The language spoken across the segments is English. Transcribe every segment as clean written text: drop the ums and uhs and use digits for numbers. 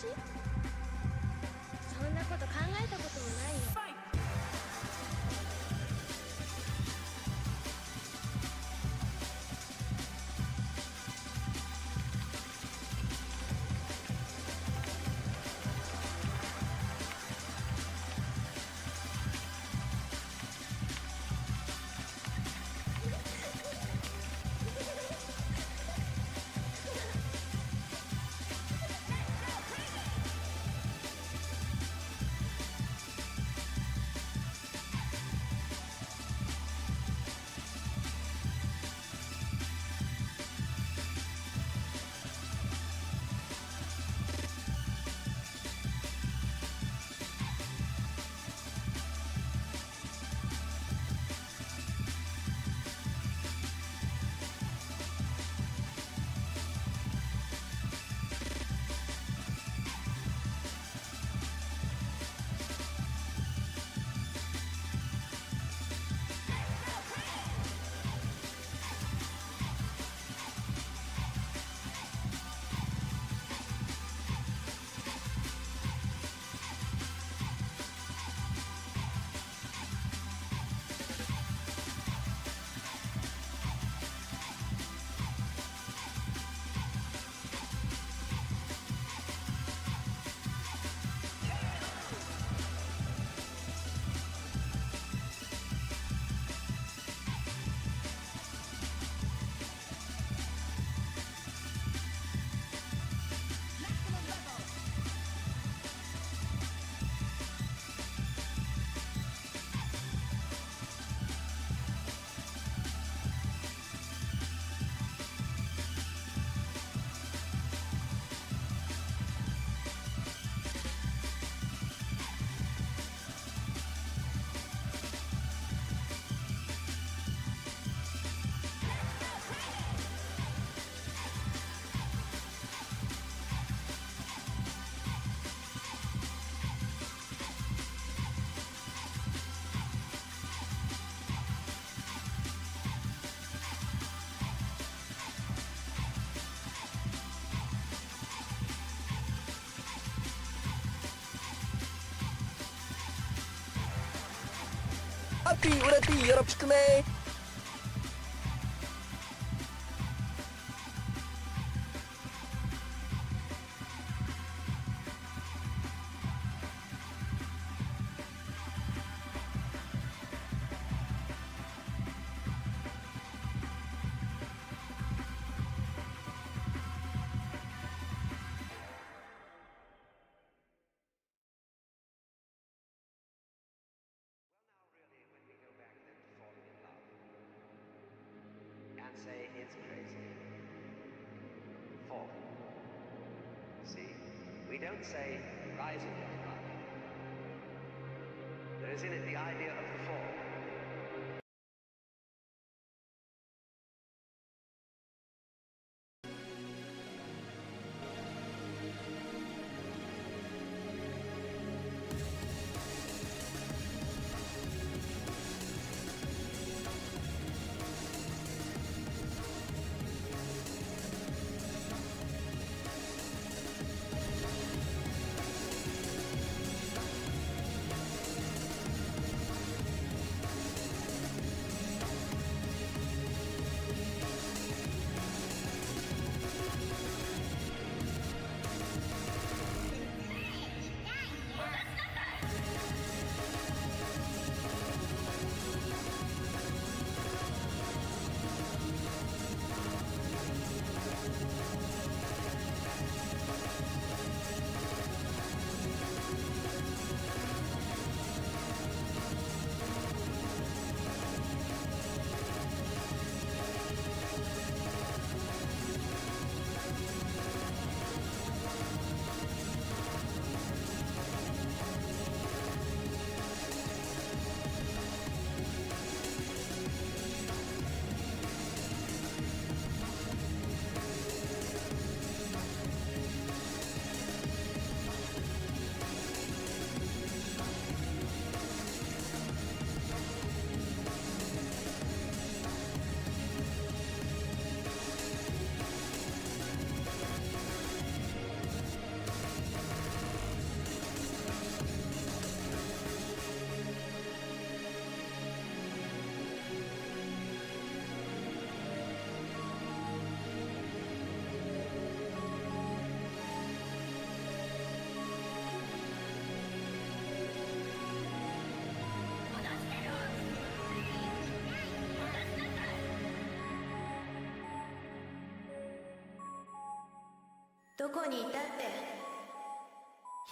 そんなこと考えたこともないよ。Happy 우리よろしくね。Say it's crazy. 4. See, we don't say rise in your blood. There is in it the idea of the fall. どこにいたって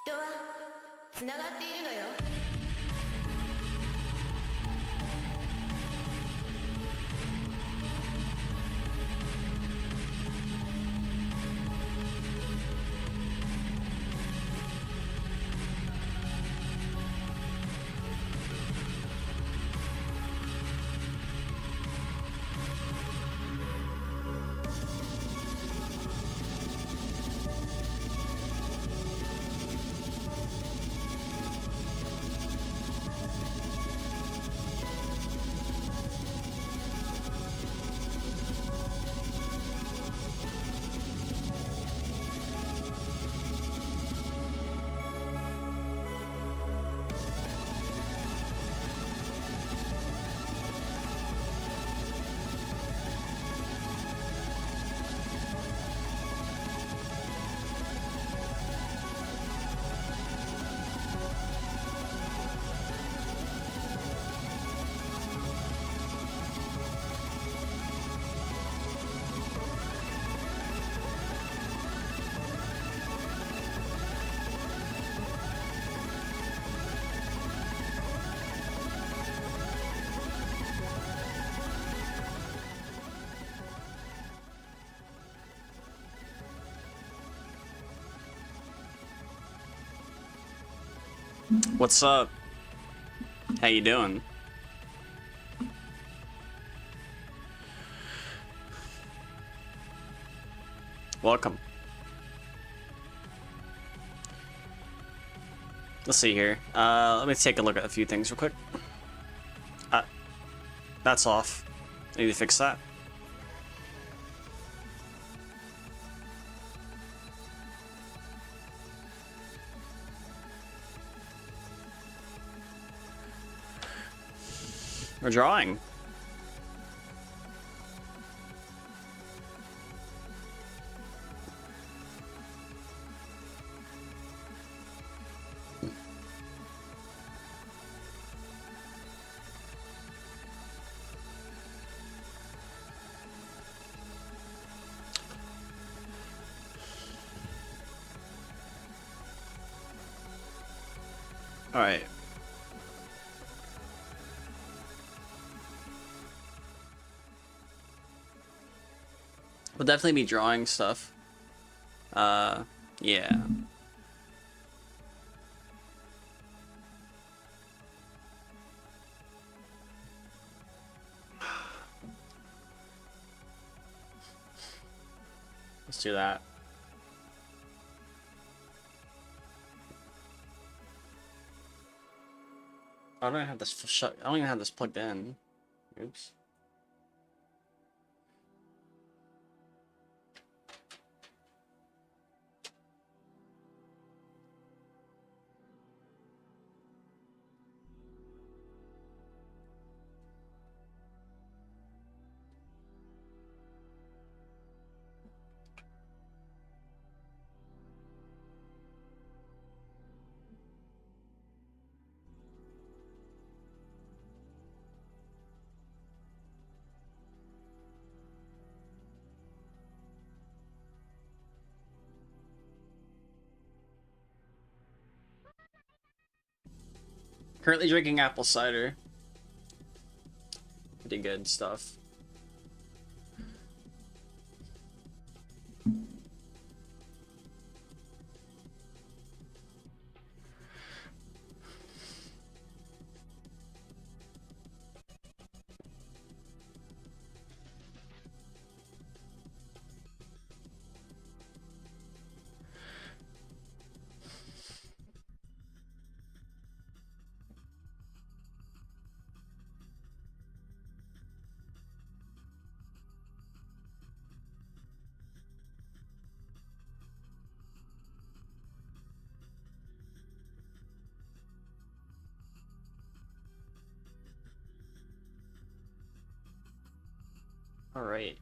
人はつながっているのよ。What's up? How you doing? Welcome. Let's see here. Let me take a look at a few things real quick. That's off. I need to fix that. We're drawing. All right. We'll definitely be drawing stuff. Yeah. Let's do that. I don't even have this shut. I don't even have this plugged in. Oops. Currently drinking apple cider. Pretty good stuff. All right.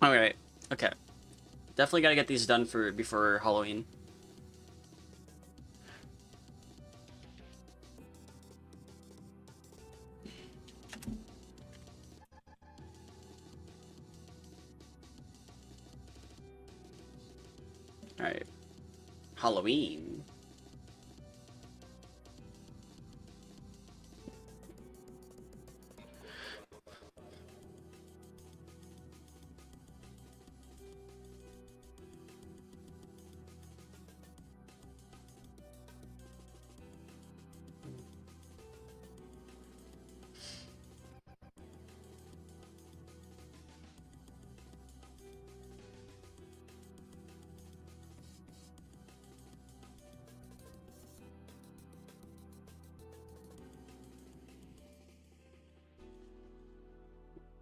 All right. Okay. Definitely gotta get these done before Halloween. Alright. Halloween.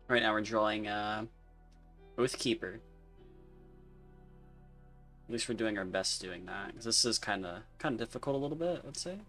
Right now we're drawing Oathkeeper. At least we're doing our best doing that, because this is kind of difficult a little bit, let's say.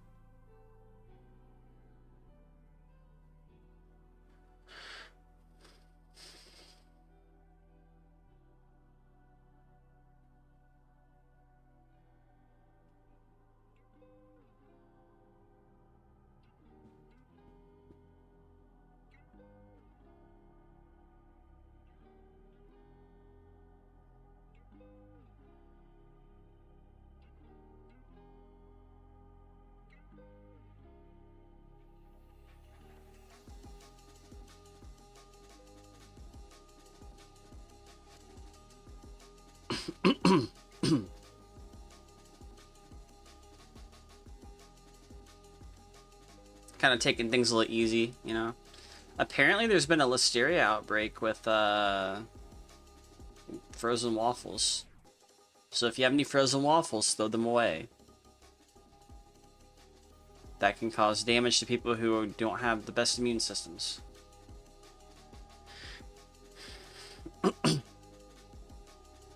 Kind of taking things a little easy, you know. Apparently there's been a listeria outbreak with frozen waffles. So if you have any frozen waffles, throw them away. That can cause damage to people who don't have the best immune systems.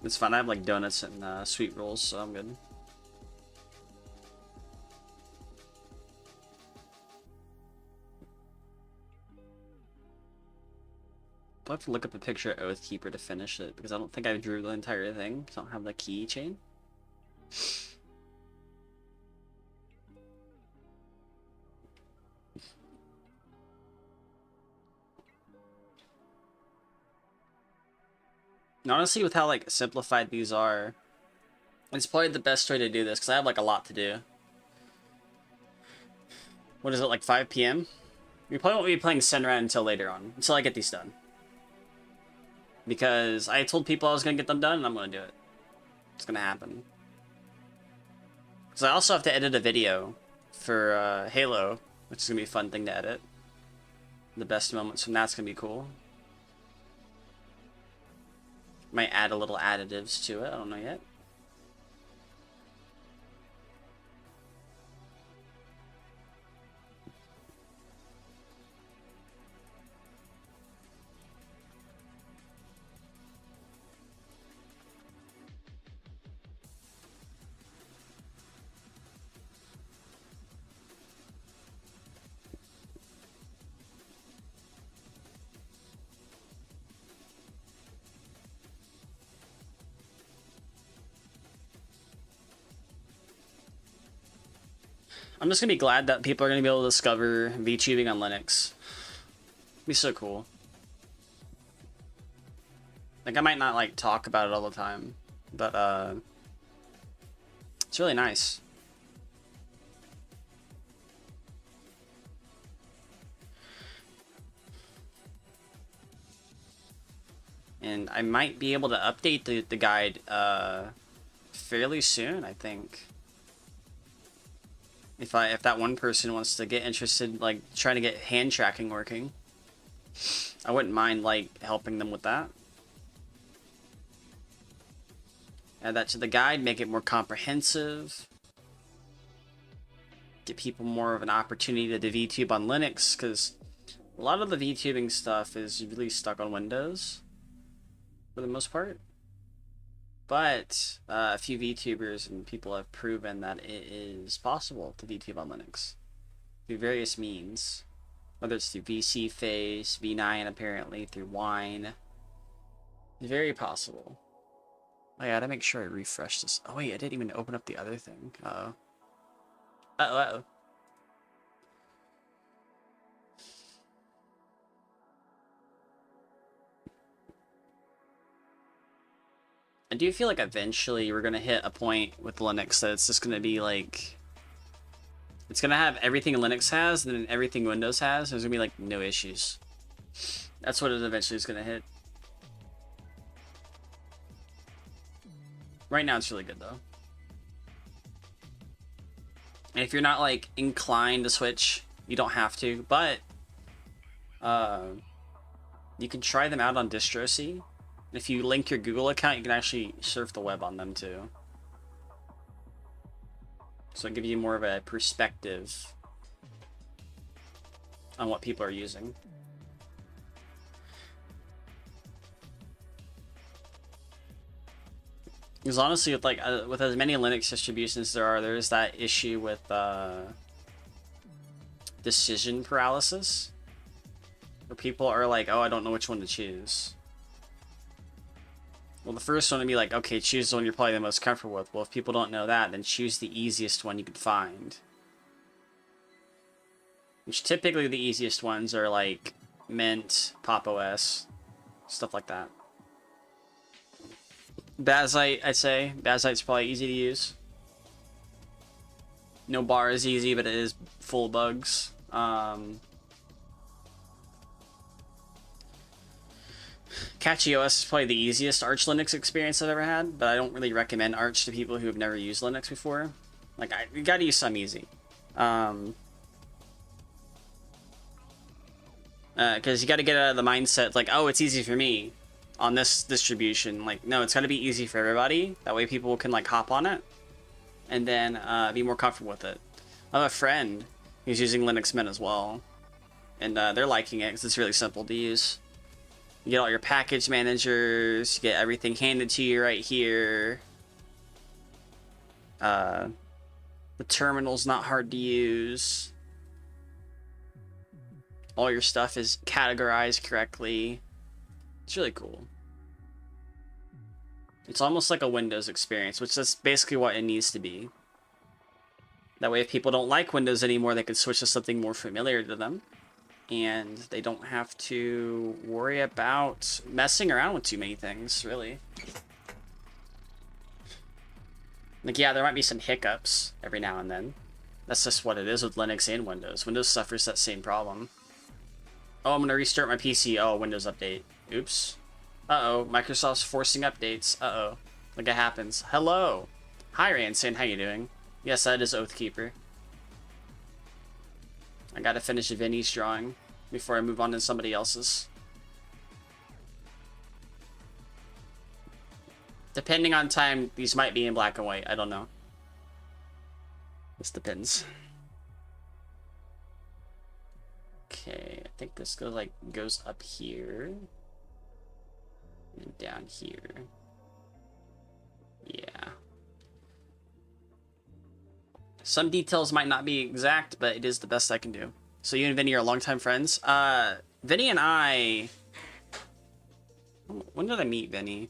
It's fine. I have like donuts and sweet rolls, so I'm good. I'll have to look up a picture of Oathkeeper to finish it, because I don't think I drew the entire thing, because I don't have the keychain. And honestly, with how like simplified these are, it's probably the best way to do this, because I have like a lot to do. What is it, like 5 p.m.? We probably won't be playing Senran until later on, until I get these done. Because I told people I was going to get them done, and I'm going to do it. It's going to happen. Because I also have to edit a video for Halo, which is going to be a fun thing to edit. The best moments from that's going to be cool. Might add a little additives to it, I don't know yet. I'm just gonna be glad that people are gonna be able to discover VTubing on Linux. It'd be so cool. Like, I might not like talk about it all the time, but it's really nice. And I might be able to update the guide fairly soon, I think. If that one person wants to get interested, like trying to get hand tracking working, I wouldn't mind like helping them with that. Add that to the guide, make it more comprehensive. Get people more of an opportunity to VTube on Linux, because a lot of the VTubing stuff is really stuck on Windows for the most part. But a few VTubers and people have proven that it is possible to VTube on Linux through various means, whether it's through VC Face, V9 apparently, through Wine. It's very possible. Oh yeah, I gotta make sure I refresh this. Oh wait, I didn't even open up the other thing. Uh-oh. Uh-oh, uh-oh. I do feel like eventually we're gonna hit a point with Linux that it's just gonna be like, it's gonna have everything Linux has and then everything Windows has. There's gonna be like no issues. That's what it eventually is gonna hit. Right now it's really good though. And if you're not like inclined to switch, you don't have to, but you can try them out on DistroC. If you link your Google account, you can actually surf the web on them too. So it'll give you more of a perspective on what people are using. Because honestly, with like with as many Linux distributions there's that issue with decision paralysis, where people are like, "Oh, I don't know which one to choose." Well, the first one would be like, okay, choose the one you're probably the most comfortable with. Well, if people don't know that, then choose the easiest one you could find. Which typically the easiest ones are like Mint, Pop! OS, stuff like that. Bazite, I'd say. Bazite's probably easy to use. No bar is easy, but it is full of bugs. Catchy OS is probably the easiest Arch Linux experience I've ever had, but I don't really recommend Arch to people who have never used Linux before. Like, you gotta use some easy. Because you gotta get out of the mindset, like, oh, it's easy for me on this distribution. Like, no, it's gotta be easy for everybody. That way people can, like, hop on it and then be more comfortable with it. I have a friend who's using Linux Mint as well, and they're liking it because it's really simple to use. You get all your package managers, you get everything handed to you right here. The terminal's not hard to use. All your stuff is categorized correctly. It's really cool. It's almost like a Windows experience, which is basically what it needs to be. That way if people don't like Windows anymore, they can switch to something more familiar to them. And they don't have to worry about messing around with too many things, really. Like, yeah, there might be some hiccups every now and then. That's just what it is with Linux and Windows. Windows suffers that same problem. Oh, I'm gonna restart my PC. Oh, Windows update. Oops. Uh-oh, Microsoft's forcing updates. Uh-oh. Like it happens. Hello! Hi, Ranson, how you doing? Yes, that is Oathkeeper. I gotta finish Vinny's drawing before I move on to somebody else's. Depending on time, these might be in black and white. I don't know. This depends. Okay, I think this goes up here. And down here. Yeah. Some details might not be exact, but it is the best I can do. So you and Vinny are longtime friends? Vinny and I... When did I meet Vinny?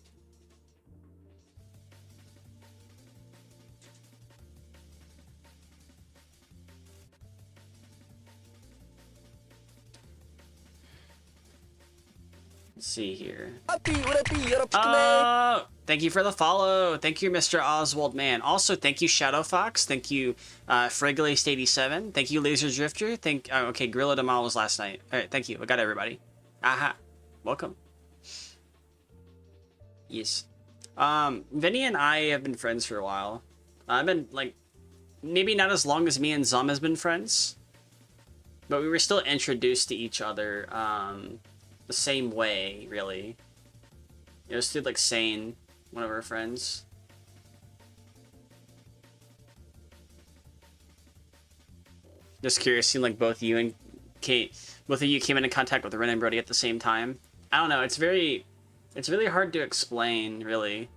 Let's see here. Oh, thank you for the follow. Thank you, Mr. Oswald Man. Also, thank you, Shadow Fox. Thank you, Frigglist87. Thank you, Laser Drifter. Okay, Gorilla Demal was last night. All right, thank you. I got everybody. Aha. Welcome. Yes. Vinny and I have been friends for a while. I've been, like, maybe not as long as me and Zum has been friends, but we were still introduced to each other, the same way, really. It was through, like, Sane, one of our friends. Just curious, seemed like both you and Kate, both of you came into contact with Ren and Brody at the same time. I don't know, it's really hard to explain, really.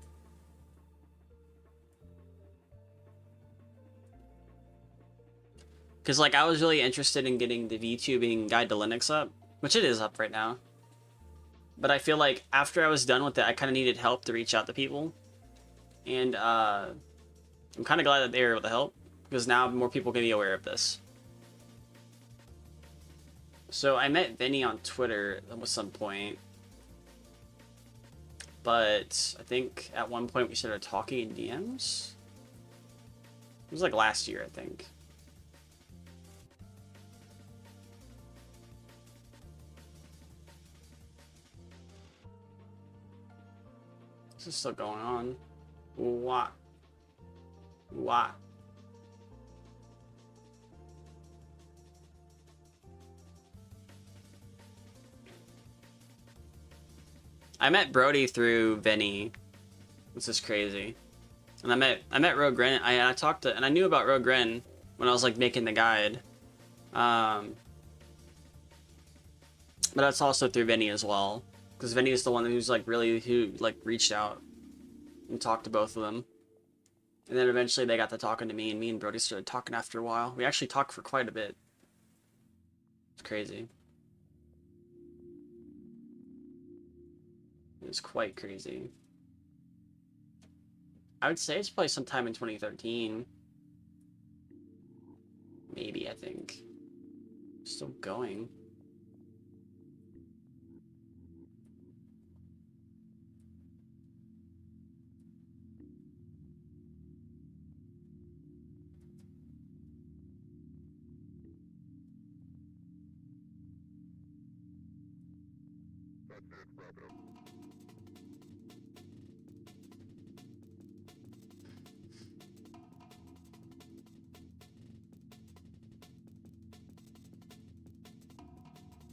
Because, like, I was really interested in getting the VTubing Guide to Linux up, which it is up right now. But I feel like after I was done with it, I kind of needed help to reach out to people. And I'm kind of glad that they were able to help, because now more people can be aware of this. So I met Vinny on Twitter at some point. but I think at one point we started talking in DMs. It was like last year, I think. This is still going on. What? What? I met Brody through Vinny. This is crazy. And I met Rogue Grin. I talked to, and I knew about Rogue Grin when I was like making the guide. But that's also through Vinny as well, because Vinny is the one who's like who reached out and talked to both of them. And then eventually they got to talking to me, and me and Brody started talking after a while. We actually talked for quite a bit. It's crazy. It was quite crazy. I would say it's probably sometime in 2013. Maybe, I think. Still going.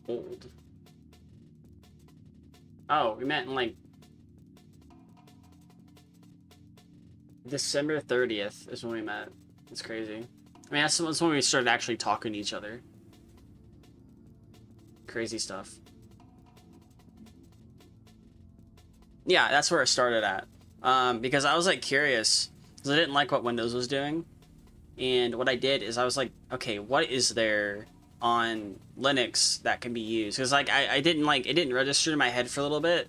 Old. Oh, we met in like December 30th is when we met. It's crazy. I mean, that's when we started actually talking to each other. Crazy stuff. Yeah, that's where it started at. Because I was like curious, because I didn't like what Windows was doing. And what I did is I was like, okay, what is there on Linux that can be used? Because like I didn't like, it didn't register in my head for a little bit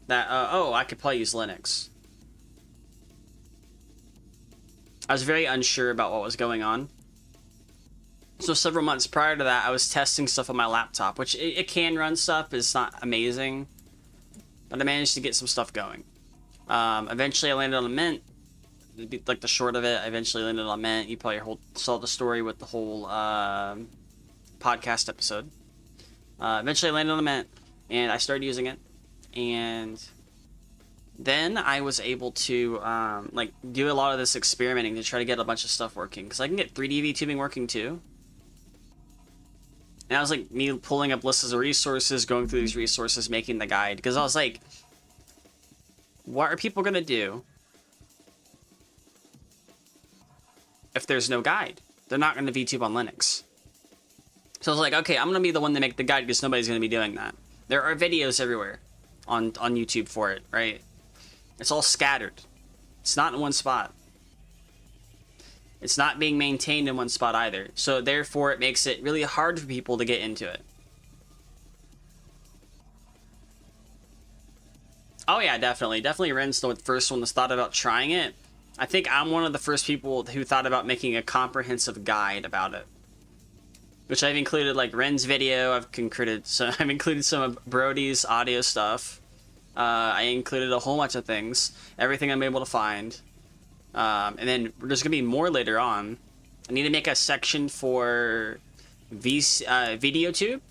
that oh, I could probably use Linux. I was very unsure about what was going on. So several months prior to that, I was testing stuff on my laptop, which it can run stuff, but it's not amazing. But I managed to get some stuff going. Eventually I landed on a Mint. Like the short of it, I eventually landed on Mint. You probably saw the story with the whole podcast episode. Eventually I landed on a Mint, and I started using it. And then I was able to like do a lot of this experimenting to try to get a bunch of stuff working, because I can get 3D VTubing working too. And I was like me pulling up lists of resources, going through these resources, making the guide, because I was like, what are people gonna do if there's no guide? They're not gonna VTube on Linux. So I was like, okay, I'm gonna be the one to make the guide, because nobody's gonna be doing that. There are videos everywhere on YouTube for it, right? It's all scattered. It's not in one spot. It's not being maintained in one spot either. So therefore it makes it really hard for people to get into it. Oh yeah, definitely. Definitely Ren's the first one that's thought about trying it. I think I'm one of the first people who thought about making a comprehensive guide about it. Which I've included like Ren's video, I've included some of Brody's audio stuff. I included a whole bunch of things. Everything I'm able to find. And then there's gonna be more later on. I need to make a section for VideoTube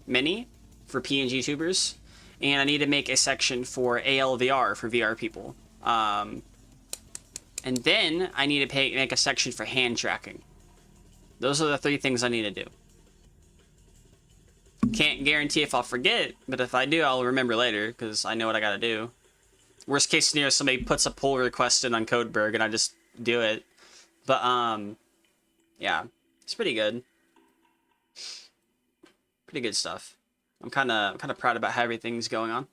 Mini for PNG tubers, and I need to make a section for ALVR for VR people. And then I need to make a section for hand tracking. Those are the 3 things I need to do. Can't guarantee if I'll forget, but if I do, I'll remember later, because I know what I gotta do. Worst case scenario, somebody puts a pull request in on Codeberg and I just do it. But, yeah, it's pretty good. Pretty good stuff. I'm kind of proud about how everything's going on.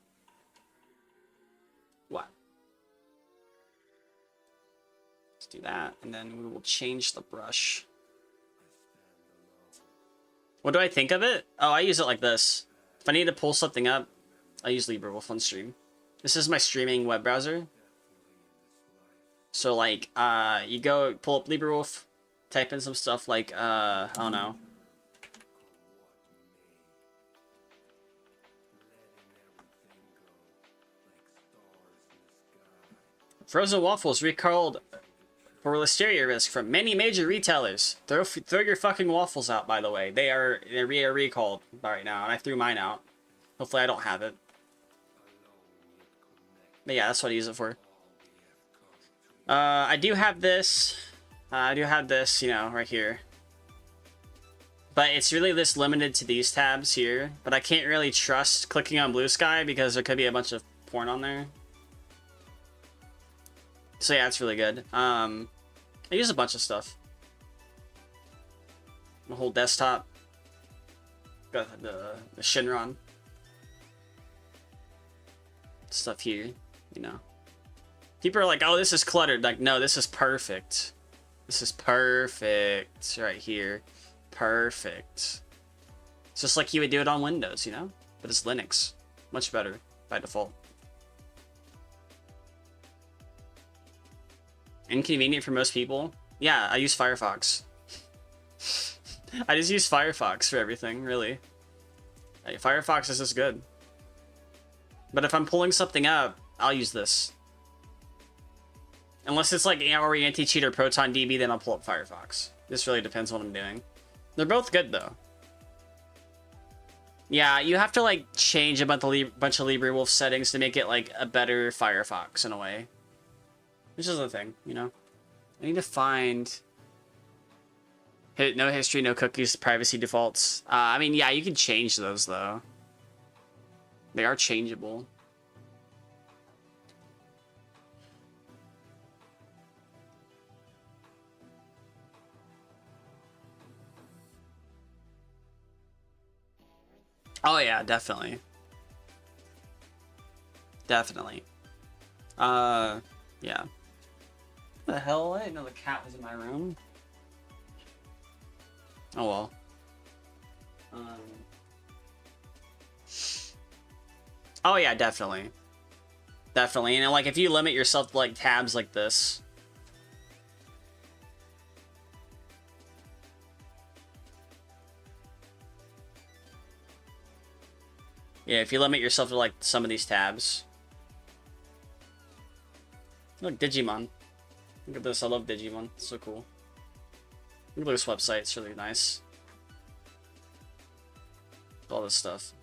What? Let's do that, and then we will change the brush. What do I think of it? Oh, I use it like this. If I need to pull something up, I use LibreWolf on stream. This is my streaming web browser. So like, you go pull up LibreWolf, type in some stuff like, I don't know. Frozen waffles recalled for listeria risk from many major retailers. Throw your fucking waffles out, by the way. They're recalled right now, and I threw mine out. Hopefully I don't have it. But yeah, that's what I use it for. I do have this. You know, right here. But it's really just limited to these tabs here. But I can't really trust clicking on Blue Sky because there could be a bunch of porn on there. So yeah, it's really good. I use a bunch of stuff. The whole desktop. Got the Shinron. Stuff here, you know. People are like, oh, this is cluttered. Like, no, this is perfect. This is perfect right here. Perfect. It's just like you would do it on Windows, you know? But it's Linux. Much better by default. Inconvenient for most people. Yeah, I use Firefox. I just use Firefox for everything, really. Firefox is just good. But if I'm pulling something up, I'll use this. Unless it's like or anti-cheat or Proton DB, then I'll pull up Firefox. This really depends on what I'm doing. They're both good though. Yeah, you have to like change a bunch of LibreWolf settings to make it like a better Firefox in a way. Which is the thing, you know? I need to find... No history, no cookies, privacy defaults. I mean, yeah, you can change those, though. They are changeable. Oh, yeah, definitely. Definitely. Yeah. What the hell? I didn't know the cat was in my room. Oh well. Oh yeah, definitely. Definitely. And like if you limit yourself to like tabs like this. Yeah, if you limit yourself to like some of these tabs. Look, Digimon. Look at this, I love Digimon. It's so cool. Look at this website, it's really nice. All this stuff.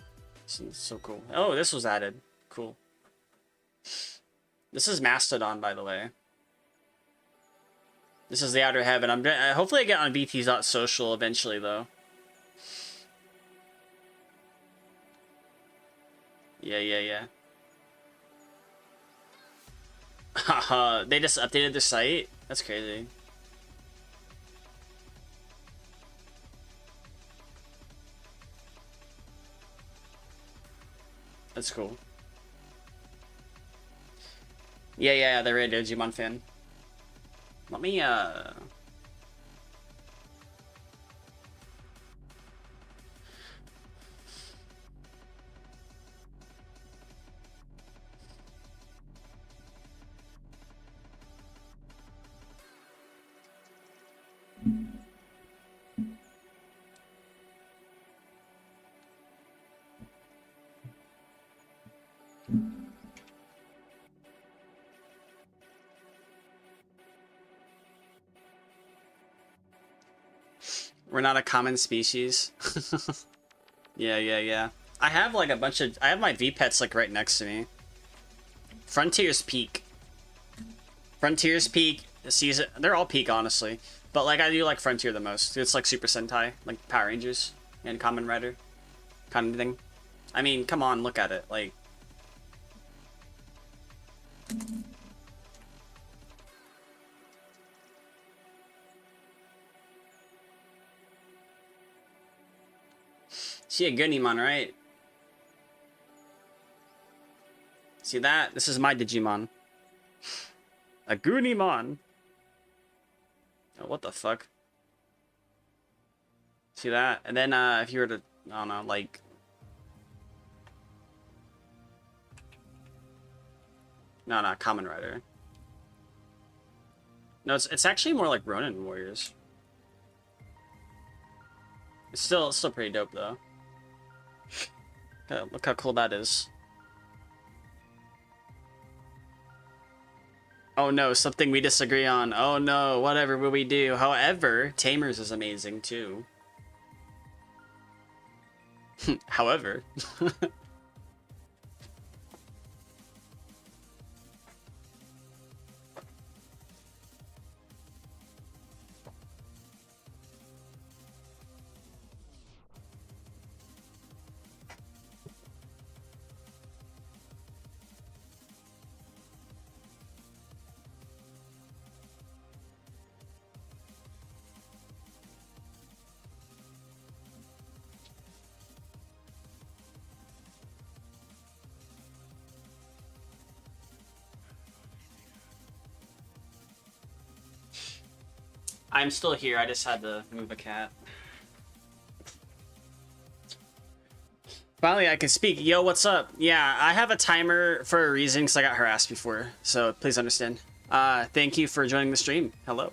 It's so cool. Oh, this was added. Cool. This is Mastodon, by the way. This is the Outer Heaven. Hopefully I get on BT.social eventually, though. Yeah. Haha, they just updated the site? That's crazy. That's cool. Yeah, they're a Digimon fan. Let me, we're not a common species. Yeah. I have like a bunch of... I have my V-Pets like right next to me. Frontiers Peak. Frontiers Peak. Season... They're all Peak, honestly. But like I do like Frontier the most. It's like Super Sentai. Like Power Rangers. And Kamen Rider. Kind of thing. I mean, come on, look at it. Like... See a Gunimon, right? See that? This is my Digimon. A Gunimon. Oh, what the fuck? See that? And then, if you were to, I don't know, like... No, Kamen Rider. No, it's actually more like Ronin Warriors. It's still pretty dope, though. Look how cool that is. Oh no, something we disagree on. Oh no, whatever will we do? However, Tamers is amazing too. However. I'm still here. I just had to move a cat. Finally, I can speak. Yo, what's up? Yeah, I have a timer for a reason because I got harassed before. So please understand. Thank you for joining the stream. Hello.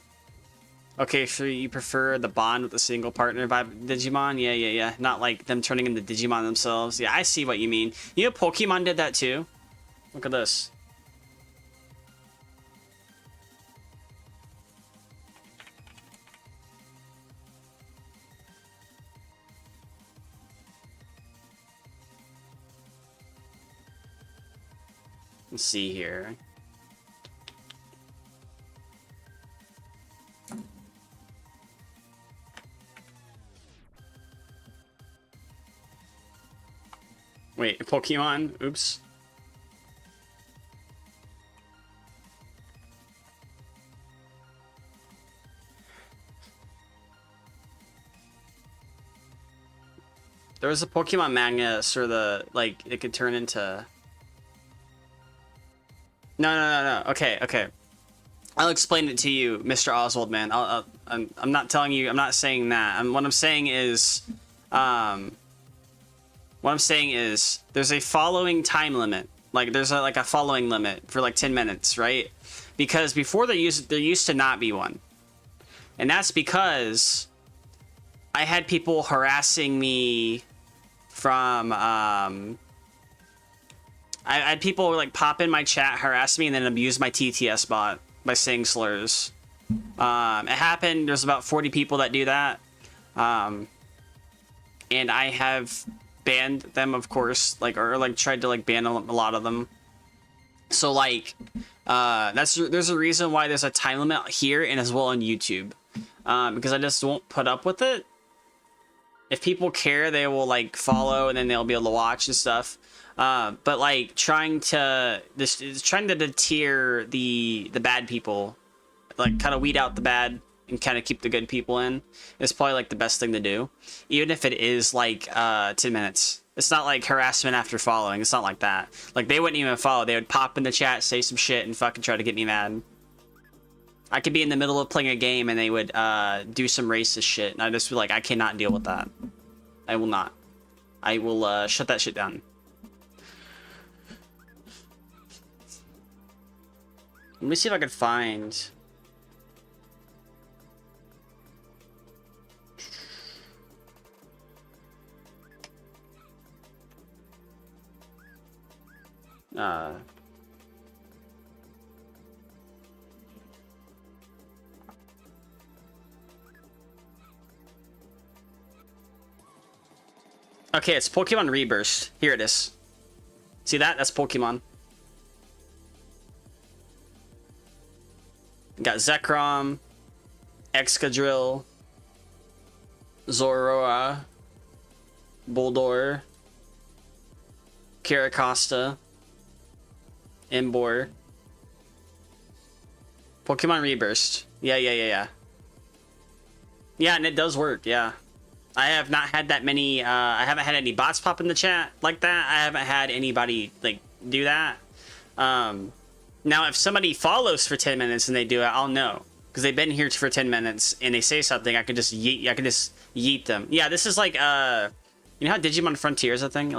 Okay, so you prefer the bond with the single partner vibe Digimon? Yeah. Not like them turning into Digimon themselves. Yeah, I see what you mean. You know, Pokemon did that too. Look at this. Let's see here. Wait, Pokemon? Oops. There was a Pokemon manga, sort of the, like, it could turn into... No. Okay. I'll explain it to you, Mr. Oswald, man. I'm not telling you, I'm not saying that. What I'm saying is, there's a following time limit. Like, there's a following limit for like 10 minutes, right? Because before there used to not be one. And that's because I had people harassing me from, I had people like pop in my chat, harass me, and then abuse my TTS bot by saying slurs. It happened. There's about 40 people that do that. And I have banned them, of course, or tried to ban a lot of them. So there's a reason why there's a time limit here and as well on YouTube. Because I just won't put up with it. If people care, they will follow and then they'll be able to watch and stuff. But trying to deter the bad people, kind of weed out the bad and kind of keep the good people in is probably the best thing to do, even if it is 10 minutes. It's not like harassment after following. It's not like that. They wouldn't even follow. They would pop in the chat, say some shit, and fucking try to get me mad. I could be in the middle of playing a game and they would do some racist shit, and I'd just be like, I cannot deal with that. I will not. I will shut that shit down. Let me see if I could find... Okay, it's Pokemon Rebirth. Here it is. See that? That's Pokemon. Got Zekrom, Excadrill, Zoroa, Boldore, Caracosta, Emboar. Pokemon Rebirth. Yeah. Yeah, and it does work, yeah. I have not had that many, I haven't had any bots pop in the chat like that. I haven't had anybody, do that. Now, if somebody follows for 10 minutes and they do it, I'll know. Because they've been here for 10 minutes and they say something, I could just yeet them. Yeah, this is you know how Digimon Frontier is a thing?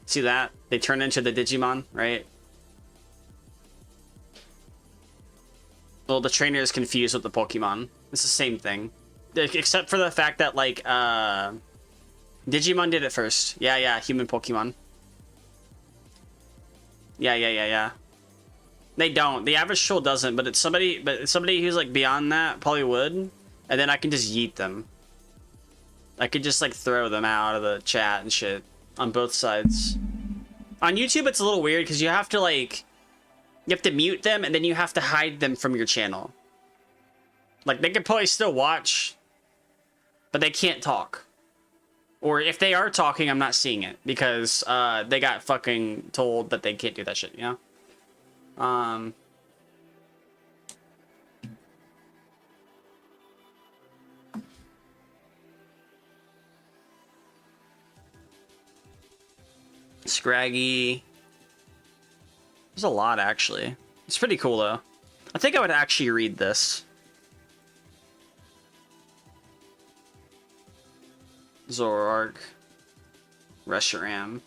See that? They turn into the Digimon, right? Well, the trainer is confused with the Pokemon. It's the same thing. Except for the fact that, like, Digimon did it first. Yeah, human Pokemon. Yeah. They don't. The average troll doesn't, but it's somebody who's, like, beyond that probably would. And then I can just yeet them. I could just, like, throw them out of the chat and shit on both sides. On YouTube, it's a little weird because you have to, like, you have to mute them and then you have to hide them from your channel. Like, they could probably still watch, but they can't talk. Or if they are talking, I'm not seeing it because they got fucking told that they can't do that shit, you know? Scraggy. There's a lot, actually. It's pretty cool, though. I think I would actually read this. Zoroark. Reshiram.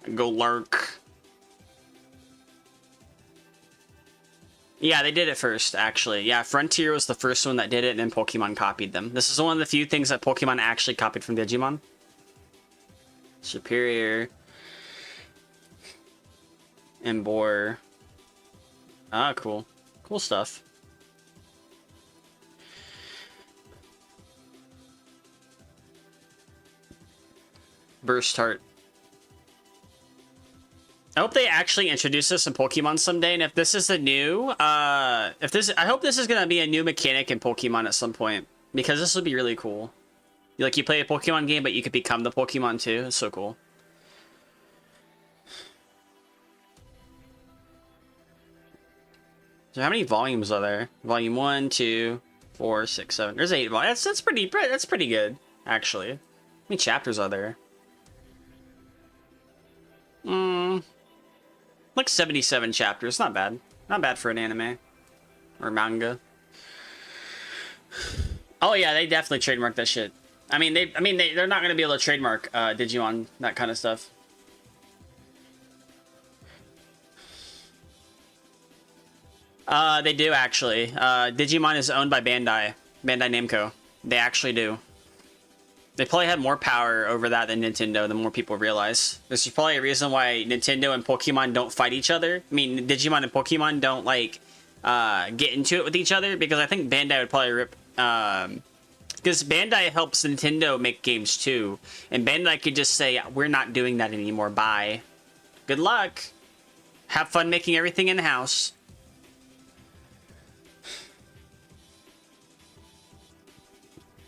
Golurk. Yeah, they did it first, actually. Yeah, Frontier was the first one that did it, and then Pokemon copied them. This is one of the few things that Pokemon actually copied from Digimon. Superior. Embor. Ah, cool. Cool stuff. Burst Heart. I hope they actually introduce this in Pokemon someday, and if this is the new, I hope this is gonna be a new mechanic in Pokemon at some point, because this would be really cool. Like, you play a Pokemon game, but you could become the Pokemon too. It's so cool. So how many volumes are there? Volume 1, 2, 4, 6, 7. There's 8 volumes. That's pretty good, actually. How many chapters are there? Like 77 chapters. Not bad. Not bad for an anime or manga. Oh yeah, they definitely trademarked that shit. They're not gonna be able to trademark Digimon, that kind of stuff. They do actually. Digimon is owned by Bandai Namco. They actually do. They probably have more power over that than Nintendo, the more people realize. This is probably a reason why Nintendo and Pokemon don't fight each other. I mean, Digimon and Pokemon don't, like, get into it with each other, because I think Bandai would probably rip... Because Bandai helps Nintendo make games, too. And Bandai could just say, we're not doing that anymore, bye. Good luck. Have fun making everything in-house.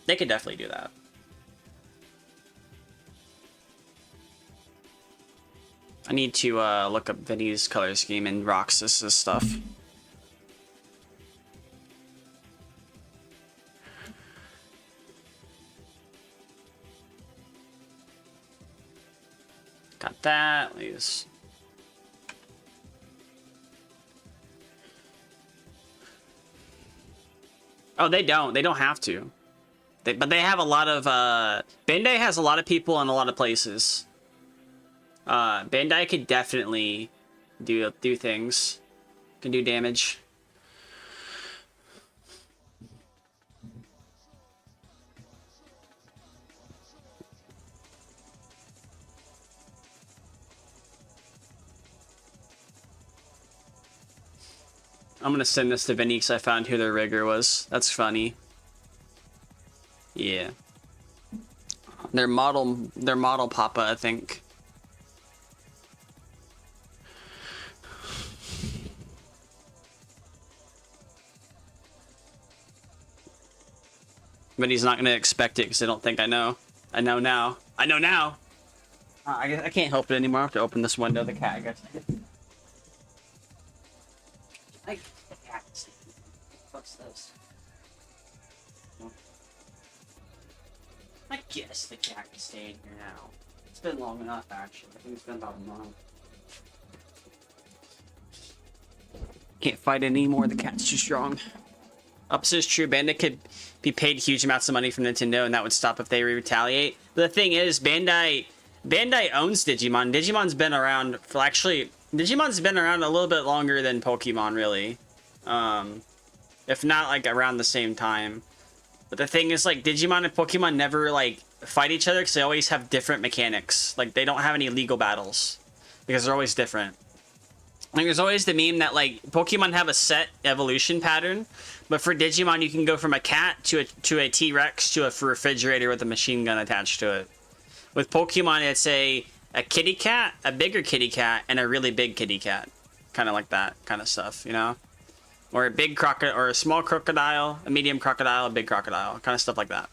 They could definitely do that. I need to look up Vinny's color scheme and Roxas's stuff. Got that. Please. Oh, they don't. They don't have to. But they have a lot of... Bandai has a lot of people in a lot of places. Bandai could definitely do things. Can do damage. I'm gonna send this to Vinny because I found who their rigger was. That's funny. Yeah. Their model papa, I think. But he's not gonna expect it because I don't think I know. I know now. I know now! I can't help it anymore. I have to open this window. The cat gets the cat. What's this? I guess the cat can stay in here now. It's been long enough, actually. I think it's been about a month. Can't fight anymore. The cat's too strong. Opposite is true. Bandai could be paid huge amounts of money from Nintendo, and that would stop if they retaliate. But the thing is, Bandai Bandai owns Digimon. Digimon's been around for Digimon's been around a little bit longer than Pokemon, really. If not like around the same time. But the thing is, like, Digimon and Pokemon never like fight each other because they always have different mechanics. Like, they don't have any legal battles because they're always different. Like, there's always the meme that like Pokemon have a set evolution pattern, but for Digimon you can go from a cat to a T-Rex to a refrigerator with a machine gun attached to it. With Pokemon, it's a kitty cat, a bigger kitty cat, and a really big kitty cat. Kind of like that kind of stuff, you know? Or a big crocodile, or a small crocodile, a medium crocodile, a big crocodile. Kind of stuff like that.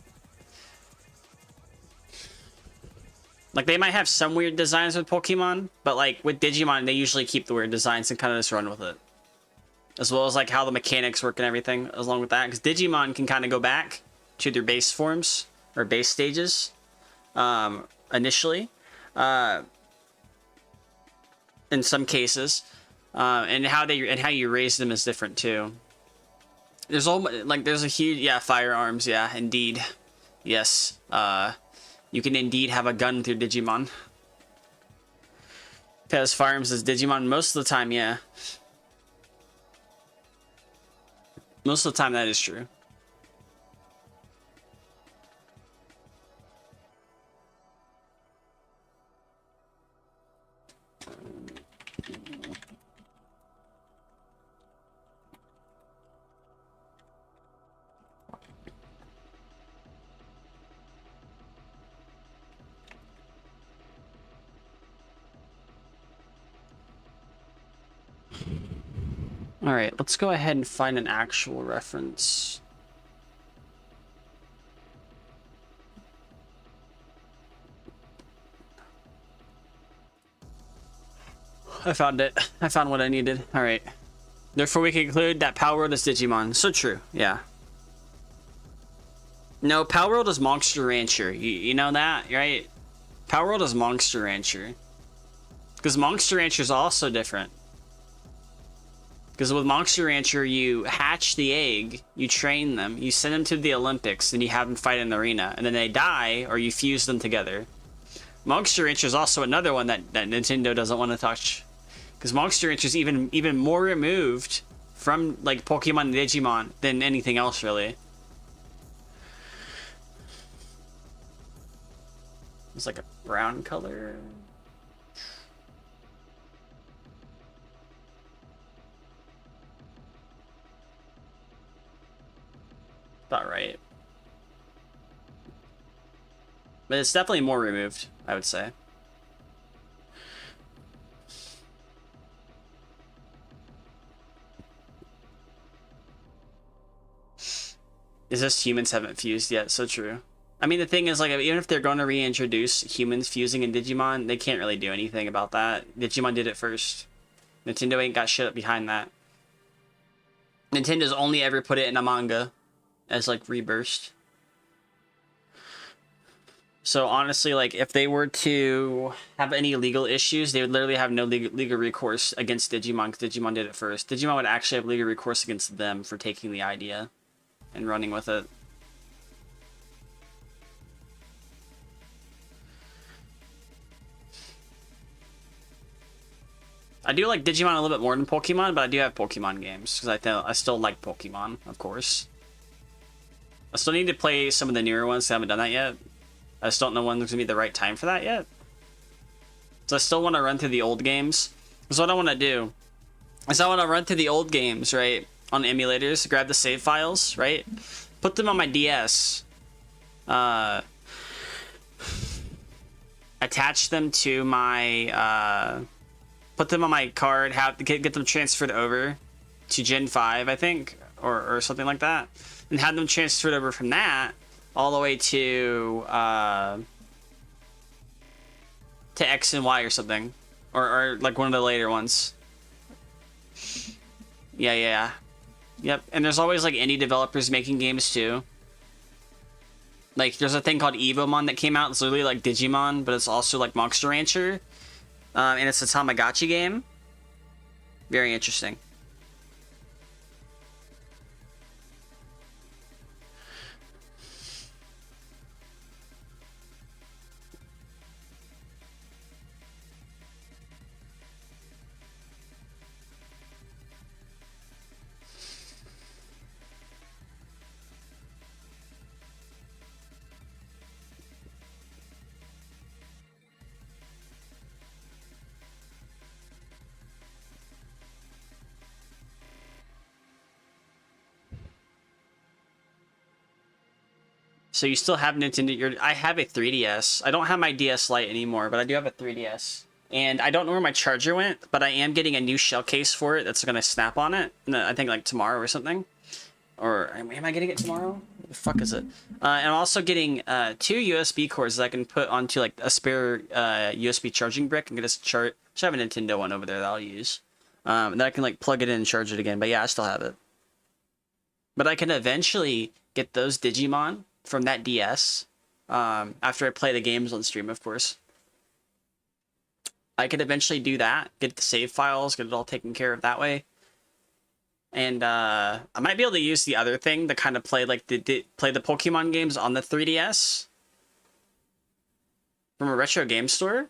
Like, they might have some weird designs with Pokemon, but like with Digimon, they usually keep the weird designs and kind of just run with it. As well as like how the mechanics work and everything along with that. Because Digimon can kind of go back to their base forms, or base stages. Initially, in some cases, and how you raise them is different too. There's there's a huge firearms, indeed, yes. You can indeed have a gun through Digimon. Because firearms is Digimon most of the time, yeah. Most of the time that is true. Alright, let's go ahead and find an actual reference. I found it. I found what I needed. Alright. Therefore, we can conclude that Palworld is Digimon. So true, yeah. No, Palworld is Monster Rancher. You know that, right? Palworld is Monster Rancher. Because Monster Rancher is also different. Because with Monster Rancher, you hatch the egg, you train them, you send them to the Olympics, then you have them fight in the arena, and then they die, or you fuse them together. Monster Rancher is also another one that Nintendo doesn't want to touch. Because Monster Rancher is even more removed from like Pokemon and Digimon than anything else, really. It's like a brown color. About right. But it's definitely more removed, I would say. Is this humans haven't fused yet? So true. I mean, the thing is, like, even if they're going to reintroduce humans fusing in Digimon, they can't really do anything about that. Digimon did it first. Nintendo ain't got shit behind that. Nintendo's only ever put it in a manga as like Rebirth. So honestly, like, if they were to have any legal issues, they would literally have no legal recourse against Digimon because Digimon did it first. Digimon would actually have legal recourse against them for taking the idea and running with it. I do like Digimon a little bit more than Pokemon, but I do have Pokemon games because I still like Pokemon, of course. I still need to play some of the newer ones. I haven't done that yet. I just don't know when there's gonna be the right time for that yet. So I still want to run through the old games. That's what I want to do. Is I want to run through the old games, right, on emulators, grab the save files, right, put them on my DS, attach them to my, put them on my card, get them transferred over to Gen 5, I think, or something like that, and have them transferred over from that all the way to X and Y or something, or like one of the later ones. Yeah. Yep, and there's always like indie developers making games too. Like, there's a thing called Evomon that came out. It's literally like Digimon, but it's also like Monster Rancher. And it's a Tamagotchi game. Very interesting. So you still have Nintendo. I have a 3DS. I don't have my DS Lite anymore, but I do have a 3DS. And I don't know where my charger went, but I am getting a new shell case for it that's gonna snap on it. I think like tomorrow or something. Or am I getting it tomorrow? What the fuck is it? And I'm also getting 2 USB cords that I can put onto like a spare USB charging brick and just I have a Nintendo one over there that I'll use. That I can like plug it in and charge it again. But yeah, I still have it. But I can eventually get those Digimon from that DS after I play the games on stream, of course. I could eventually do that, get the save files, get it all taken care of that way. And I might be able to use the other thing to kind of play like play the Pokemon games on the 3DS from a retro game store.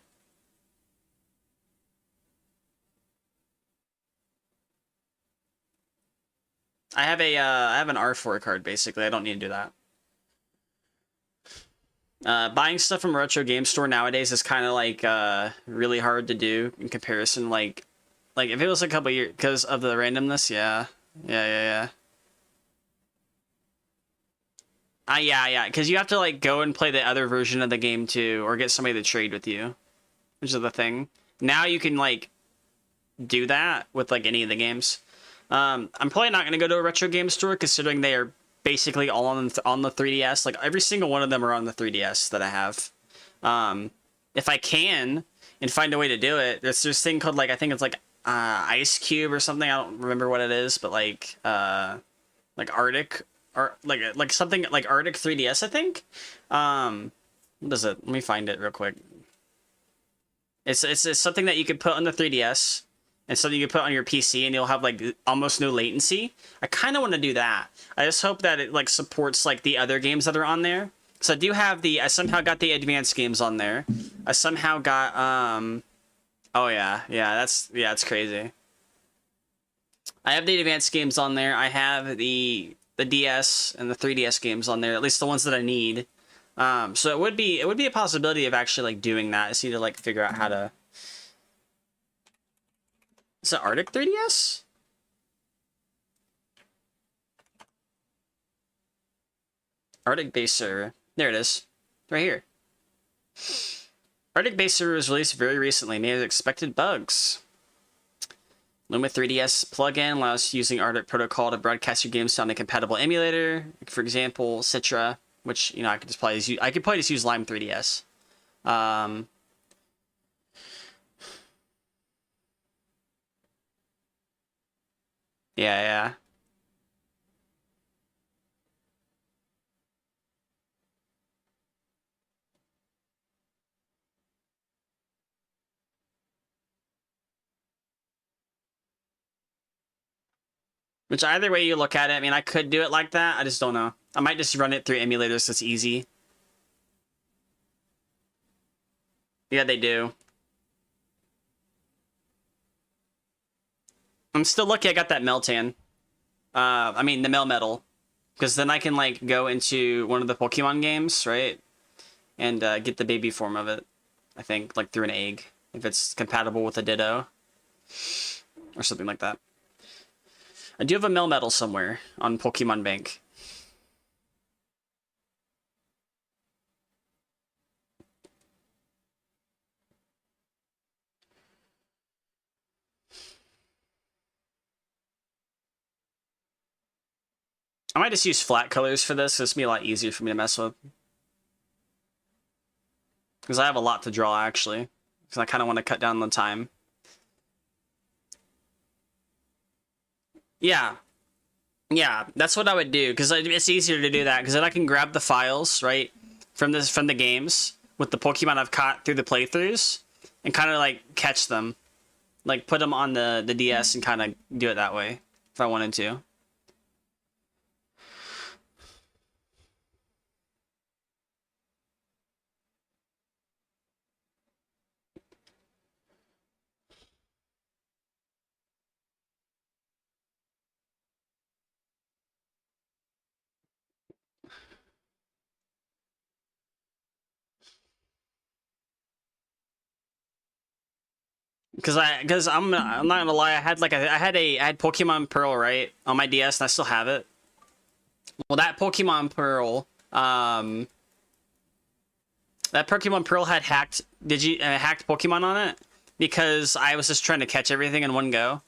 I have an R4 card basically. I don't need to do that. Buying stuff from a retro game store nowadays is kind of like really hard to do in comparison. Like if it was a couple years because of the randomness, yeah. Yeah. Because you have to like go and play the other version of the game too, or get somebody to trade with you, which is the thing. Now you can like do that with like any of the games. I'm probably not gonna go to a retro game store considering they are basically all on the 3DS. Like every single one of them are on the 3DS that I have. If I can and find a way to do it, there's this thing called like I think it's like Ice Cube or something. I don't remember what it is, but like Arctic or like something like Arctic 3DS. I think. What is it? Let me find it real quick. It's something that you could put on the 3DS. And something you can put on your PC and you'll have like almost no latency. I kind of want to do that. I just hope that it like supports like the other games that are on there. So I somehow got the advanced games on there. I somehow got oh yeah, it's crazy. I have the advanced games on there. I have the DS and the 3DS games on there, at least the ones that I need. So it would be a possibility of actually like doing that. I just need to like figure out how to. Is it Arctic 3DS? Arctic base server. There it is. Right here. Arctic base server was released very recently. May have expected bugs. Luma 3DS plugin allows using Arctic protocol to broadcast your games on a compatible emulator. For example, Citra, which I could probably just use Lime 3DS. Yeah. Which either way you look at it, I mean, I could do it like that. I just don't know. I might just run it through emulators so it's easy. Yeah, they do. I'm still lucky I got that Meltan. I mean, the Melmetal. Because then I can, like, go into one of the Pokemon games, right? And get the baby form of it. I think, like, through an egg. If it's compatible with a Ditto. Or something like that. I do have a Melmetal somewhere on Pokemon Bank. I might just use flat colors for this. It's gonna be a lot easier for me to mess with. Because I have a lot to draw, actually. Because I kind of want to cut down the time. Yeah, that's what I would do. Because it's easier to do that. Because then I can grab the files, right, from the games with the Pokemon I've caught through the playthroughs, and kind of like catch them, like put them on the DS and kind of do it that way if I wanted to. Because I'm not gonna lie, I had Pokemon Pearl, right, on my DS, and I still have it. Well, that Pokemon Pearl that Pokemon Pearl had hacked hacked Pokemon on it because I was just trying to catch everything in one go.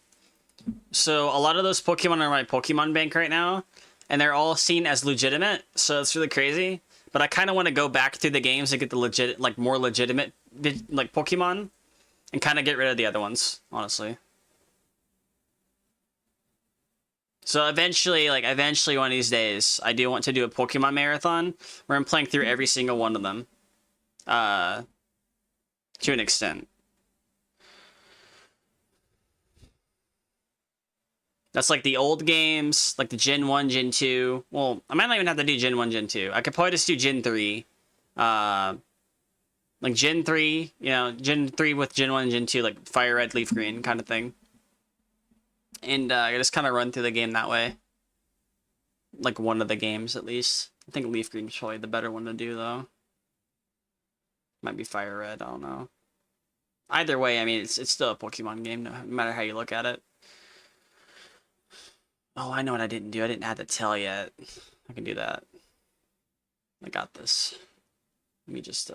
So a lot of those Pokemon are in my Pokemon bank right now, and they're all seen as legitimate. So it's really crazy. But I kind of want to go back through the games and get the more legitimate like Pokemon, and kind of get rid of the other ones, honestly. So eventually one of these days, I do want to do a Pokemon marathon where I'm playing through every single one of them, to an extent. That's like the old games, like the Gen 1, Gen 2. Well, I might not even have to do Gen 1, Gen 2. I could probably just do Gen 3. Like Gen 3, you know, Gen 3 with Gen 1 and Gen 2, like Fire Red, Leaf Green kind of thing. And I just kind of run through the game that way. Like one of the games, at least. I think Leaf Green is probably the better one to do, though. Might be Fire Red, I don't know. Either way, I mean, it's still a Pokemon game, no matter how you look at it. Oh, I know what I didn't do. I didn't add the tail yet. I can do that. I got this. Let me just,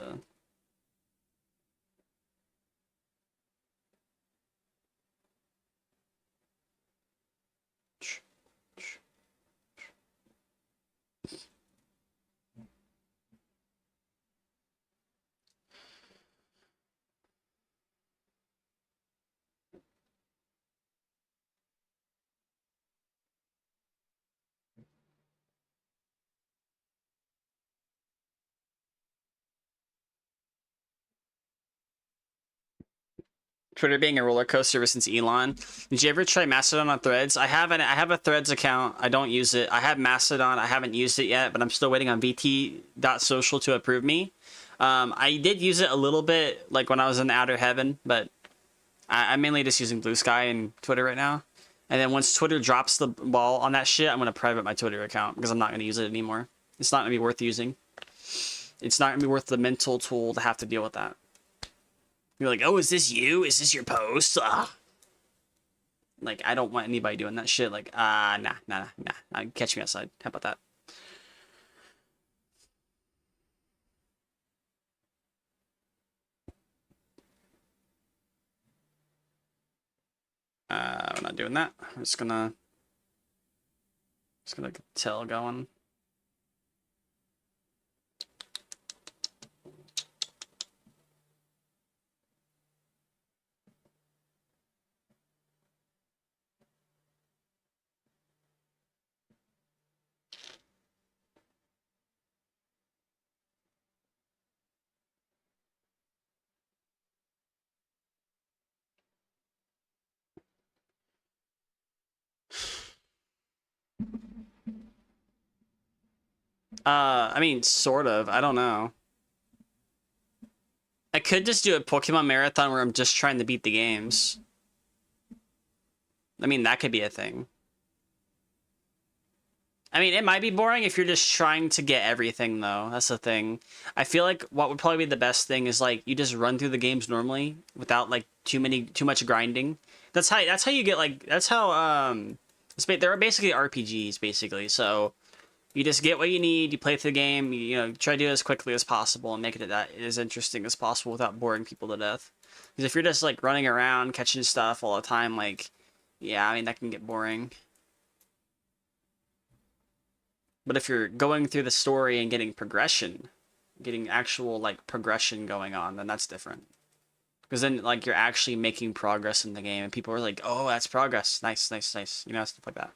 Twitter being a roller coaster ever since Elon. Did you ever try Mastodon on Threads? I have a Threads account. I don't use it. I have Mastodon. I haven't used it yet, but I'm still waiting on vt.social to approve me. I did use it a little bit, like when I was in Outer Heaven, but I'm mainly just using Blue Sky and Twitter right now. And then once Twitter drops the ball on that shit, I'm going to private my Twitter account because I'm not going to use it anymore. It's not going to be worth using. It's not going to be worth the mental tool to have to deal with that. You're like, oh, is this you? Is this your post? Like, I don't want anybody doing that shit. Like, nah. Catch me outside. How about that? We're not doing that. I'm just gonna get the tail going. I mean, sort of. I don't know. I could just do a Pokemon marathon where I'm just trying to beat the games. I mean, that could be a thing. I mean, it might be boring if you're just trying to get everything, though. That's the thing. I feel like what would probably be the best thing is, like, you just run through the games normally without, like, too much grinding. That's how you get, like, that's how, they're basically RPGs, basically. So you just get what you need, you play through the game, you know, try to do it as quickly as possible and make it that as interesting as possible without boring people to death. Because if you're just, like, running around, catching stuff all the time, like, yeah, I mean, that can get boring. But if you're going through the story and getting progression, getting actual, like, progression going on, then that's different. Because then, like, you're actually making progress in the game, and people are like, oh, that's progress. Nice. You know, stuff like that.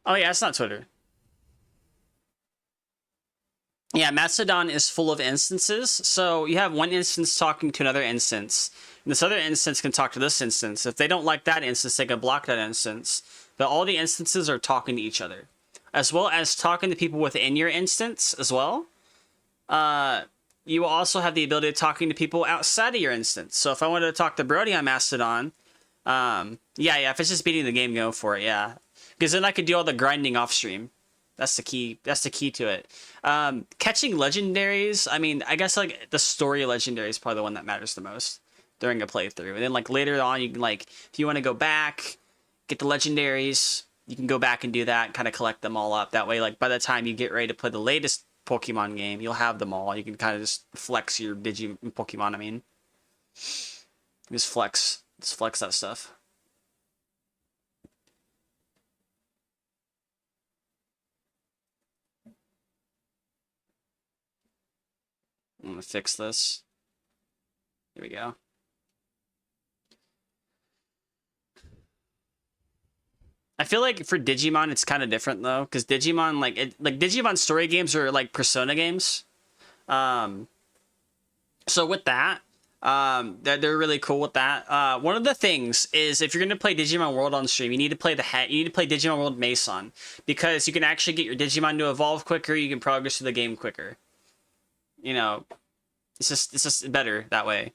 Oh, yeah, it's not Twitter. Yeah, Mastodon is full of instances. So you have one instance talking to another instance. And this other instance can talk to this instance. If they don't like that instance, they can block that instance. But all the instances are talking to each other. As well as talking to people within your instance as well. You will also have the ability of talking to people outside of your instance. So if I wanted to talk to Brody on Mastodon, yeah, if it's just beating the game, go for it, yeah. Because then I could do all the grinding off stream. That's the key. That's the key to it. Catching legendaries. I mean, I guess like the story legendary is probably the one that matters the most during a playthrough. And then like later on, you can like if you want to go back, get the legendaries, you can go back and do that. Kind of collect them all up. That way, like by the time you get ready to play the latest Pokemon game, you'll have them all. You can kind of just flex your Pokemon. I mean, just flex that stuff. I'm gonna fix this. Here we go. I feel like for Digimon it's kind of different though, because Digimon like Digimon story games are like Persona games. So with that, they're really cool with that. One of the things is if you're gonna play Digimon World on stream, you need to play Digimon World Mason, because you can actually get your Digimon to evolve quicker. You can progress through the game quicker. You know, it's just better that way.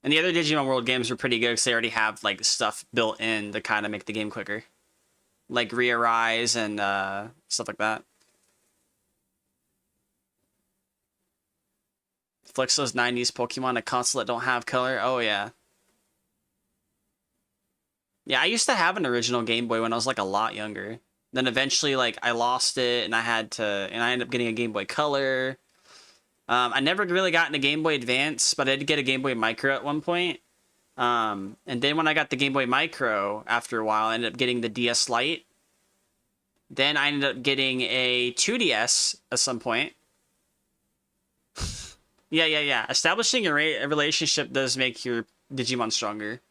And the other Digimon World games are pretty good because they already have like stuff built in to kind of make the game quicker, like Re-Arise and stuff like that. Flex those 90s Pokemon, a console that don't have color. Oh yeah. Yeah, I used to have an original Game Boy when I was like a lot younger. Then eventually like I lost it and I ended up getting a Game Boy Color. I never really got into Game Boy Advance, but I did get a Game Boy Micro at one point. And then when I got the Game Boy Micro, after a while, I ended up getting the DS Lite. Then I ended up getting a 2DS at some point. Yeah. Establishing a relationship does make your Digimon stronger.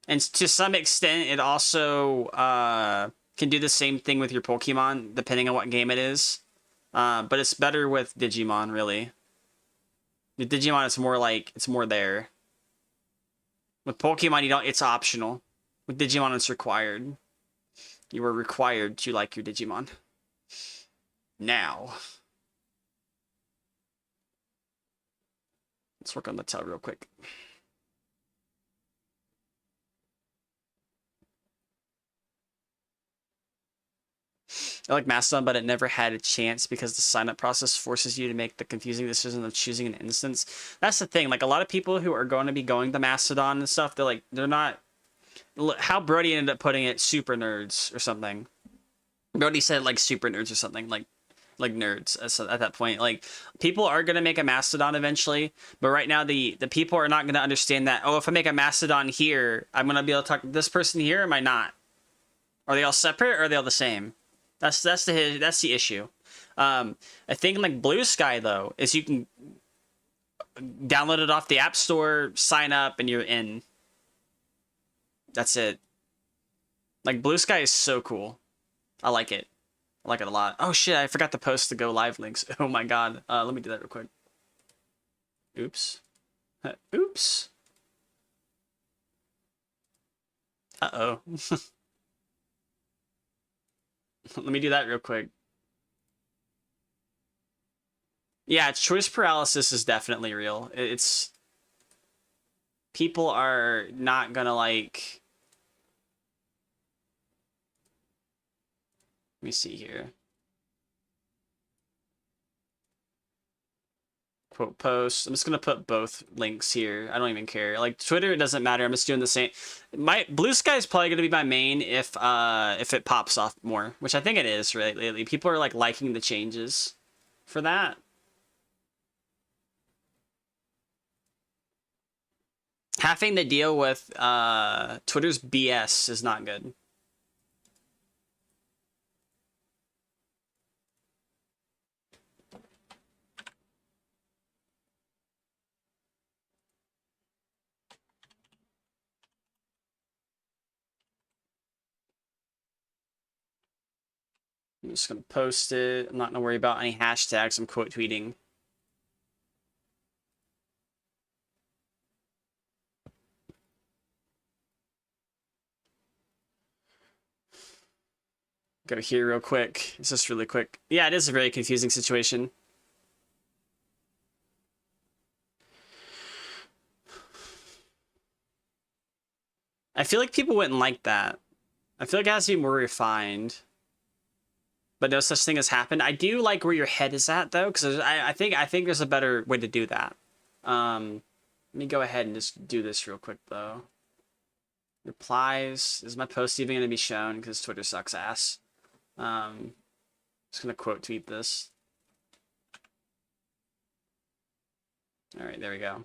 And to some extent, it also can do the same thing with your Pokemon, depending on what game it is. But it's better with Digimon, really. With Digimon, it's more there. With Pokemon, it's optional. With Digimon, it's required. You are required to like your Digimon. Now. Let's work on the tail real quick. I like Mastodon, but it never had a chance because the sign-up process forces you to make the confusing decision of choosing an instance. That's the thing. Like, a lot of people who are going to be going to Mastodon and stuff, they're not... How Brody ended up putting it, super nerds or something. Brody said, like, super nerds or something. Like nerds at that point. Like, people are going to make a Mastodon eventually, but right now the people are not going to understand that, oh, if I make a Mastodon here, I'm going to be able to talk to this person here, or am I not? Are they all separate, or are they all the same? That's the issue. I think like Blue Sky though is you can download it off the App Store, sign up, and you're in. That's it. Like Blue Sky is so cool. I like it. I like it a lot. Oh shit! I forgot to post the Go Live links. Oh my god. Let me do that real quick. Oops. Oops. Uh-oh. Let me do that real quick. Yeah, choice paralysis is definitely real. It's... People are not gonna like... Let me see here. Quote post. I'm just gonna put both links here. I don't even care. Like Twitter, it doesn't matter. I'm just doing the same. My Blue Sky is probably gonna be my main if it pops off more, which I think it is right lately. People are like liking the changes for that. Having to deal with Twitter's BS is not good. I'm just going to post it. I'm not going to worry about any hashtags I'm quote tweeting. Go here real quick. It's just really quick. Yeah, it is a very confusing situation. I feel like people wouldn't like that. I feel like it has to be more refined. but no such thing has happened. I do like where your head is at though, because I think there's a better way to do that. Let me go ahead and just do this real quick though. Replies. Is my post even going to be shown? Because Twitter sucks ass. Just going to quote tweet this. All right, there we go.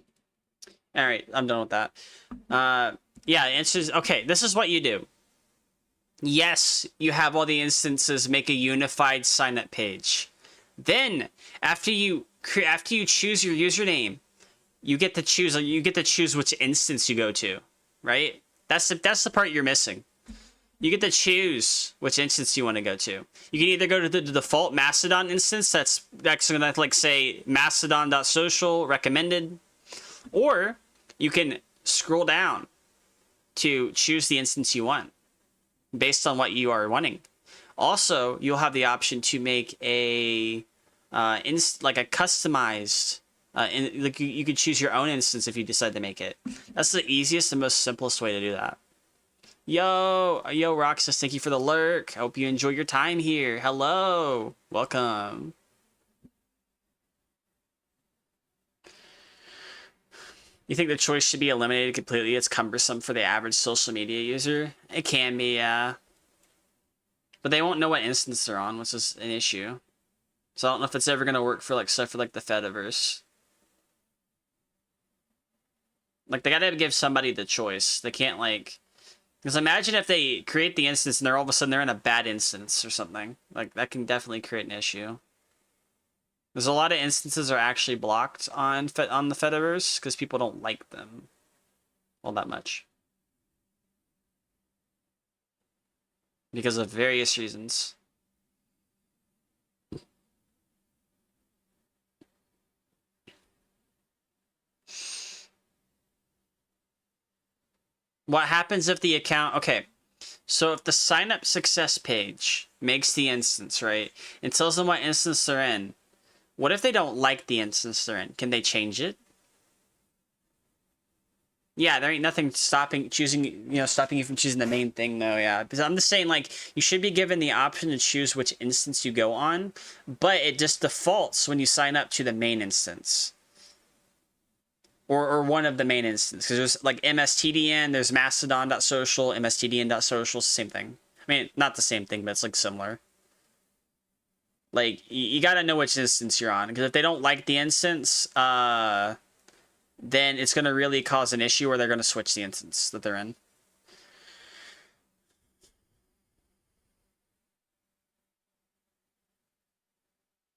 All right, I'm done with that. Yeah, it's just, okay, this is what you do. Yes, you have all the instances, make a unified sign-up page. Then, after you choose your username, you get to choose which instance you go to, right? That's the part you're missing. You get to choose which instance you want to go to. You can either go to the default Mastodon instance that's gonna like say mastodon.social recommended, or you can scroll down to choose the instance you want based on what you are wanting. Also, you'll have the option to make a like a customized like you could choose your own instance if you decide to make it. That's the easiest and most simplest way to do that. Yo, Roxas, thank you for the lurk. I hope you enjoy your time here. Hello, welcome. You think the choice should be eliminated completely? It's cumbersome for the average social media user. It can be, yeah. But they won't know what instance they're on, which is an issue. So I don't know if it's ever gonna work for like stuff for like the Fediverse. Like they gotta give somebody the choice. They can't like, because imagine if they create the instance and they're all of a sudden they're in a bad instance or something. Like that can definitely create an issue. There's a lot of instances are actually blocked on the Fediverse because people don't like them all that much. Because of various reasons. What happens if the account... Okay, so if the sign up success page makes the instance, right? It tells them what instance they're in. What if they don't like the instance they're in? Can they change it? Yeah, there ain't nothing stopping you from choosing the main thing though, yeah. Because I'm just saying, like, you should be given the option to choose which instance you go on, but it just defaults when you sign up to the main instance. Or one of the main instances. Because there's like MSTDN, there's mastodon.social, mstdn.social, same thing. I mean, not the same thing, but it's like similar. Like, you gotta know which instance you're on. Because if they don't like the instance, then it's gonna really cause an issue where they're gonna switch the instance that they're in.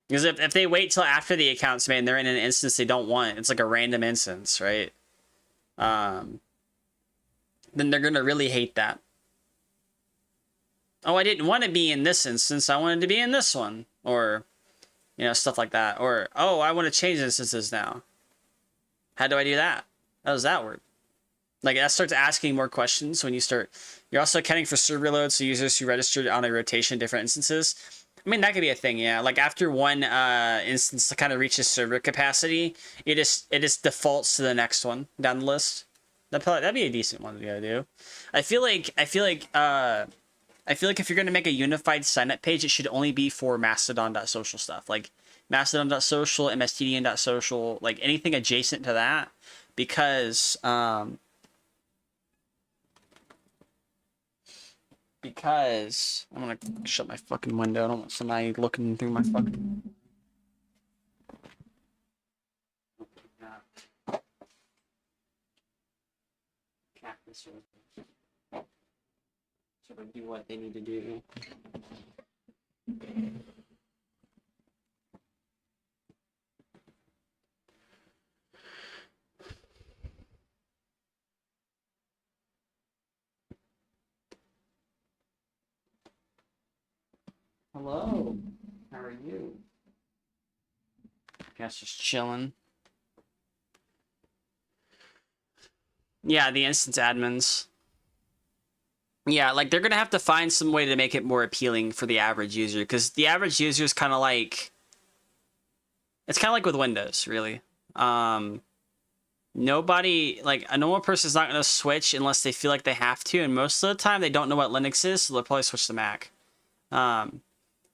Because if they wait till after the account's made and they're in an instance they don't want, it's like a random instance, right? Then they're gonna really hate that. Oh, I didn't want to be in this instance, I wanted to be in this one. Or, you know, stuff like that. Or, oh, I want to change instances now. How do I do that? How does that work? Like, that starts asking more questions when you start... You're also accounting for server loads, so users who registered on a rotation in different instances. I mean, that could be a thing, yeah. Like, after one instance kind of reaches server capacity, it just defaults to the next one down the list. That'd be a decent one to do. I feel like if you're going to make a unified sign-up page, it should only be for mastodon.social stuff. Like, mastodon.social, mstdn.social, like, anything adjacent to that. Because I'm going to shut my fucking window. I don't want somebody looking through my fucking... Cactus or... sort of do what they need to do. Hello. How are you? Guess just chilling. Yeah, the instance admins. Yeah, like, they're gonna have to find some way to make it more appealing for the average user, because the average user is kind of like... It's kind of like with Windows, really. Nobody, like, a normal person's not gonna switch unless they feel like they have to, and most of the time they don't know what Linux is, so they'll probably switch to Mac.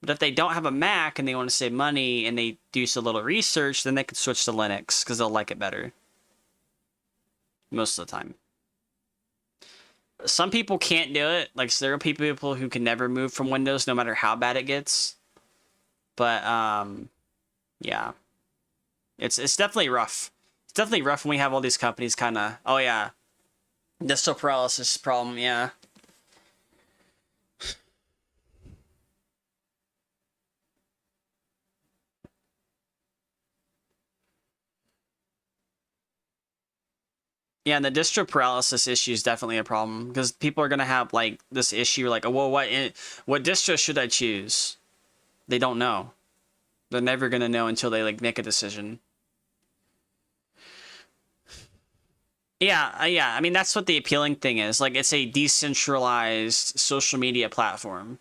But if they don't have a Mac and they want to save money and they do a little research, then they can switch to Linux because they'll like it better. Most of the time. Some people can't do it. Like, so there are people who can never move from Windows no matter how bad it gets. But, yeah. It's definitely rough. It's definitely rough when we have all these companies kind of, oh yeah, distro paralysis problem, yeah. Yeah, and the distro paralysis issue is definitely a problem because people are gonna have like this issue, like, oh, well, what distro should I choose? They don't know. They're never gonna know until they like make a decision. Yeah, yeah. I mean, that's what the appealing thing is. Like, it's a decentralized social media platform,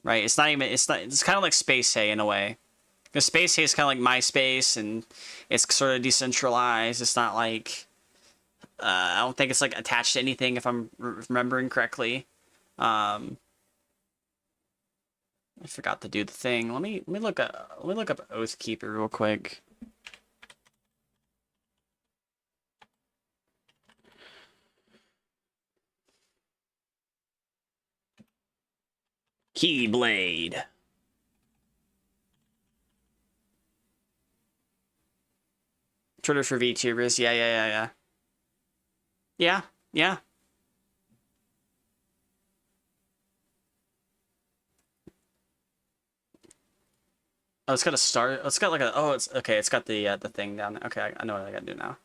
right? It's not even. It's not. It's kind of like Space Hay in a way. Because Space Hay is kind of like MySpace, and it's sort of decentralized. It's not like. I don't think it's like attached to anything, if I'm remembering correctly. I forgot to do the thing. Let me look up Oathkeeper real quick. Keyblade. Twitter for VTubers. Yeah. Yeah, yeah. Oh, it's got a start. Oh, it's got like a. Oh, it's okay. It's got the thing down there. Okay, I know what I gotta do now.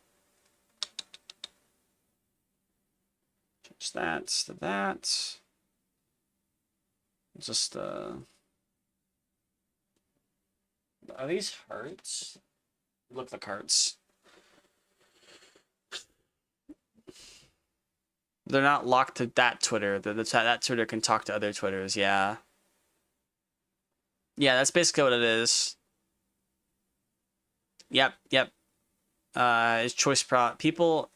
Change that to that. Just are these hearts? Look like hearts. They're not locked to that Twitter. That Twitter can talk to other Twitters. Yeah. Yeah, that's basically what it is. Yep. It's choice people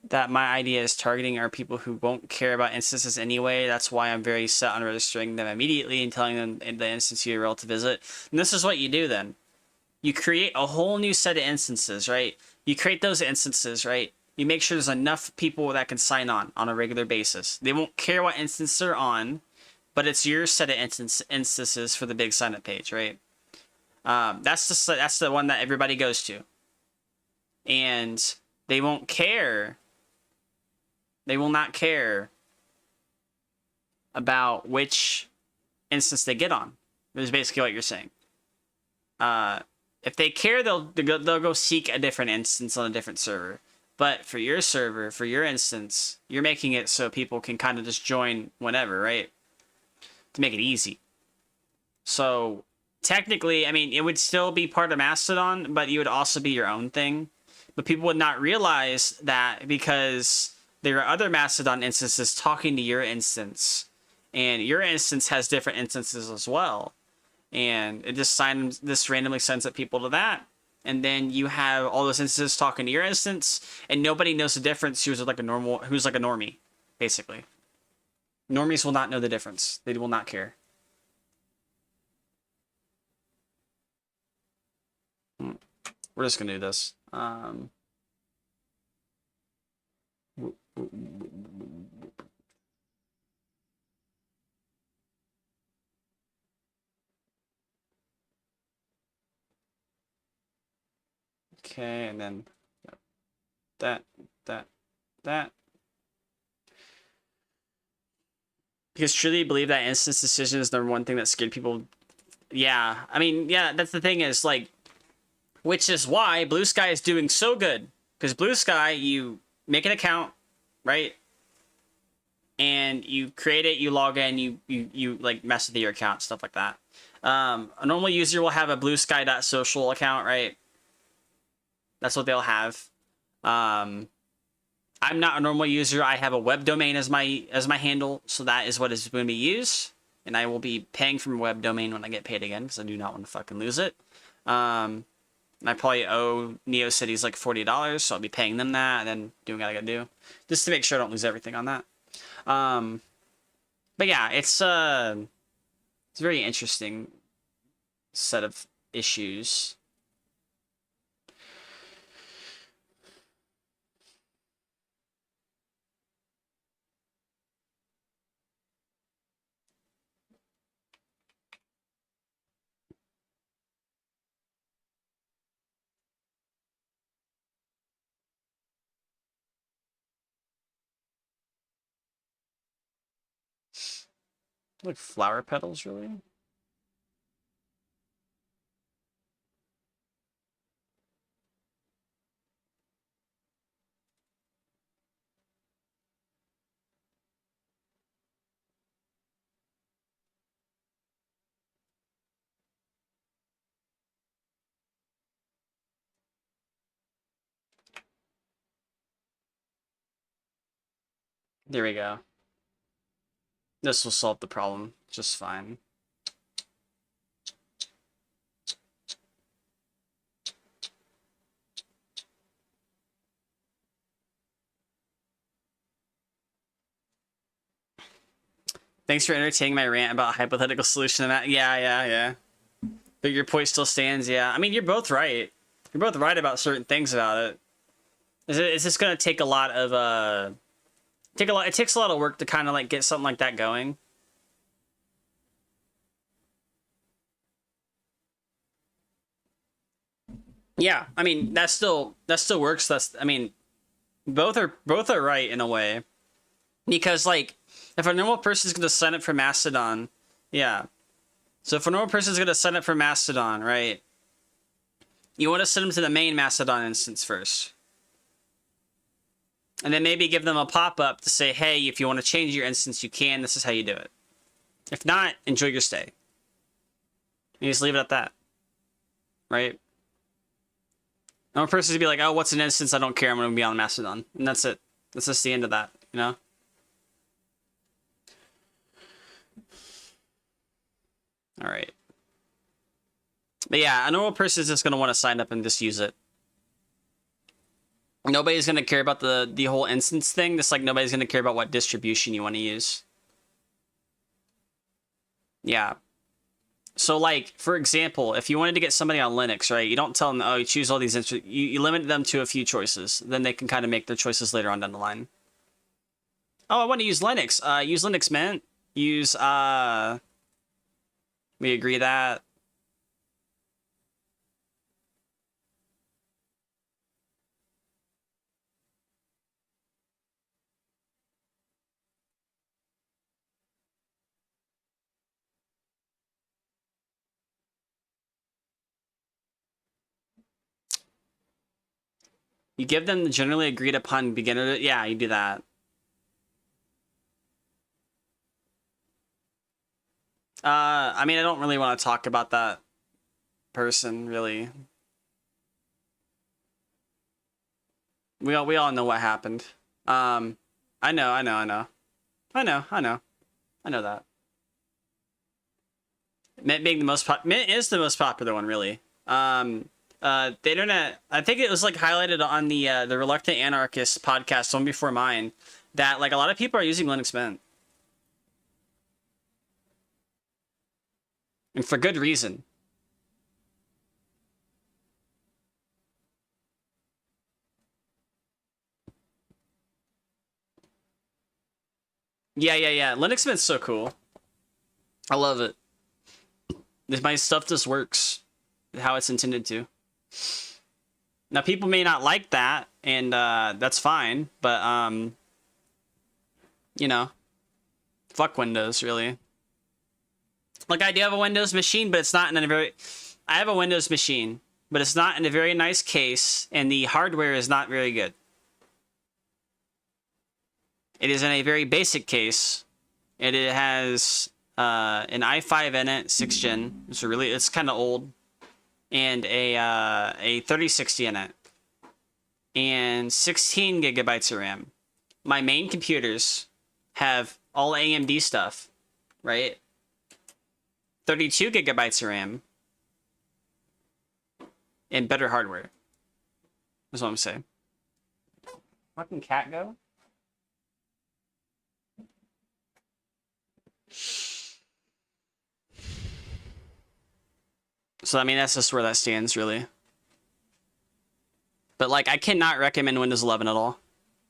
that my idea is targeting are people who won't care about instances anyway. That's why I'm very set on registering them immediately and telling them the instance URL to visit. And this is what you do then. You create a whole new set of instances, right? You create those instances, right? You make sure there's enough people that can sign on a regular basis. They won't care what instance they're on, but it's your set of instances for the big sign up page, right? That's the one that everybody goes to. And they won't care. They will not care about which instance they get on. Is basically what you're saying. If they care, they'll go seek a different instance on a different server. But for your server, for your instance, you're making it so people can kind of just join whenever, right? To make it easy. So technically, I mean, it would still be part of Mastodon, but you would also be your own thing. But people would not realize that because there are other Mastodon instances talking to your instance, and your instance has different instances as well. And it just randomly sends people to that. And then you have all those instances talking to your instance, and nobody knows the difference who's like a normie, basically. Normies will not know the difference. They will not care. We're just gonna do this. Okay, and then that. Because truly believe that instance decision is the number one thing that scared people. Yeah, I mean, yeah, that's the thing is, like, which is why Blue Sky is doing so good. Because Blue Sky, you make an account, right? And you create it, you log in, you like mess with your account, stuff like that. A normal user will have a bluesky.social account, right? That's what they'll have. I'm not a normal user. I have a web domain as my handle, so that is what is going to be used. And I will be paying for my web domain when I get paid again, because I do not want to fucking lose it. And I probably owe NeoCities like $40, so I'll be paying them that and then doing what I gotta do, just to make sure I don't lose everything on that. But yeah, it's It's a very interesting set of issues. Like flower petals, really? There we go. This will solve the problem just fine. Thanks for entertaining my rant about hypothetical solution. Yeah. But your point still stands, yeah. I mean, you're both right. You're both right about certain things about it. It's just gonna take a lot of it takes a lot of work to kind of like get something like that going. Yeah, I mean that still works. I mean, both are right in a way, because like if a normal person is gonna sign up for Mastodon, yeah. So if a normal person is gonna sign up for Mastodon, right? You want to send them to the main Mastodon instance first. And then maybe give them a pop-up to say, hey, if you want to change your instance, you can. This is how you do it. If not, enjoy your stay. You just leave it at that. Right? No person to be like, oh, what's an instance? I don't care. I'm going to be on Mastodon. And that's it. That's just the end of that, you know? All right. But yeah, a normal person is just going to want to sign up and just use it. Nobody's going to care about the whole instance thing, just like nobody's going to care about what distribution you want to use. Yeah. So, like, for example, if you wanted to get somebody on Linux, right, you don't tell them, oh, you choose all these, you limit them to a few choices. Then they can kind of make their choices later on down the line. Oh, I want to use Linux. Use Linux Mint. Use, we agree that. You give them the generally agreed upon beginner. Yeah, you do that. I mean, I don't really want to talk about that person, really. We all know what happened. I know that. Mint being the most Mint is the most popular one, really. The internet, I think it was like highlighted on the Reluctant Anarchist podcast, one before mine, that like a lot of people are using Linux Mint. And for good reason. Yeah. Linux Mint's so cool. I love it. My stuff just works how it's intended to. Now, people may not like that, and that's fine, but, you know, fuck Windows, really. Like, I do have a Windows machine, but it's not in a very... I have a Windows machine, but it's not in a very nice case, and the hardware is not very good. It is in a very basic case. It has an i5 in it, 6th gen. It's kind of old. And a 3060 in it. And 16 gigabytes of RAM. My main computers have all AMD stuff, right? 32 gigabytes of RAM. And better hardware. That's what I'm saying. Fucking cat go? So I mean, that's just where that stands, really. But like, I cannot recommend Windows 11 at all.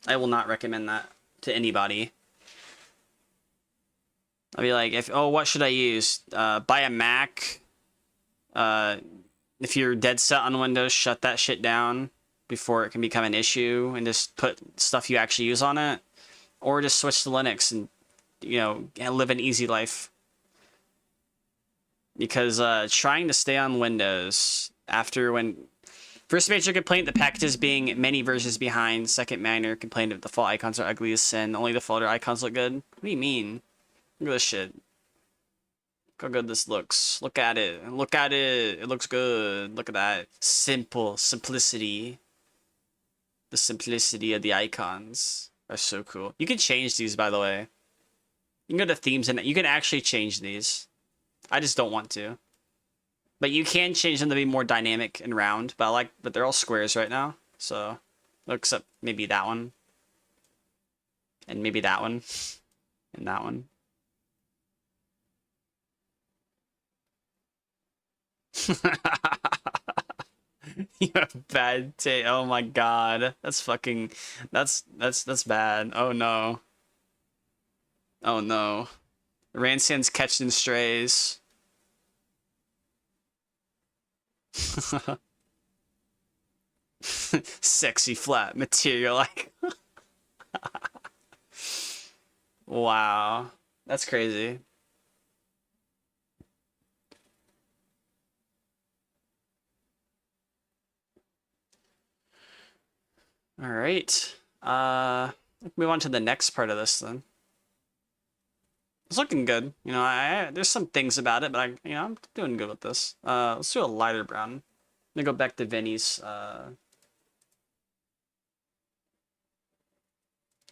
I will not recommend that to anybody. I'll be like, what should I use? Buy a Mac. If you're dead set on Windows, shut that shit down before it can become an issue, and just put stuff you actually use on it, or just switch to Linux and, you know, live an easy life. Because trying to stay on Windows after first major complaint, the packages being many versions behind. Second minor complaint, of default icons are ugly as sin. Only the folder icons look good. What do you mean? Look at this shit. Look how good this looks. Look at it. Look at it. It looks good. Look at that. Simplicity. The simplicity of the icons are so cool. You can change these, by the way. You can go to themes and you can actually change these. I just don't want to. But you can change them to be more dynamic and round. But they're all squares right now. So, except maybe that one. And maybe that one. And that one. You have bad taste. Oh my god. That's fucking... That's bad. Oh no. Oh no. Ransand's catching strays. Sexy flat material. Like... Wow. That's crazy. All right. Let's move on to the next part of this then. It's looking good. You know, there's some things about it, but I'm doing good with this. Let's do a lighter brown. I'm gonna go back to Vinny's. I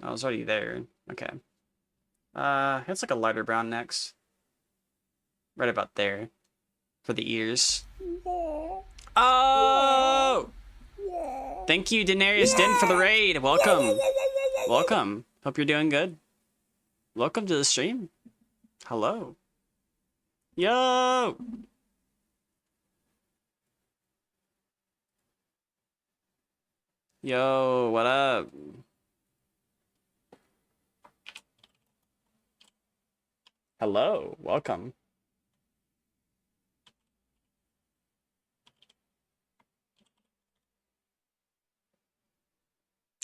was already there. Okay. It's like a lighter brown next. Right about there. For the ears. Oh! Thank you, Daenerys Din, for the raid. Welcome. Welcome. Hope you're doing good. Welcome to the stream. Hello. Yo! Yo, what up? Hello. Welcome.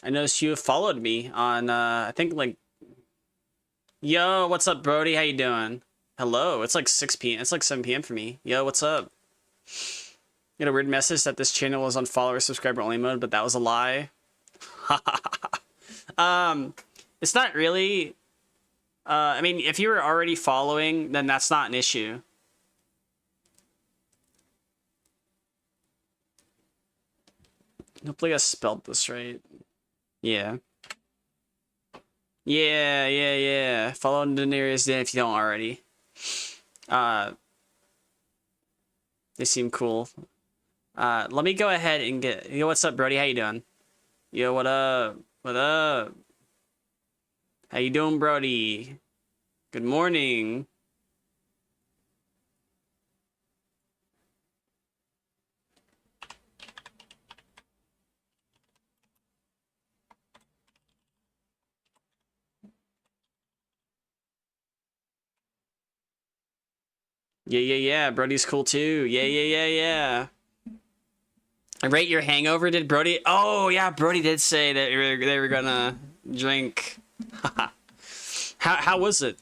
I noticed you followed me on, I think, like... Yo, what's up, Brody? How you doing? Hello. It's like 6 p.m. It's like 7 p.m. for me. Yo, what's up? Get a weird message that this channel was on follower subscriber only mode, but that was a lie. It's not really... I mean, if you were already following, then that's not an issue. Hopefully I spelled this right. Yeah. Yeah. Follow Daenerys Din if you don't already. They seem cool. Let me go ahead and get... Yo, what's up, Brody? How you doing? Yo, what up? What up? How you doing, Brody? Good morning. Yeah. Brody's cool too. Yeah. I rate your hangover. Did Brody? Oh yeah, Brody did say that they were gonna drink. How was it?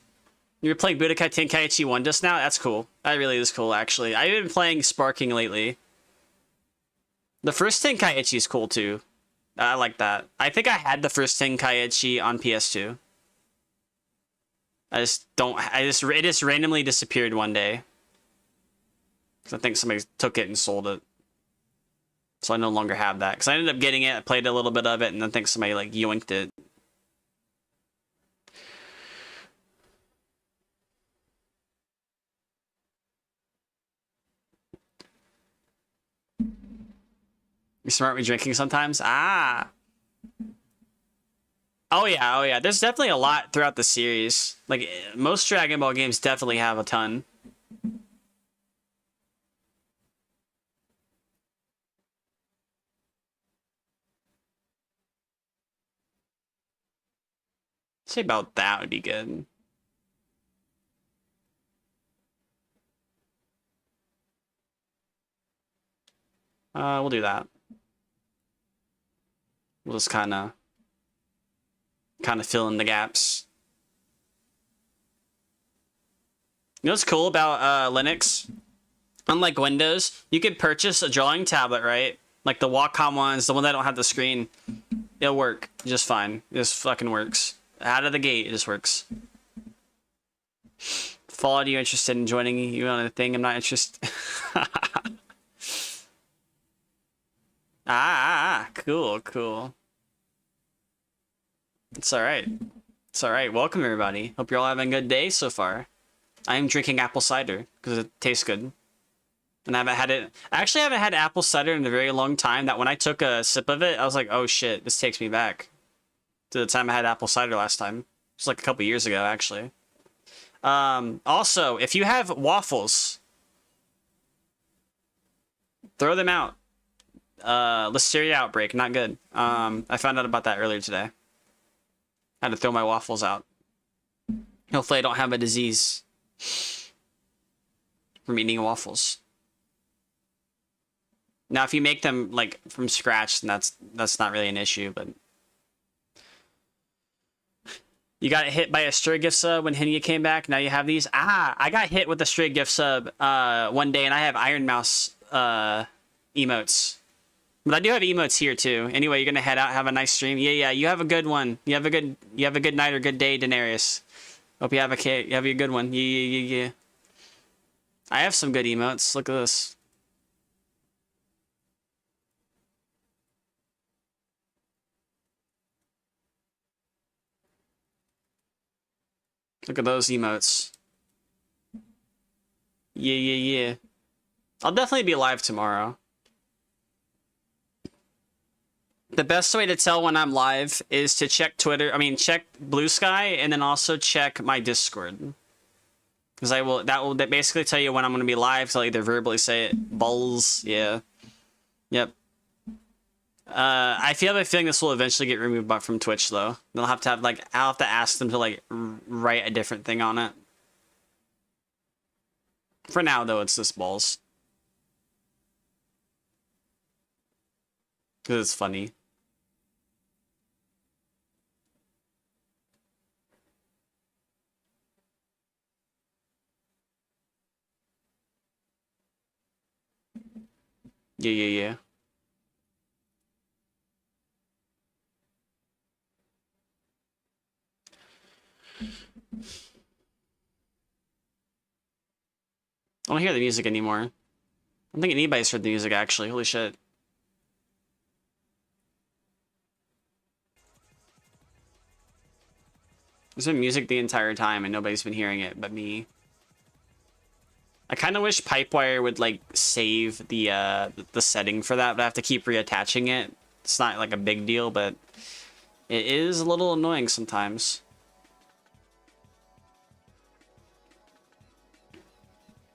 You were playing Budokai Tenkaichi 1 just now? That's cool. That really is cool, actually. I've been playing Sparking lately. The first Tenkaichi is cool too. I like that. I think I had the first Tenkaichi on PS2. It just randomly disappeared one day. I think somebody took it and sold it. So I no longer have that. Because I ended up getting it, I played a little bit of it, and I think somebody like yoinked it. You're smart with drinking sometimes? Ah! Oh yeah. There's definitely a lot throughout the series. Like, most Dragon Ball games definitely have a ton. Say about that would be good. We'll do that. We'll just kind of fill in the gaps. You know what's cool about Linux? Unlike Windows, you could purchase a drawing tablet, right? Like the Wacom ones, the one that don't have the screen. It'll work just fine. It just fucking works. Out of the gate, it just works. Followed you interested in joining you on a thing I'm not interested. Cool. It's alright. It's alright. Welcome, everybody. Hope you're all having a good day so far. I am drinking apple cider because it tastes good. And I haven't had it. I actually haven't had apple cider in a very long time. That when I took a sip of it, I was like, oh shit, this takes me back to the time I had apple cider last time. It's like a couple years ago, actually. Also, if you have waffles, throw them out. Listeria outbreak, not good. I found out about that earlier today. I had to throw my waffles out. Hopefully I don't have a disease from eating waffles. Now, if you make them like from scratch, then that's not really an issue, but you got hit by a stray gift sub when Hinya came back. Now you have these. I got hit with a stray gift sub one day, and I have Iron Mouse emotes. But I do have emotes here too. Anyway, you're gonna head out, have a nice stream. Yeah. You have a good one. You have a good night or good day, Daenerys. Hope you have a good one. Yeah. I have some good emotes. Look at this. Look at those emotes. Yeah. I'll definitely be live tomorrow. The best way to tell when I'm live is to check Twitter. I mean, check Blue Sky, and then also check my Discord. Because that will basically tell you when I'm going to be live. So I'll either verbally say it. Bulls. Yeah. Yep. I have a feeling this will eventually get removed from Twitch, though. I'll have to ask them to, like, write a different thing on it. For now, though, it's just balls. Because it's funny. Yeah. I don't hear the music anymore. I don't think anybody's heard the music, actually. Holy shit. There's been music the entire time and nobody's been hearing it but me. I kind of wish Pipewire would, like, save the setting for that, but I have to keep reattaching it. It's not, like, a big deal, but it is a little annoying sometimes.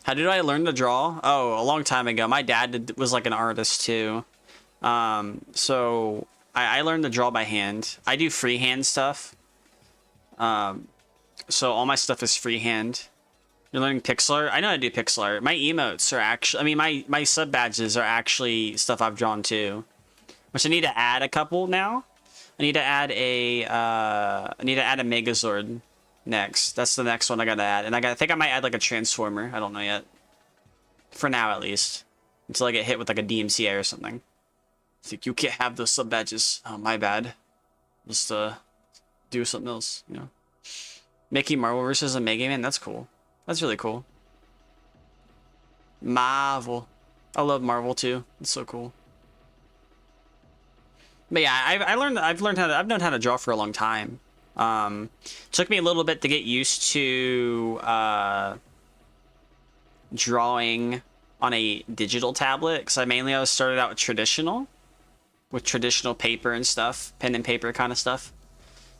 How did I learn to draw? Oh, a long time ago. My dad was, like, an artist, too. So I learned to draw by hand. I do freehand stuff. So all my stuff is freehand. You're learning pixel art? I know how to do pixel art. My emotes are actually... I mean, my sub badges are actually stuff I've drawn too. Which I need to add a couple now. I need to add a Megazord next. That's the next one I gotta add. And I think I might add like a Transformer. I don't know yet. For now, at least. Until I get hit with like a DMCA or something. It's like, you can't have those sub badges. Oh, my bad. Just do something else, you know? Mickey Marvel versus a Mega Man? That's cool. That's really cool. Marvel. I love Marvel too. It's so cool. But yeah, I've known how to draw for a long time. Took me a little bit to get used to drawing on a digital tablet because I was started out with traditional paper and stuff, pen and paper kind of stuff.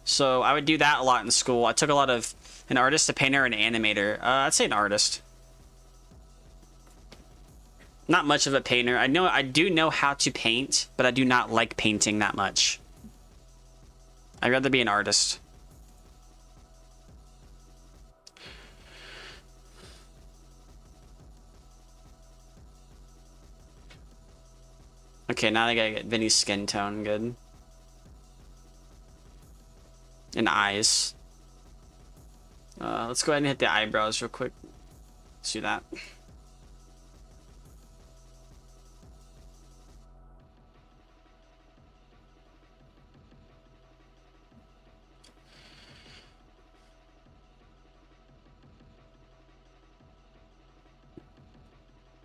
So I would do that a lot in school. I took a lot of an artist, a painter, and an animator. I'd say an artist. Not much of a painter. I do know how to paint, but I do not like painting that much. I'd rather be an artist. Okay, now I gotta get Vinny's skin tone good. And eyes. Let's go ahead and hit the eyebrows real quick. Let's do that.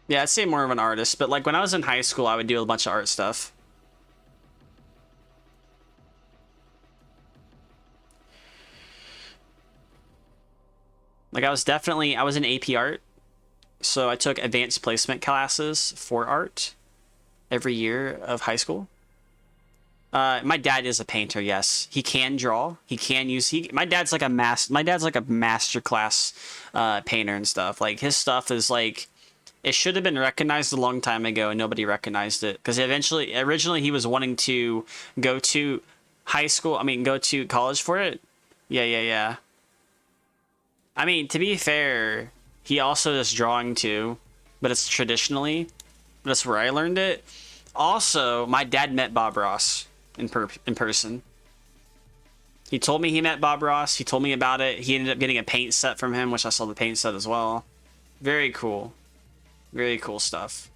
Yeah, I'd say more of an artist, but like when I was in high school, I would do a bunch of art stuff. Like I was in AP art, so I took advanced placement classes for art every year of high school. My dad is a painter. Yes, he can draw. He can use. My dad's like a master class painter and stuff. Like his stuff is like, it should have been recognized a long time ago, and nobody recognized it because originally he was wanting to go to go to college for it. Yeah. I mean, to be fair, he also does drawing too, but it's traditionally. That's where I learned it. Also, my dad met Bob Ross in person. He told me he met Bob Ross. He told me about it. He ended up getting a paint set from him, which I saw the paint set as well. Very cool. Very cool stuff.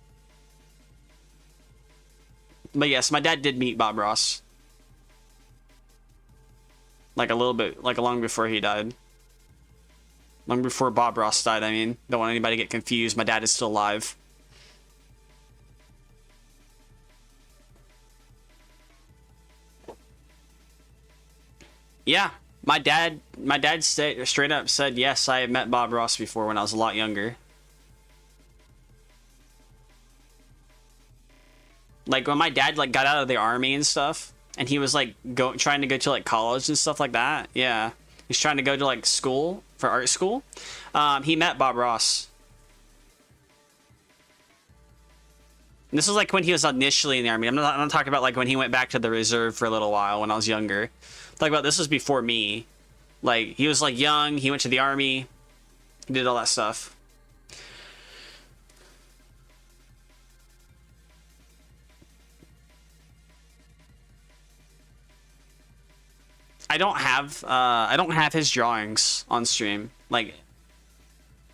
But yes, my dad did meet Bob Ross. Like a little bit, like long before he died. Long before Bob Ross died, I mean. Don't want anybody to get confused. My dad is still alive. Yeah, my dad straight up said, yes, I have met Bob Ross before when I was a lot younger. Like when my dad like got out of the army and stuff, and he was like trying to go to like college and stuff like that. Yeah, he's trying to go to like school for art school. He met Bob Ross. And this was like when he was initially in the army. I'm not talking about like when he went back to the reserve for a little while when I was younger. Talking about this was before me. Like he was like young. He went to the army. He did all that stuff. I don't have his drawings on stream. Like,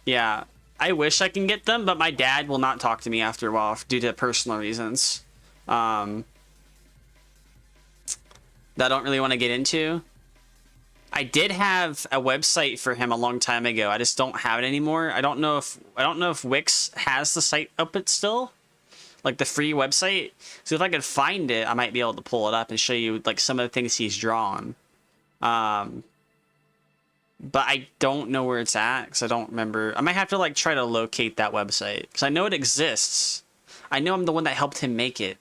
yeah, I wish I can get them, but my dad will not talk to me after a while due to personal reasons. That I don't really want to get into. I did have a website for him a long time ago. I just don't have it anymore. I don't know if Wix has the site open still. Like the free website. So if I could find it, I might be able to pull it up and show you like some of the things he's drawn. But I don't know where it's at because I don't remember. I might have to like try to locate that website because I know it exists. I know I'm the one that helped him make it.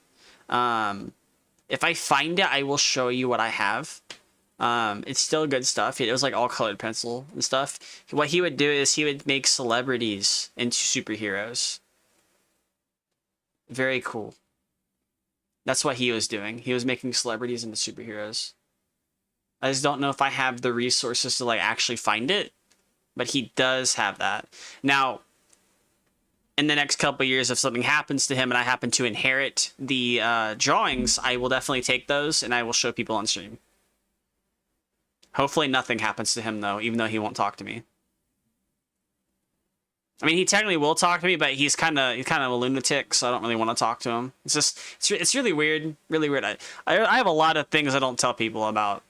If I find it, I will show you what I have. It's still good stuff. It was like all colored pencil and stuff. What he would do is he would make celebrities into superheroes. Very cool. That's what he was doing. He was making celebrities into superheroes. I just don't know if I have the resources to like actually find it, but he does have that. Now, in the next couple of years, if something happens to him and I happen to inherit the drawings, I will definitely take those and I will show people on stream. Hopefully nothing happens to him though, even though he won't talk to me. I mean, he technically will talk to me, but he's kind of a lunatic, so I don't really want to talk to him. It's just it's really weird, really weird. I have a lot of things I don't tell people about.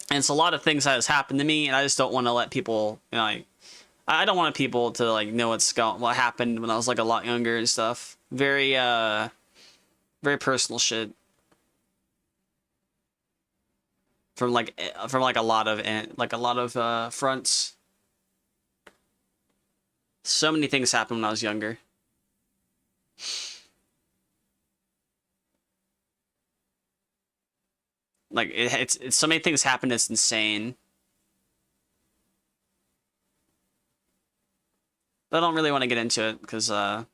And it's a lot of things that has happened to me, and I just don't want to let people, you know, like, I don't want people to like know what happened when I was like a lot younger and stuff. Very very personal shit. From a lot of fronts. So many things happened when I was younger. Like it's so many things happened. It's insane. But I don't really want to get into it because that's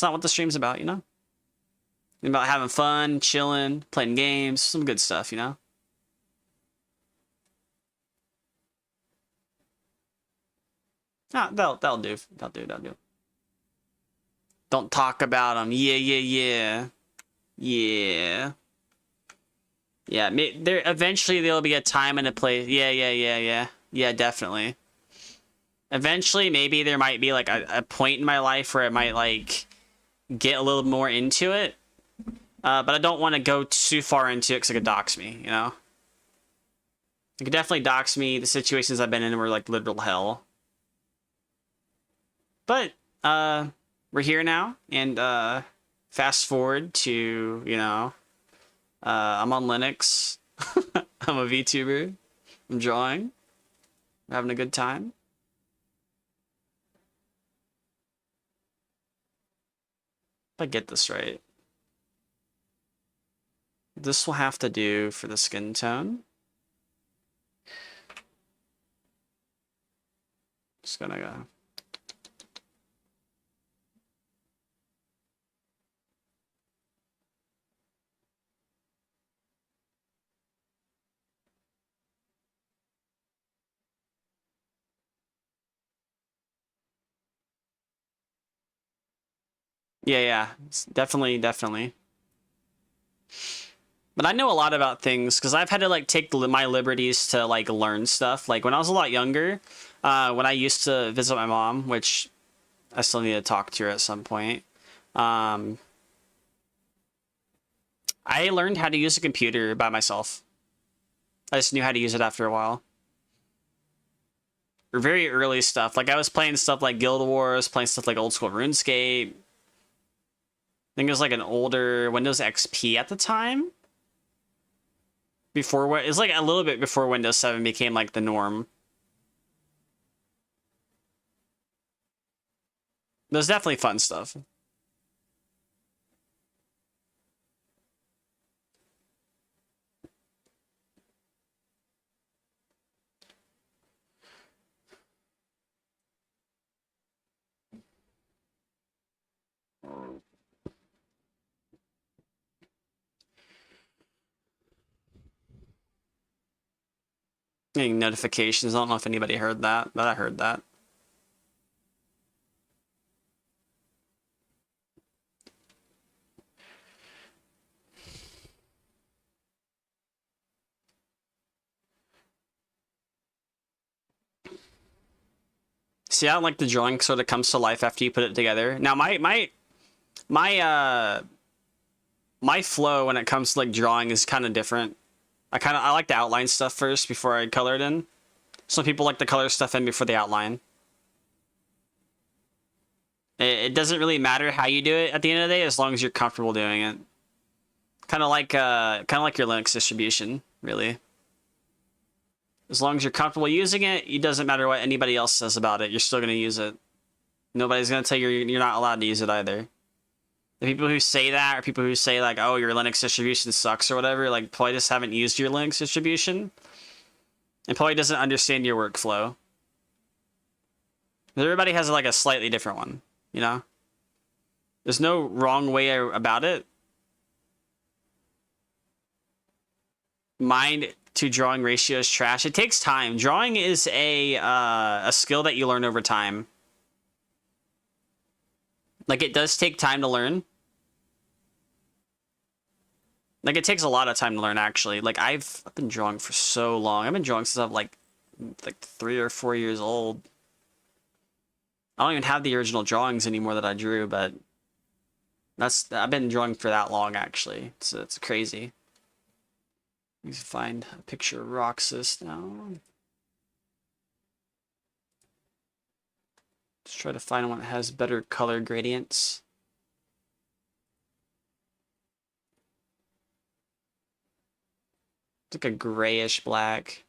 not what the stream's about, you know. It's about having fun, chilling, playing games, some good stuff, you know. Ah, that'll do. That'll do. Don't talk about them. Yeah, yeah, yeah. Yeah. Yeah, there eventually there'll be a time and a place. Yeah, yeah, yeah, yeah. Yeah, definitely. Eventually, maybe there might be like a point in my life where I might like get a little more into it. But I don't want to go too far into it because it could dox me, you know? It could definitely dox me. The situations I've been in were like literal hell. But, we're here now, and, fast forward to, you know, I'm on Linux. I'm a VTuber. I'm drawing. I'm having a good time. If I get this right. This will have to do for the skin tone. Just gonna go. Yeah, yeah, definitely, definitely. But I know a lot about things because I've had to like take my liberties to like learn stuff. Like when I was a lot younger, when I used to visit my mom, which I still need to talk to her at some point. I learned how to use a computer by myself. I just knew how to use it after a while. Or very early stuff. Like I was playing stuff like Guild Wars, playing stuff like old school RuneScape. I think it was like an older Windows XP at the time. Before what it's like a little bit before Windows 7 became like the norm. There's definitely fun stuff. Getting notifications. I don't know if anybody heard that, but I heard that. See, I don't like the drawing sort of comes to life after you put it together. Now, my flow when it comes to like drawing is kind of different. I like to outline stuff first before I color it in. Some people like to color stuff in before they outline. It doesn't really matter how you do it at the end of the day, as long as you're comfortable doing it. Kind of like your Linux distribution, really. As long as you're comfortable using it, it doesn't matter what anybody else says about it. You're still going to use it. Nobody's going to tell you you're not allowed to use it either. The people who say that, or people who say like, oh, your Linux distribution sucks or whatever, like probably just haven't used your Linux distribution. And probably doesn't understand your workflow. Everybody has like a slightly different one, you know? There's no wrong way about it. Mind to drawing ratio is trash. It takes time. Drawing is a skill that you learn over time. Like it does take time to learn. Like it takes a lot of time to learn actually. Like I've been drawing for so long. I've been drawing since I'm like 3 or 4 years old. I don't even have the original drawings anymore that I drew, but I've been drawing for that long actually. It's crazy. Let me find a picture of Roxas now. Let's try to find one that has better color gradients. It's like a grayish black.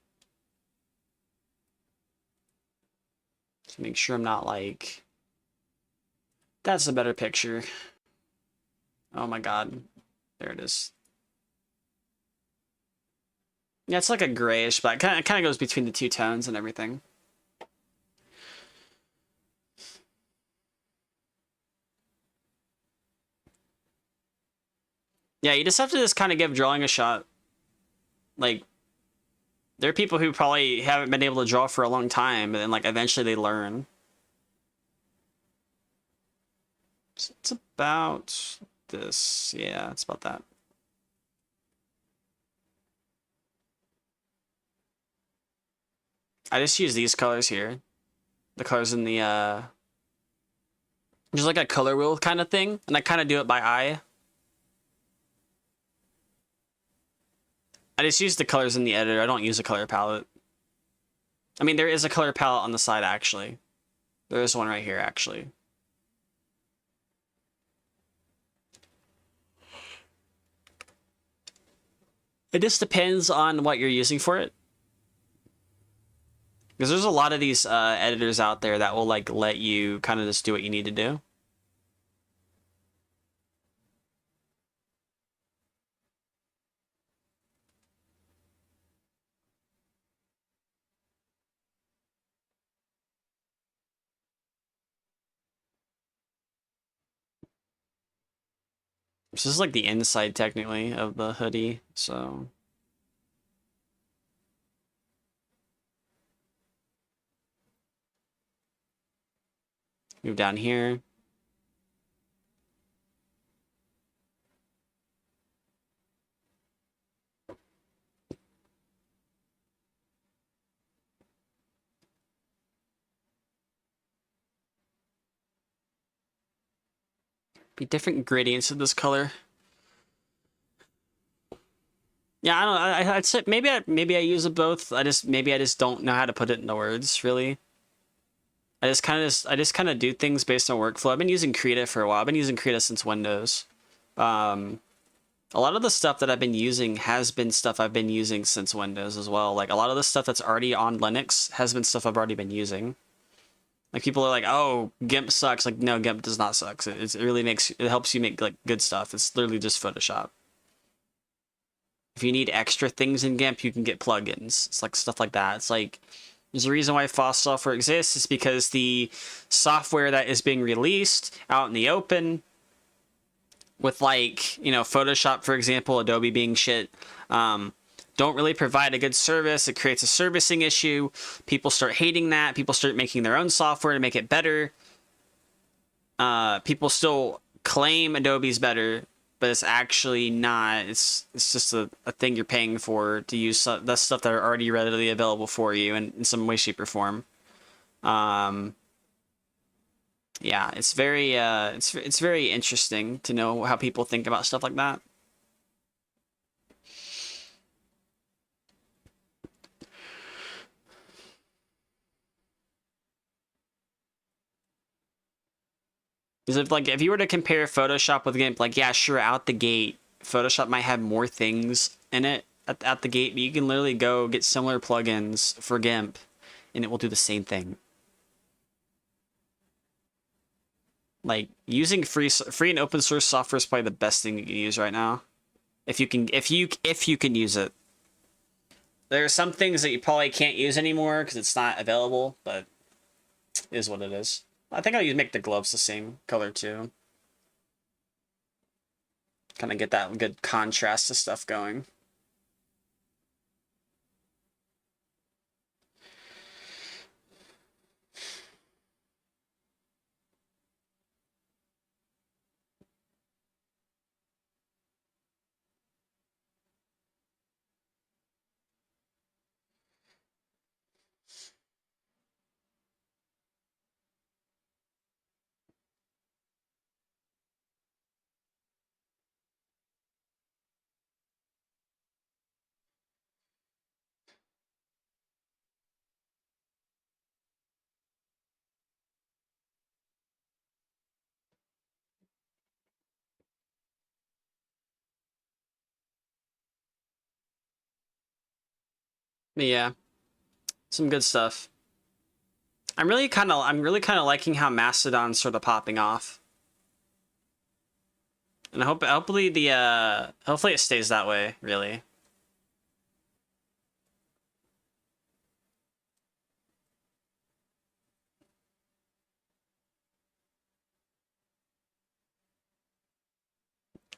Just make sure I'm not like... That's a better picture. Oh my god. There it is. Yeah, it's like a grayish black. It kind of goes between the two tones and everything. Yeah, you just have to just kind of give drawing a shot. Like, there are people who probably haven't been able to draw for a long time, and then like eventually they learn. It's about this. Yeah, it's about that. I just use these colors here. The colors in the, just like a color wheel kind of thing. And I kind of do it by eye. I just use the colors in the editor. I don't use a color palette. I mean, there is a color palette on the side, actually. There is one right here, actually. It just depends on what you're using for it. Because there's a lot of these editors out there that will like let you kind of just do what you need to do. This is like the inside technically of the hoodie, so move down here. Be different gradients of this color. Yeah, I don't know. I'd say maybe I use it both. Maybe I just don't know how to put it into words, really. I just kind of do things based on workflow. I've been using Krita for a while. I've been using Krita since Windows. A lot of the stuff that I've been using has been stuff I've been using since Windows as well. Like a lot of the stuff that's already on Linux has been stuff I've already been using. Like people are like, "Oh, GIMP sucks." Like, no, GIMP does not suck. It really helps you make like good stuff. It's literally just Photoshop. If you need extra things in GIMP, you can get plugins. It's like stuff like that. It's like there's a reason why FOSS software exists. Is because the software that is being released out in the open, with like, you know, Photoshop, for example, Adobe being shit, don't really provide a good service. It creates a servicing issue. People start hating that. People start making their own software to make it better. People still claim Adobe's better, but it's actually not. It's just a thing you're paying for to use the stuff that are already readily available for you in some way, shape, or form. Yeah, it's very interesting to know how people think about stuff like that. Because if you were to compare Photoshop with GIMP, like, yeah, sure, out the gate, Photoshop might have more things in it at the gate, but you can literally go get similar plugins for GIMP, and it will do the same thing. Like, using free and open source software is probably the best thing you can use right now. If you can use it. There are some things that you probably can't use anymore because it's not available, but it is what it is. I think I'll make the gloves the same color too. Kind of get that good contrast to stuff going. But yeah, some good stuff. I'm really kind of liking how Mastodon's sort of popping off. And hopefully it stays that way, really.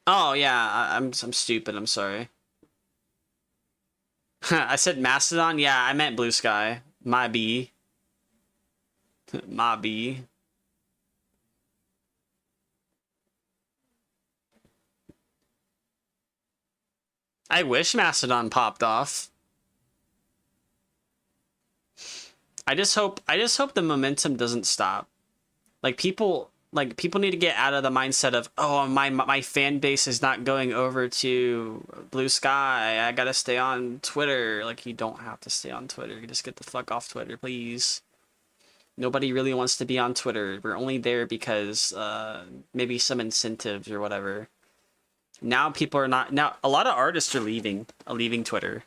Oh yeah, I'm stupid. I'm sorry. I said Mastodon. Yeah, I meant Blue Sky. My B. My B. I wish Mastodon popped off. I just hope the momentum doesn't stop. Like people need to get out of the mindset of, oh, my fan base is not going over to Blue Sky. I gotta stay on Twitter. Like, you don't have to stay on Twitter. You just get the fuck off Twitter, please. Nobody really wants to be on Twitter. We're only there because maybe some incentives or whatever. Now people are not. Now a lot of artists are leaving Twitter.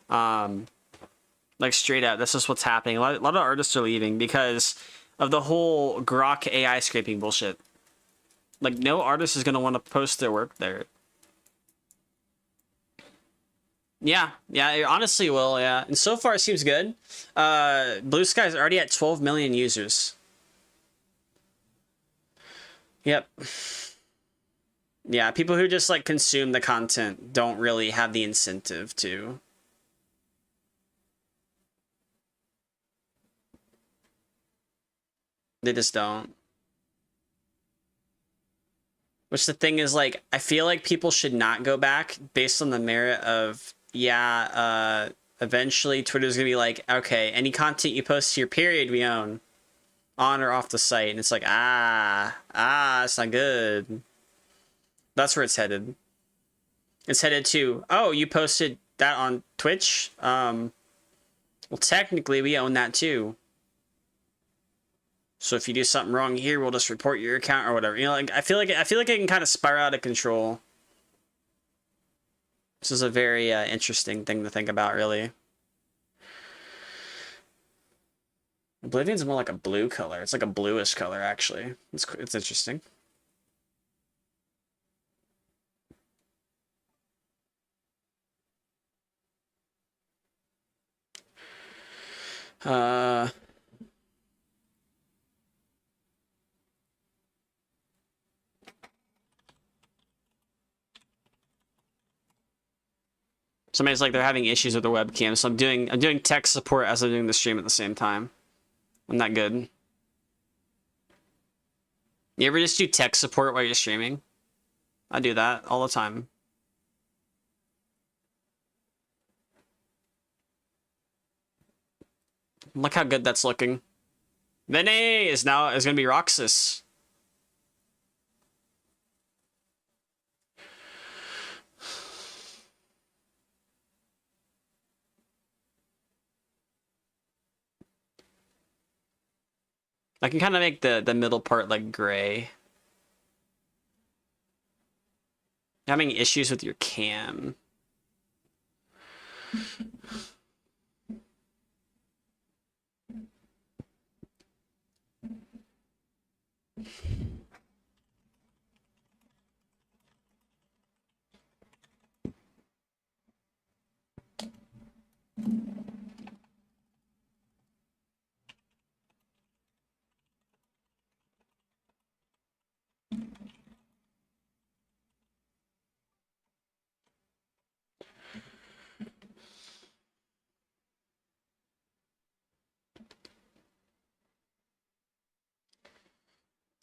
Like straight up, this is what's happening. A lot of artists are leaving because of the whole Grok AI scraping bullshit. Like, no artist is gonna want to post their work there. Yeah, it honestly will, yeah. And so far it seems good. Blue Sky is already at 12 million users. Yep. Yeah, people who just like consume the content don't really have the incentive to. They just don't. Which the thing is, like, I feel like people should not go back based on the merit of, yeah, eventually Twitter's gonna be like, okay, any content you post here, period, we own. On or off the site. And it's like, it's not good. That's where it's headed. It's headed to, oh, you posted that on Twitch? Well, technically, we own that too. So if you do something wrong here, we'll just report your account or whatever. You know, like I feel like it can kind of spiral out of control. This is a very interesting thing to think about, really. Oblivion's more like a blue color. It's like a bluish color, actually. It's interesting. Somebody's like, they're having issues with their webcam, so I'm doing tech support as I'm doing the stream at the same time. I'm not good. You ever just do tech support while you're streaming? I do that all the time. Look how good that's looking. Vinny is gonna be Roxas. I can kind of make the middle part like gray. Having issues with your cam.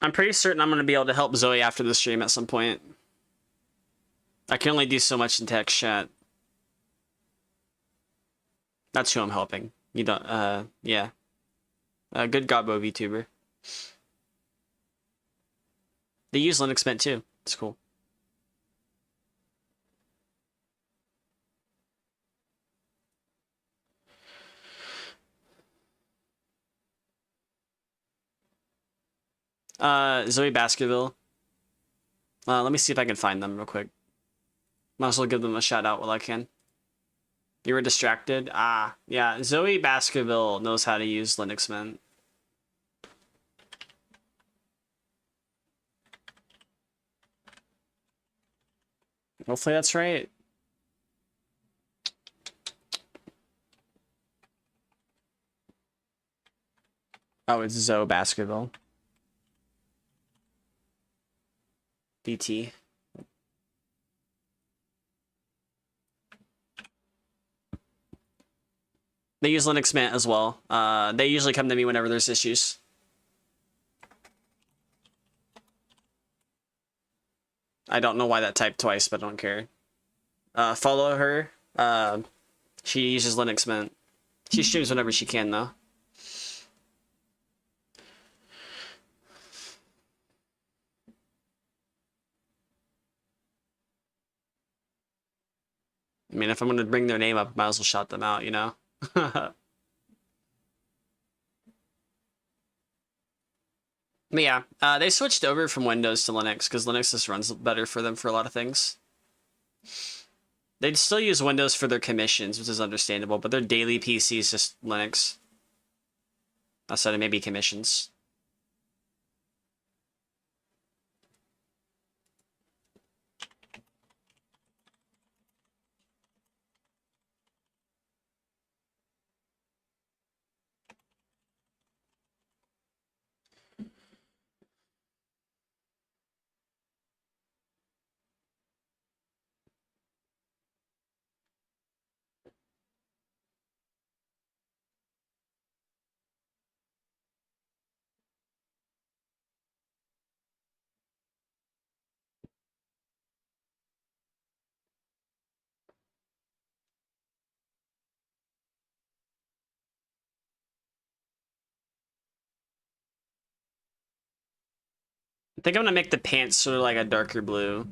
I'm pretty certain I'm going to be able to help Zoe after the stream at some point. I can only do so much in text chat. That's who I'm helping. You don't, yeah. Good Gobbo VTuber. They use Linux Mint too. It's cool. Zoe Baskerville. Let me see if I can find them real quick. Might as well give them a shout out while I can. You were distracted? Ah, yeah. Zoe Baskerville knows how to use Linux Mint. Hopefully that's right. Oh, it's Zoe Baskerville. BT. They use Linux Mint as well. They usually come to me whenever there's issues. I don't know why that typed twice, but I don't care. follow her. She uses Linux Mint. She streams whenever she can, though. I mean, if I'm going to bring their name up, I might as well shout them out, you know? But yeah, they switched over from Windows to Linux because Linux just runs better for them for a lot of things. They'd still use Windows for their commissions, which is understandable, but their daily PC is just Linux. Outside of maybe commissions. I think I'm gonna make the pants sort of like a darker blue.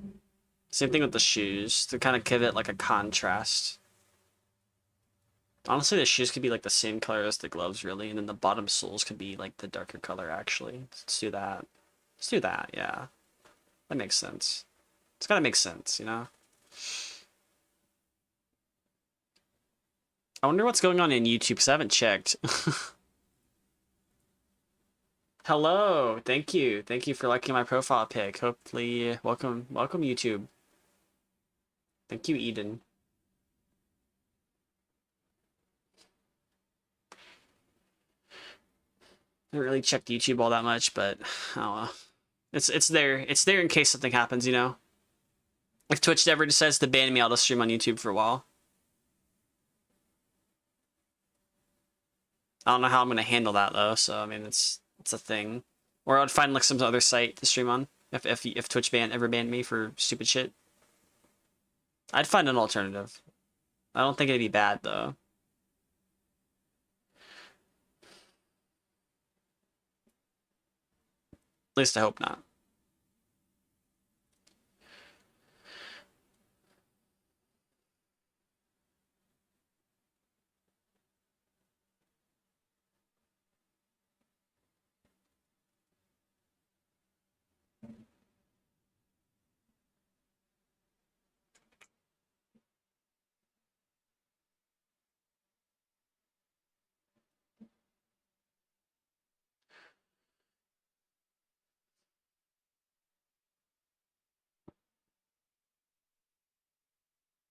Same thing with the shoes, to kind of give it like a contrast. Honestly, the shoes could be like the same color as the gloves, really, and then the bottom soles could be like the darker color, actually. Let's do that. Let's do that, yeah. That makes sense. It's gotta make sense, you know? I wonder what's going on in YouTube, because I haven't checked. Hello, thank you. Thank you for liking my profile pic. Hopefully, welcome YouTube. Thank you, Eden. I haven't really checked YouTube all that much, but I don't know. It's there. It's there in case something happens, you know? If Twitch ever decides to ban me, I'll just stream on YouTube for a while. I don't know how I'm gonna handle that though, so I mean it's a thing. Or I'd find like some other site to stream on if Twitch ever banned me for stupid shit. I'd find an alternative. I don't think it'd be bad though. At least I hope not.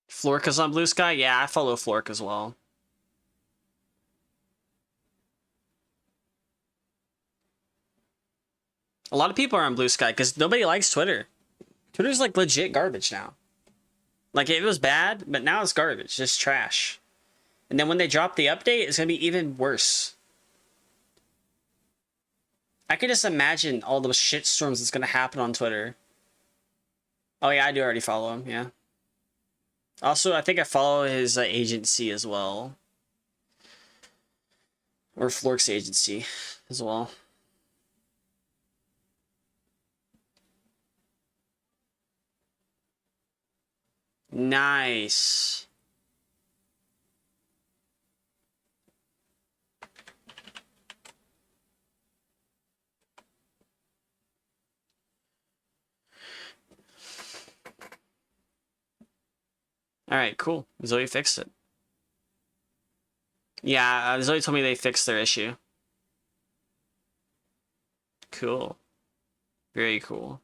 Florka's on Blue Sky? Yeah, I follow Flork as well. A lot of people are on Blue Sky because nobody likes Twitter. Twitter's like legit garbage now. Like it was bad, but now it's garbage, just trash. And then when they drop the update, it's gonna be even worse. I could just imagine all those shitstorms that's gonna happen on Twitter. Oh yeah, I do already follow him, yeah. Also, I think I follow his agency as well. Or Flork's agency as well. Nice. Alright, cool. Zoe fixed it. Yeah, Zoe told me they fixed their issue. Cool. Very cool.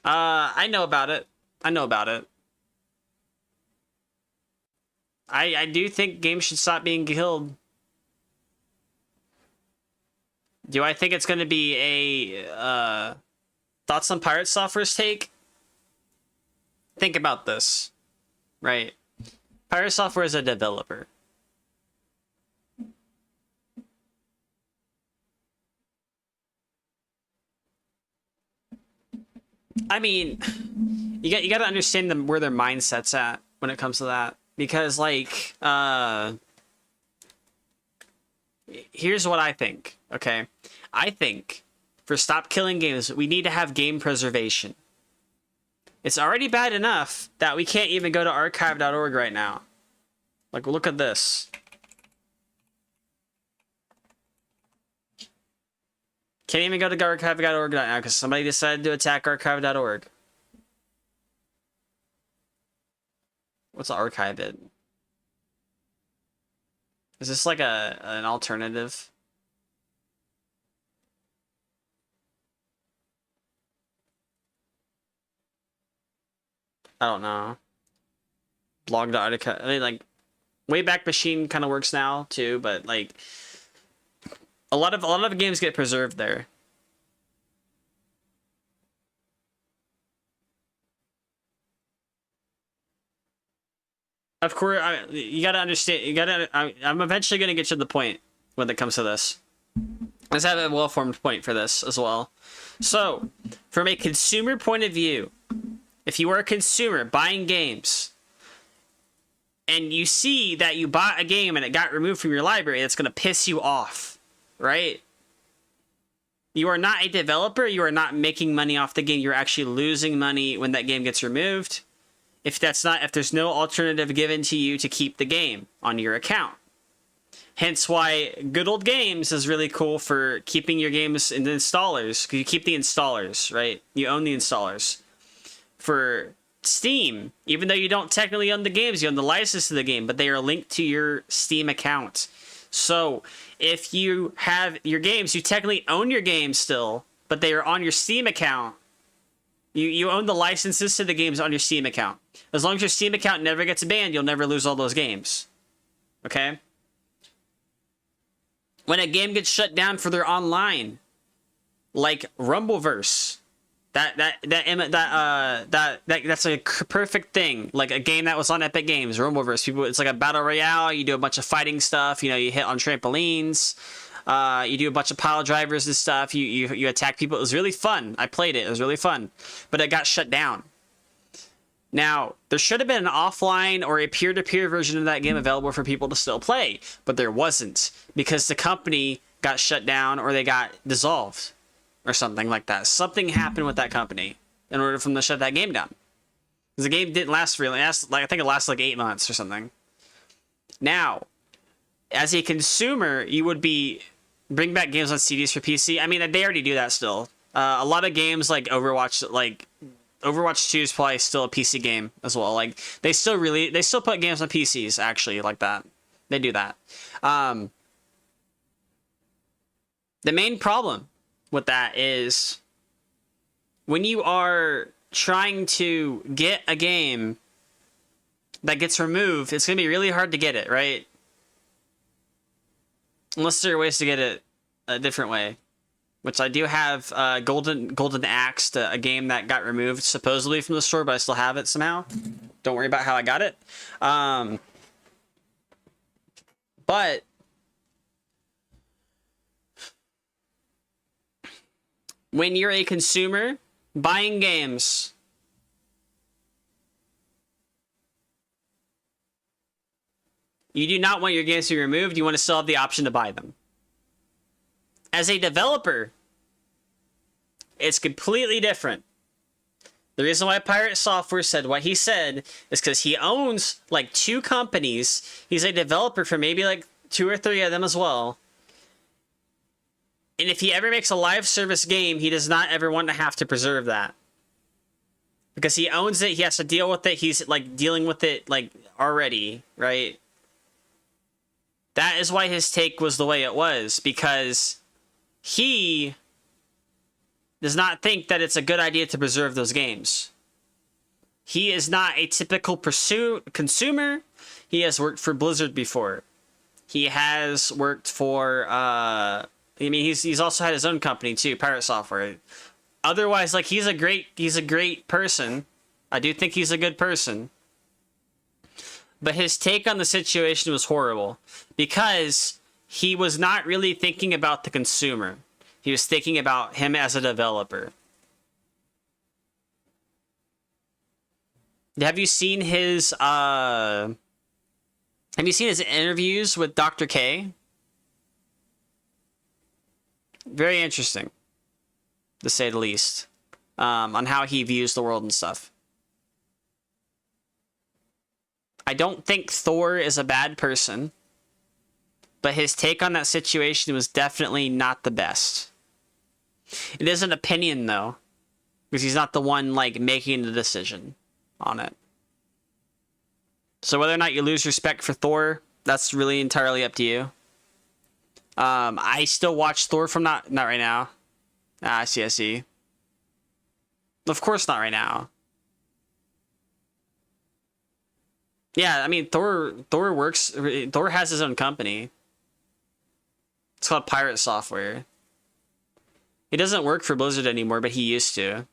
I know about it. I know about it. I do think games should stop being killed. Do I think it's going to be a Thoughts on Pirate Software's take? Think about this, right? Pirate Software is a developer. I mean, you got to understand them where their mindset's at when it comes to that, because like here's what I think. Okay, I think for Stop Killing Games, we need to have game preservation. It's already bad enough that we can't even go to archive.org right now. Like, look at this. Can't even go to archive.org right now because somebody decided to attack archive.org. What's archive it? Is this like an alternative? I don't know. Blog.archive. I mean, like, Wayback Machine kind of works now too, but like a lot of games get preserved there. Of course, you gotta understand. I'm eventually gonna get to the point when it comes to this. Let's have a well-formed point for this as well. So, from a consumer point of view, if you are a consumer buying games, and you see that you bought a game and it got removed from your library, that's gonna piss you off, right? You are not a developer. You are not making money off the game. You're actually losing money when that game gets removed. If there's no alternative given to you to keep the game on your account. Hence why Good Old Games is really cool for keeping your games in the installers. Because you keep the installers, right? You own the installers. For Steam, even though you don't technically own the games, you own the license to the game, but they are linked to your Steam account. So if you have your games, you technically own your games still, but they are on your Steam account. You own the licenses to the games on your Steam account. As long as your Steam account never gets banned, you'll never lose all those games. Okay? When a game gets shut down for their online, like Rumbleverse, that's a perfect thing. Like a game that was on Epic Games, Rumbleverse. It's like a battle royale. You do a bunch of fighting stuff. You know, you hit on trampolines. You do a bunch of pile drivers and stuff. You attack people. It was really fun. I played it. It was really fun. But it got shut down. Now, there should have been an offline or a peer-to-peer version of that game available for people to still play. But there wasn't. Because the company got shut down or they got dissolved. Or something like that. Something happened with that company in order for them to shut that game down. Because the game didn't last really. I think it lasted like 8 months or something. Now, as a consumer, you would bring back games on CDs for PC. I mean, they already do that still. A lot of games like Overwatch 2 is probably still a PC game as well. Like they still put games on PCs actually like that. They do that. The main problem with that is when you are trying to get a game that gets removed, it's going to be really hard to get it, right? Unless there are ways to get it a different way. Which I do have Golden Axe, a game that got removed supposedly from the store, but I still have it somehow. Don't worry about how I got it. But when you're a consumer buying games, you do not want your games to be removed. You want to still have the option to buy them. As a developer, it's completely different. The reason why Pirate Software said what he said is because he owns like 2 companies. He's a developer for maybe like 2 or 3 of them as well. And if he ever makes a live service game, he does not ever want to have to preserve that. Because he owns it, he has to deal with it, he's like dealing with it like already, right? That is why his take was the way it was, because he does not think that it's a good idea to preserve those games. He is not a typical consumer. He has worked for Blizzard before. He has worked for, I mean, he's also had his own company too, Pirate Software. Otherwise, like, he's a great person. I do think he's a good person. But his take on the situation was horrible because he was not really thinking about the consumer. He was thinking about him as a developer. Have you seen his interviews with Dr. K? Very interesting, to say the least, on how he views the world and stuff. I don't think Thor is a bad person, but his take on that situation was definitely not the best. It is an opinion, though, because he's not the one, like, making the decision on it. So whether or not you lose respect for Thor, that's really entirely up to you. I still watch Thor from not right now. I see. Of course not right now. Yeah, I mean, Thor has his own company. It's called Pirate Software. He doesn't work for Blizzard anymore, but he used to.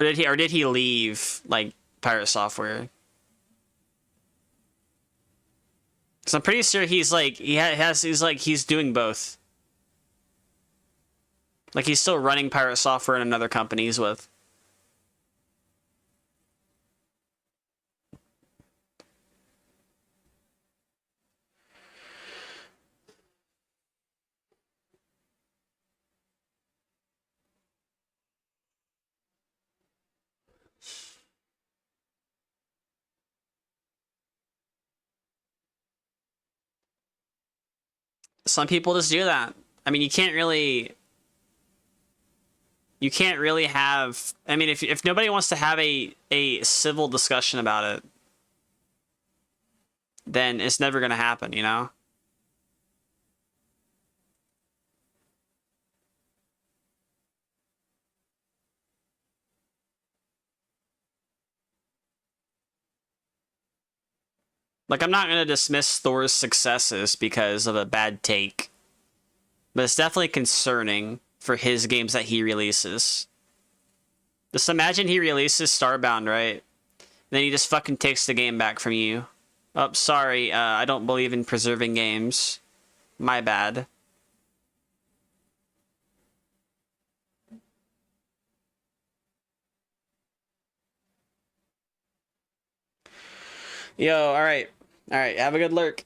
Or did he leave, like, Pirate Software? Because I'm pretty sure he's like he's doing both. Like, he's still running Pirate Software in another company he's with. Some people just do that. I mean, you can't really have, I mean, if nobody wants to have a civil discussion about it, then it's never going to happen, you know? Like, I'm not going to dismiss Thor's successes because of a bad take, but it's definitely concerning for his games that he releases. Just imagine he releases Starbound, right? Then he just fucking takes the game back from you. Oh, sorry, I don't believe in preserving games. My bad. Yo, alright. Alright, have a good lurk.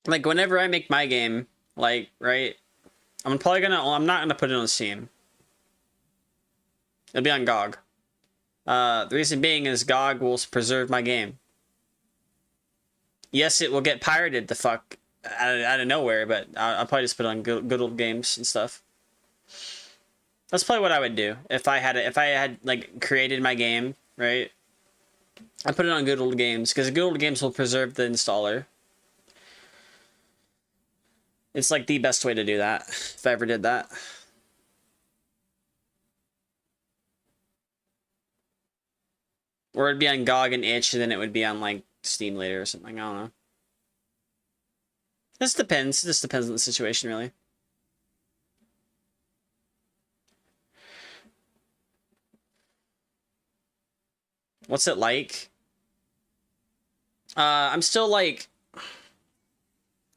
Like, whenever I make my game, like, right, I'm not gonna put it on Steam. It'll be on GOG. The reason being is GOG will preserve my game. Yes, it will get pirated the fuck out of nowhere, but I'll probably just put it on good old games and stuff. That's probably what I would do if I had like created my game, right? I put it on good old games because good old games will preserve the installer. It's like the best way to do that if I ever did that. Or it'd be on GOG and itch, and then it would be on like Steam later or something. I don't know. This depends. This depends on the situation, really. What's it like? I'm still like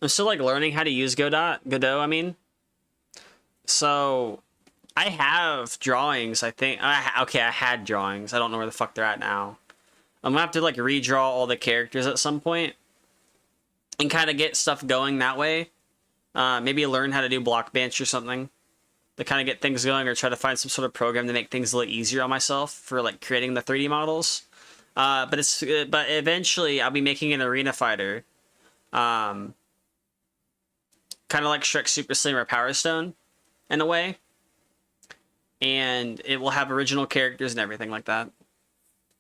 learning how to use Godot, I mean. So I have drawings, I think. Okay, I had drawings. I don't know where the fuck they're at now. I'm gonna have to like redraw all the characters at some point and kind of get stuff going that way. Maybe learn how to do block bench or something to kind of get things going, or try to find some sort of program to make things a little easier on myself for like creating the 3D models. But eventually I'll be making an arena fighter, kind of like Shrek Super Slam or Power Stone in a way, and it will have original characters and everything like that.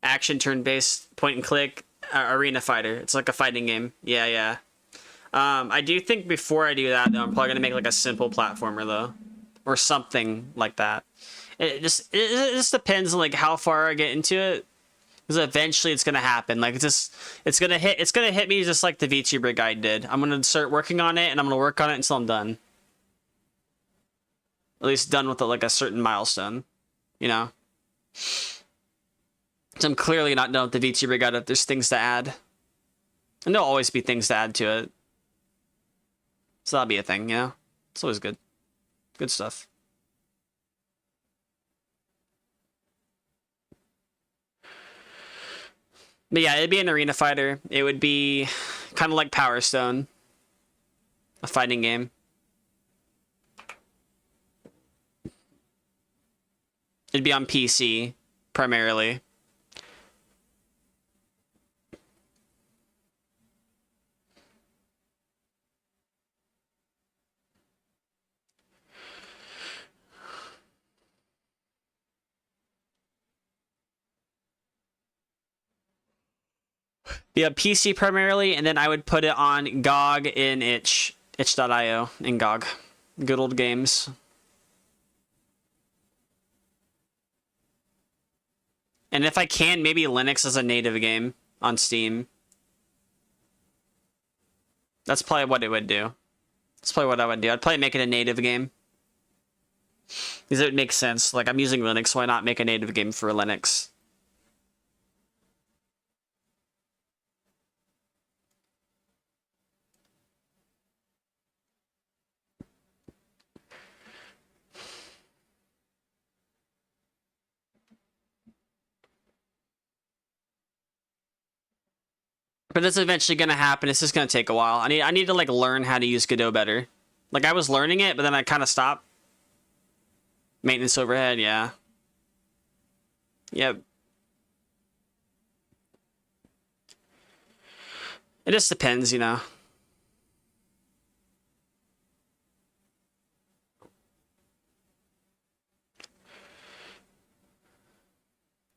Action turn-based point and click arena fighter. It's like a fighting game. Yeah. I do think before I do that, though, I'm probably gonna make like a simple platformer though, or something like that. It just depends on like how far I get into it, because eventually it's gonna happen. Like it's gonna hit me just like the VTuber guide did. I'm gonna start working on it, and I'm gonna work on it until I'm done. At least done with like a certain milestone, you know. So I'm clearly not done with the VTuber guide if there's things to add. And there'll always be things to add to it. So that'll be a thing, yeah. It's always good. Good stuff. But yeah, it'd be an arena fighter. It would be kind of like Power Stone. A fighting game. It'd be on PC, primarily. Yeah, PC primarily, and then I would put it on GOG in itch.io in GOG. Good old games. And if I can, maybe Linux as a native game on Steam. That's probably what it would do. That's probably what I would do. I'd probably make it a native game. Because it would make sense. Like, I'm using Linux, why not make a native game for Linux? But it's eventually gonna happen. It's just gonna take a while. I need to like learn how to use Godot better. Like I was learning it, but then I kind of stopped. Maintenance overhead, yeah. Yep. It just depends, you know.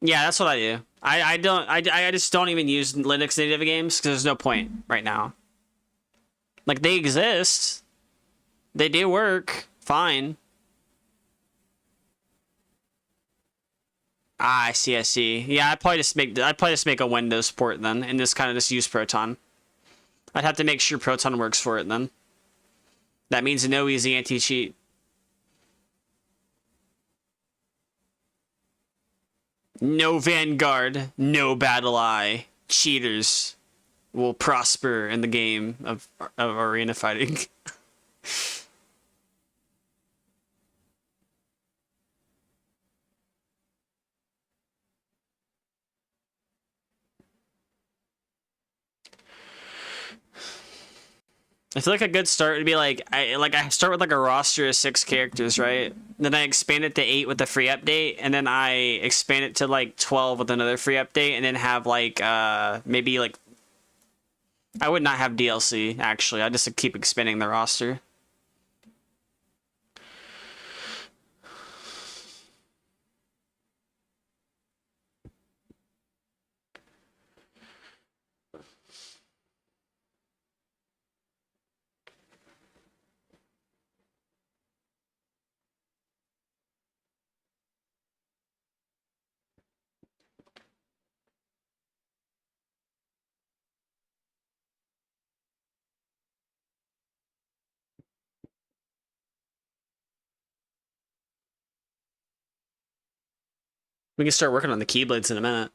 Yeah, that's what I do. I just don't even use Linux native games because there's no point right now. Like they exist. They do work fine. Ah, I see. Yeah, I'd probably just make a Windows port then and just kind of just use Proton. I'd have to make sure Proton works for it then. That means no easy anti-cheat. No Vanguard, no Battle Eye. Cheaters will prosper in the game of arena fighting. I feel like a good start would be like I start with like a roster of 6 characters, right? Then I expand it to 8 with the free update, and then I expand it to like 12 with another free update, and then have like maybe like I would not have DLC, actually. I just keep expanding the roster. We can start working on the Keyblades in a minute.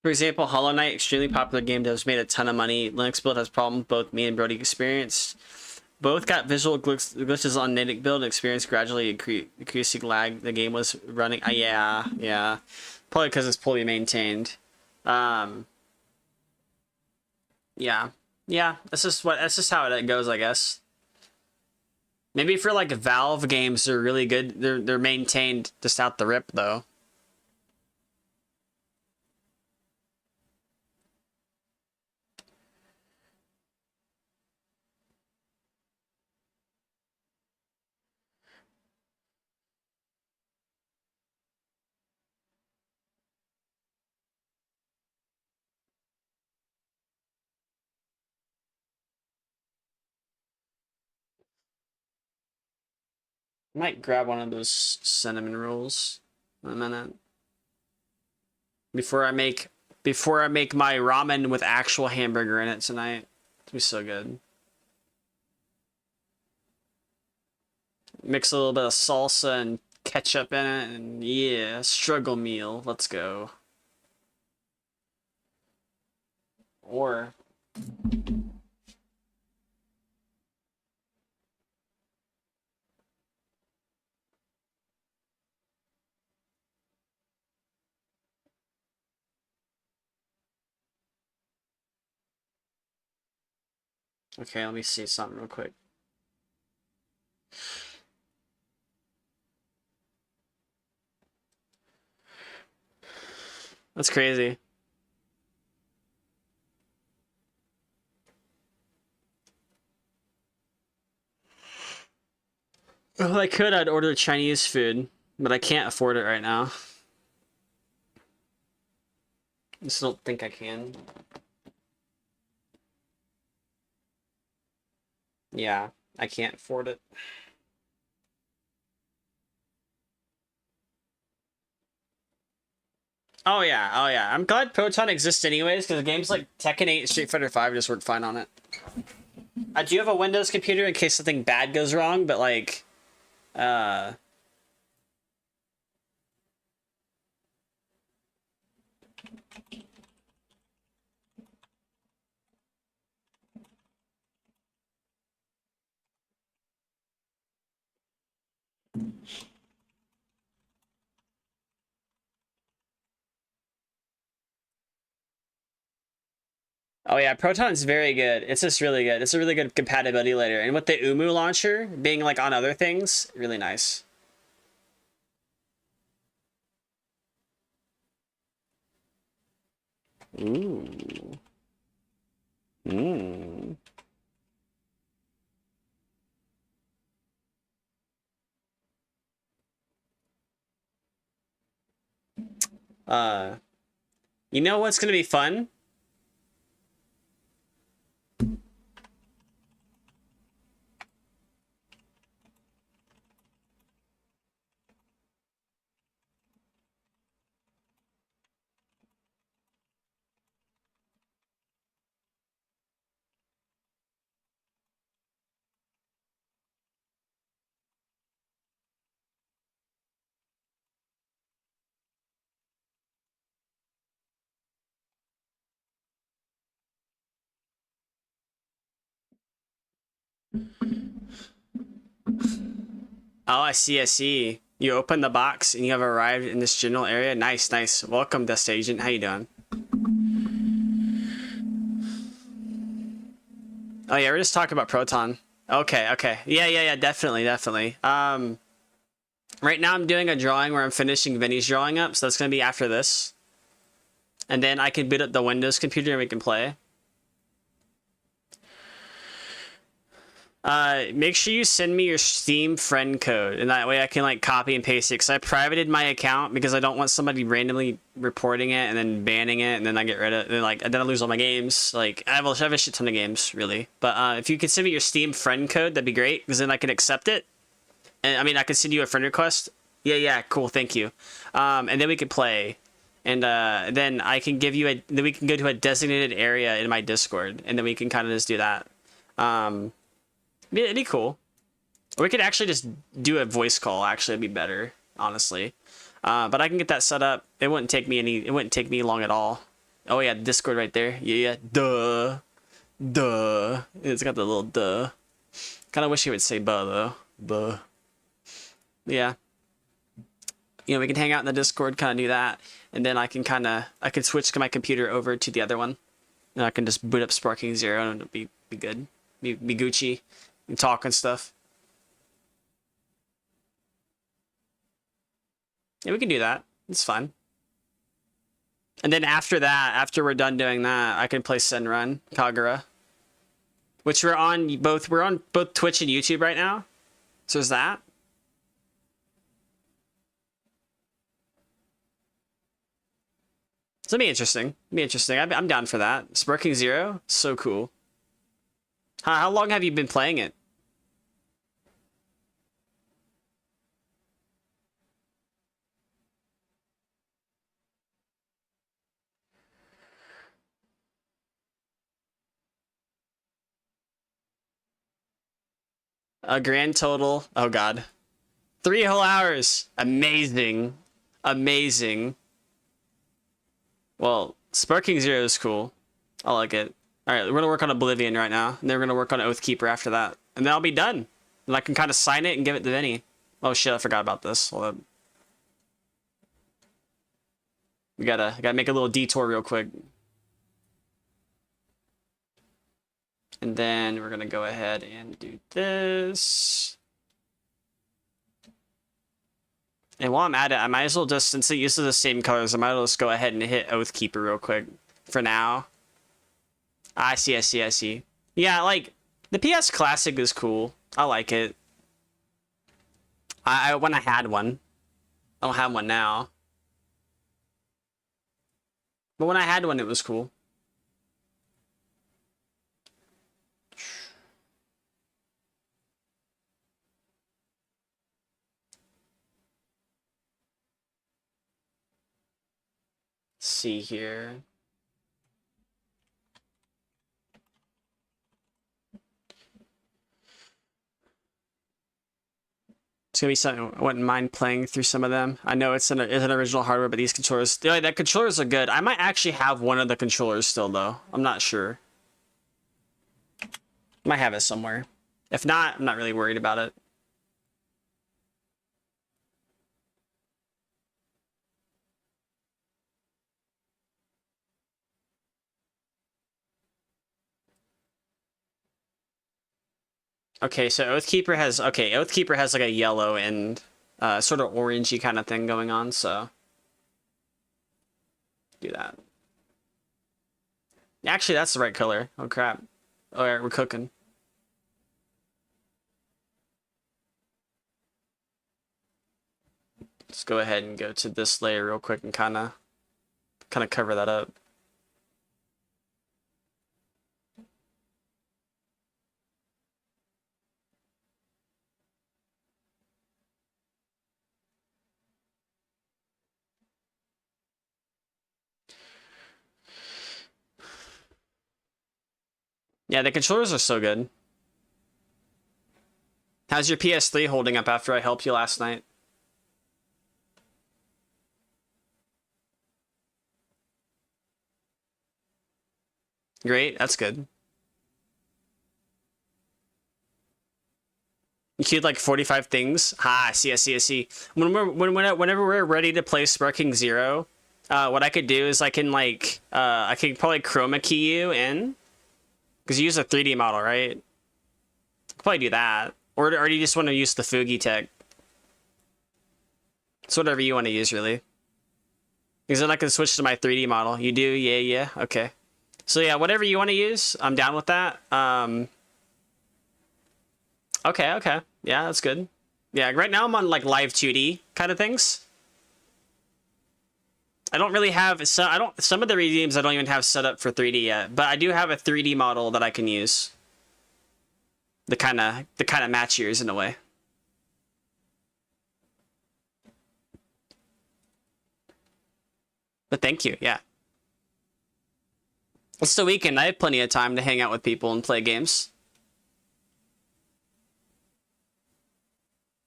For example, Hollow Knight, extremely popular game that has made a ton of money. Linux build has problems both me and Brody experienced. Both got visual glitches on native build and experienced gradually increasing lag. The game was running. Yeah. Probably because it's poorly maintained. Yeah. That's just how it goes, I guess. Maybe for like Valve games, they're really good. They're maintained just out the rip though. I might grab one of those cinnamon rolls in a minute. Before I make my ramen with actual hamburger in it tonight. It'll be so good. Mix a little bit of salsa and ketchup in it, and yeah, struggle meal. Let's go. Or okay, let me see something real quick. That's crazy. Well, I could. I'd order Chinese food, but I can't afford it right now. I just don't think I can. Yeah, I can't afford it. Oh yeah. I'm glad Proton exists anyways, because games like Tekken 8 and Street Fighter 5 just work fine on it. I do have a Windows computer in case something bad goes wrong, but like, oh yeah, Proton's very good. It's just really good. It's a really good compatibility layer. And with the Umu launcher being like on other things, really nice. Ooh. Mm. Uh, you know what's gonna be fun? Oh, I see, I see. You open the box and you have arrived in this general area. Nice, nice. Welcome, Dust Agent. How you doing? Oh yeah, we're just talking about Proton. Okay, okay. Yeah, definitely, definitely. Right now I'm doing a drawing where I'm finishing Vinny's drawing up, so that's gonna be after this. And then I can boot up the Windows computer and we can play. Make sure you send me your Steam friend code, and that way I can like copy and paste it. Cause I privated my account because I don't want somebody randomly reporting it and then banning it, and then I get rid of it. And then I lose all my games. Like I have a shit ton of games, really. But if you could send me your Steam friend code, that'd be great, because then I can accept it. And I mean, I can send you a friend request. Yeah, cool, thank you. And then we could play, and then I can give you then we can go to a designated area in my Discord, and then we can kind of just do that. It'd be cool. Or we could actually just do a voice call. Actually, it'd be better, honestly. But I can get that set up. It wouldn't take me long at all. Oh yeah, Discord right there. Yeah. Duh. It's got the little duh. Kind of wish he would say buh though. Buh. Yeah. You know, we can hang out in the Discord, kind of do that, and then I can switch my computer over to the other one, and I can just boot up Sparking Zero, and it'll be good. Be Gucci. And talk and stuff. Yeah, we can do that. It's fine. And then after that, after we're done doing that, I can play SenranKagura, which we're on both Twitch and YouTube right now. So there's that. So it'll be interesting. I'm down for that. Sparking Zero, so cool. How long have you been playing it? A grand total. Oh god. 3 whole hours. Amazing. Amazing. Well, Sparking Zero is cool. I like it. Alright, we're gonna work on Oblivion right now. And then we're gonna work on Oathkeeper after that. And then I'll be done. And I can kind of sign it and give it to Vinny. Oh shit, I forgot about this. Hold up. We gotta make a little detour real quick. And then we're gonna go ahead and do this. And while I'm at it, I might as well just, since it uses the same colors, I might as well just go ahead and hit Oathkeeper real quick for now. I see. Yeah, like, the PS Classic is cool. I like it. When I had one. I don't have one now. But when I had one, it was cool. Let's see here. It's gonna be something I wouldn't mind playing through some of them. I know it's an original hardware, but these controllers, that controllers are good. I might actually have one of the controllers still, though. I'm not sure. Might have it somewhere. If not, I'm not really worried about it. Okay, so Oathkeeper has like a yellow and sort of orangey kind of thing going on, so do that. Actually, that's the right color. Oh crap. Alright, we're cooking. Let's go ahead and go to this layer real quick and kind of cover that up. Yeah, the controllers are so good. How's your PS3 holding up after I helped you last night? Great, that's good. You queued like 45 things. Ah, I see. Whenever we're ready to play Sparking Zero, what I could do is I can like I could probably chroma key you in, because you use a 3D model, right? Could probably do that, or do you just want to use the Fugi tech? It's whatever you want to use, really. Because then I can switch to my 3D model. You do? Yeah. Okay. So yeah, whatever you want to use, I'm down with that. Okay. Yeah, that's good. Yeah, right now I'm on like live 2D kind of things. I don't really have some of the redeems I don't even have set up for 3D yet, but I do have a 3D model that I can use. The kind of match yours in a way. But thank you, yeah. It's the weekend. I have plenty of time to hang out with people and play games.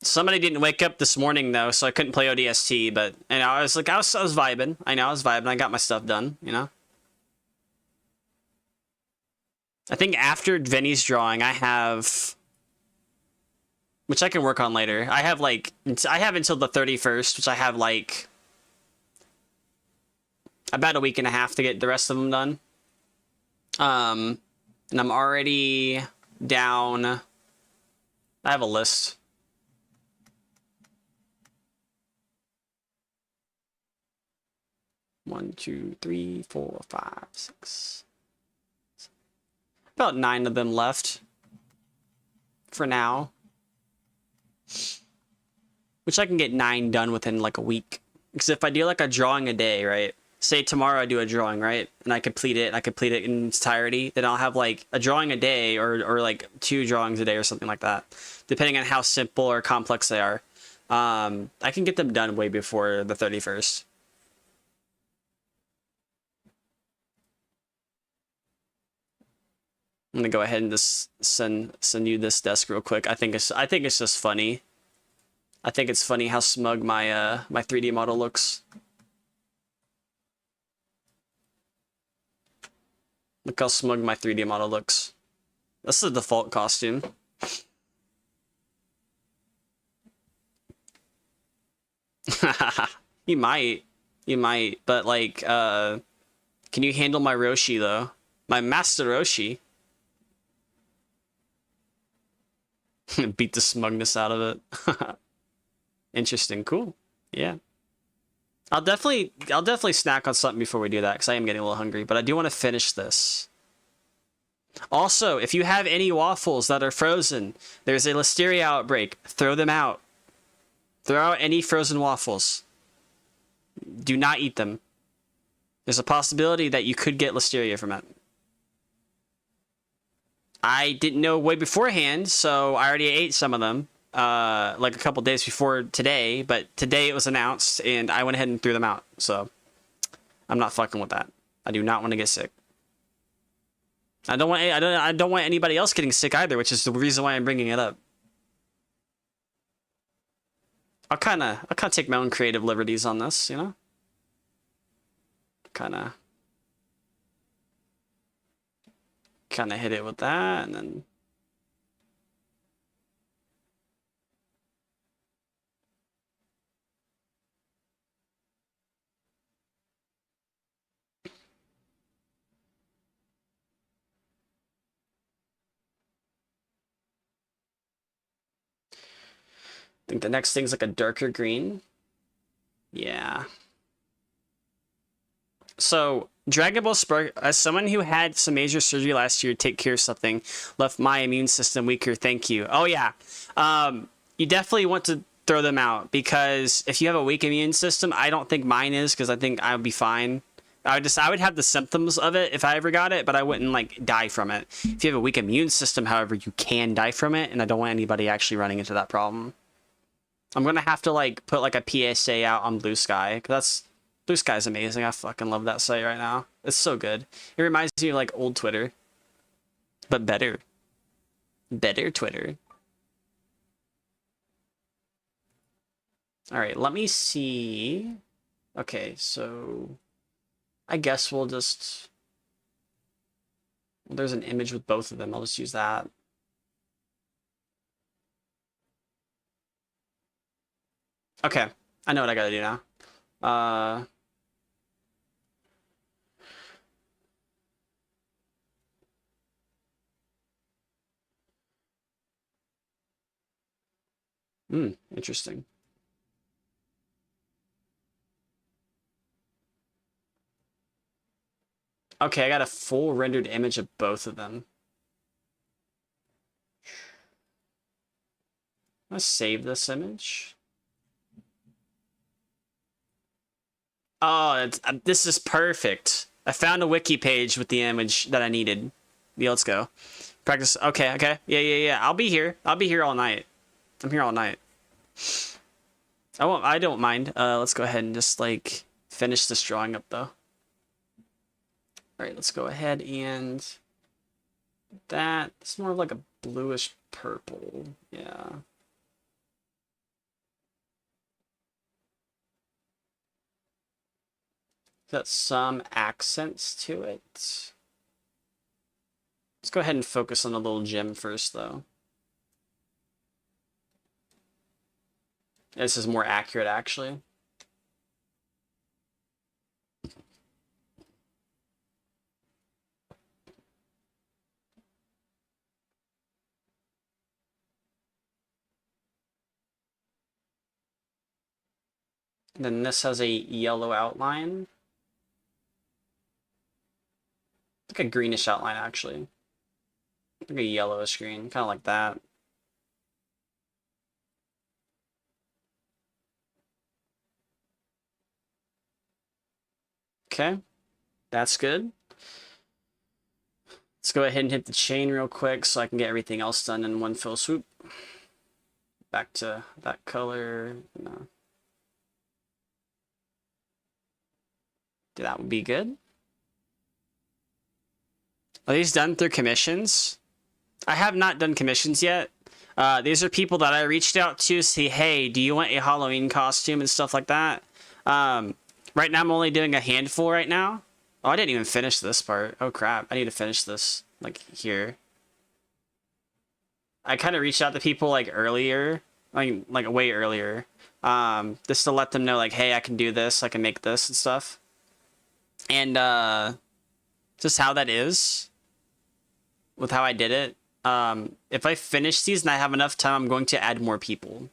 Somebody didn't wake up this morning though, so I couldn't play ODST. But I was vibing. I was vibing. I got my stuff done. You know. I think after Vinny's drawing, I have, which I can work on later. I have until the 31st, which I have like about a week and a half to get the rest of them done. And I'm already down. I have a list. One, 2, 3, 4, 5, 6. About 9 of them left for now, which I can get 9 done within like a week. Because if I do like a drawing a day, right? Say tomorrow I do a drawing, right? And I complete it in its entirety, then I'll have like a drawing a day or like 2 drawings a day or something like that, depending on how simple or complex they are. I can get them done way before the 31st. I'm gonna go ahead and just send you this desk real quick. I think it's just funny. I think it's funny how smug my my 3D model looks. Look how smug my 3D model looks. That's the default costume. You might, but like, can you handle my Roshi though? My Master Roshi. Beat the smugness out of it. Interesting, cool. Yeah. I'll definitely snack on something before we do that, because I am getting a little hungry, but I do want to finish this. Also, if you have any waffles that are frozen, there's a listeria outbreak. Throw them out. Throw out any frozen waffles. Do not eat them. There's a possibility that you could get listeria from it. I didn't know way beforehand, so I already ate some of them, like a couple days before today, but today it was announced, and I went ahead and threw them out, so I'm not fucking with that. I do not want to get sick. I don't want anybody else getting sick either, which is the reason why I'm bringing it up. I'll kind of take my own creative liberties on this, you know? Kind of hit it with that, and then I think the next thing's like a darker green. Yeah. So, Dragon Ball Spark, as someone who had some major surgery last year to take care of something, left my immune system weaker, thank you. Oh yeah. You definitely want to throw them out, because if you have a weak immune system, I don't think mine is, because I think I would be fine. I would have the symptoms of it if I ever got it, but I wouldn't like die from it. If you have a weak immune system, however, you can die from it, and I don't want anybody actually running into that problem. I'm gonna have to like put like a PSA out on Blue Sky, because Blue Sky's amazing. I fucking love that site right now. It's so good. It reminds me of like old Twitter, but better. Better Twitter. All right, let me see. Okay, so I guess we'll just, well, there's an image with both of them. I'll just use that. Okay, I know what I gotta do now. Interesting. Okay, I got a full rendered image of both of them. Let's save this image. Oh, this is perfect. I found a wiki page with the image that I needed. Yeah, let's go. Practice. Okay, okay. Yeah. I'll be here. I'll be here all night. I'm here all night. I don't mind. Let's go ahead and just like finish this drawing up though. All right, let's go ahead and that. It's more of like a bluish purple. Yeah. Got some accents to it. Let's go ahead and focus on the little gem first though. This is more accurate actually. And then this has a yellow outline. Like a greenish outline actually. Like a yellowish green, kind of like that. Okay, that's good. Let's go ahead and hit the chain real quick so I can get everything else done in one fell swoop. Back to that color. No. That would be good. Are these done through commissions? I have not done commissions yet. These are people that I reached out to say, hey, do you want a Halloween costume and stuff like that? Right now I'm only doing a handful right now. Oh, I didn't even finish this part. Oh crap, I need to finish this, like, here. I kind of reached out to people, like, earlier. Like way earlier. Just to let them know, like, hey, I can do this, I can make this and stuff. And, just how that is. With how I did it. If I finish these and I have enough time, I'm going to add more people.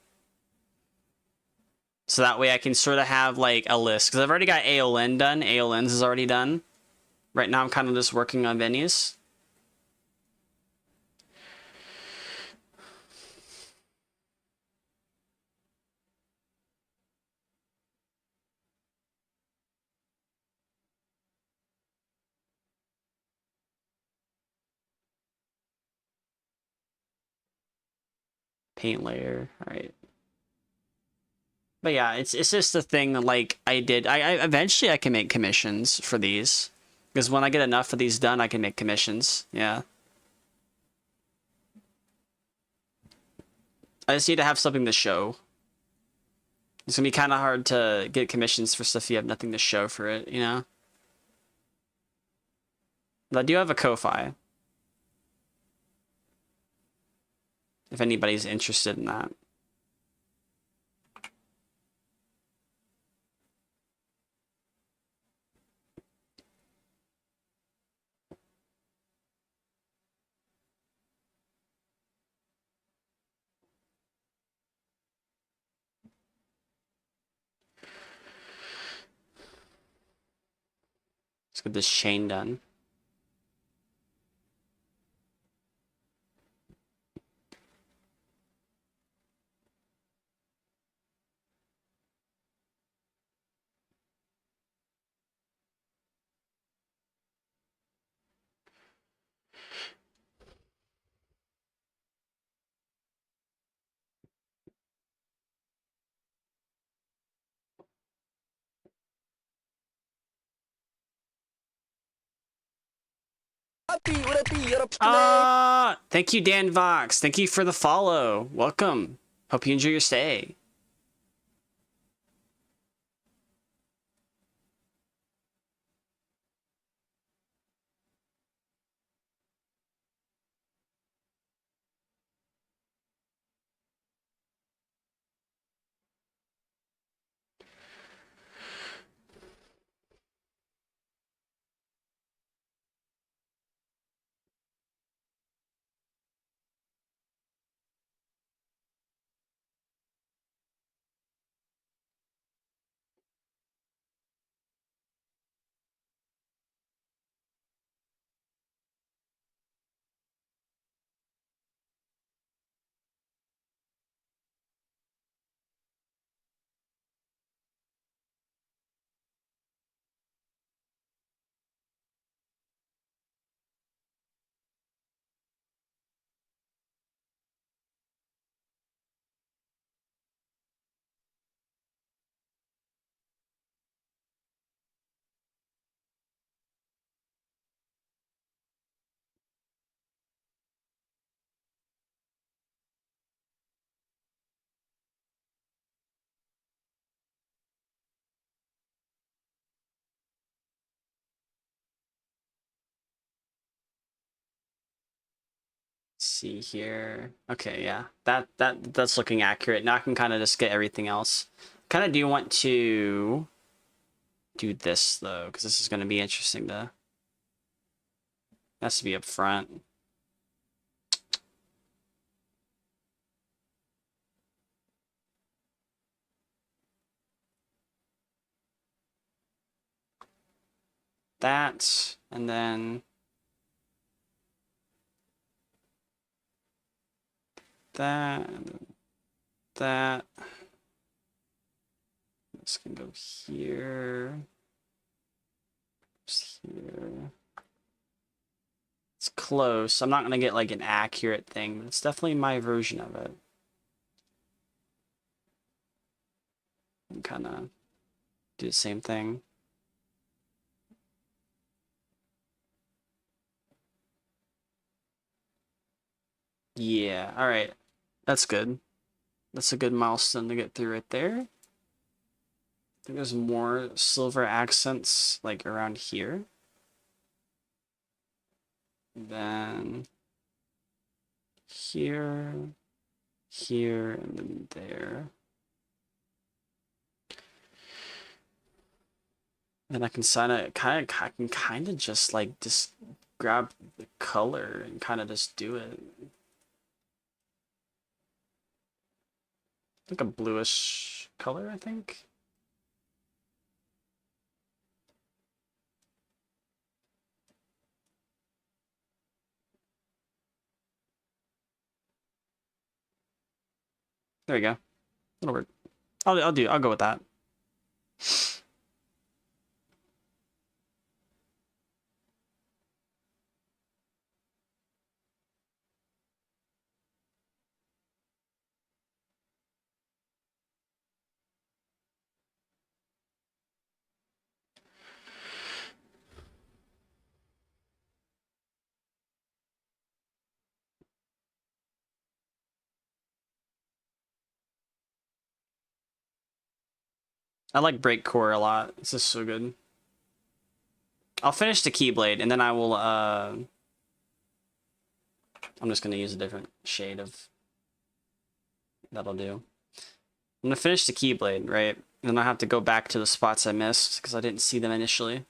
So that way I can sort of have like a list. Because I've already got AOLN done. AOLN's is already done. Right now I'm kind of just working on venues. Paint layer. All right. But yeah, it's just a thing that like I did. I eventually I can make commissions for these. Because when I get enough of these done, I can make commissions. Yeah. I just need to have something to show. It's gonna be kind of hard to get commissions for stuff you have nothing to show for it, you know? But I do have a Ko-Fi. If anybody's interested in that. Let's get this chain done. Thank you, Dan Vox. Thank you for the follow. Welcome. Hope you enjoy your stay. see here. Okay, yeah, that's looking accurate. Now I can kind of just get everything else. Kind of do want to do this though, because this is going to be interesting to. Has to be up front. That, and then that, and that. This can go here. Just here. It's close. I'm not gonna get like an accurate thing, but it's definitely my version of it. And kind of do the same thing. Yeah, all right. That's good. That's a good milestone to get through right there. I think there's more silver accents like around here. Then here, here, and then there. Then I can kind of just like just grab the color and kind of just do it. Like a bluish color, I think. There we go. That'll work. I'll go with that. I like Breakcore a lot. This is so good. I'll finish the Keyblade, and then I will, I'm just gonna use a different shade of... That'll do. I'm gonna finish the Keyblade, right? And then I have to go back to the spots I missed, because I didn't see them initially.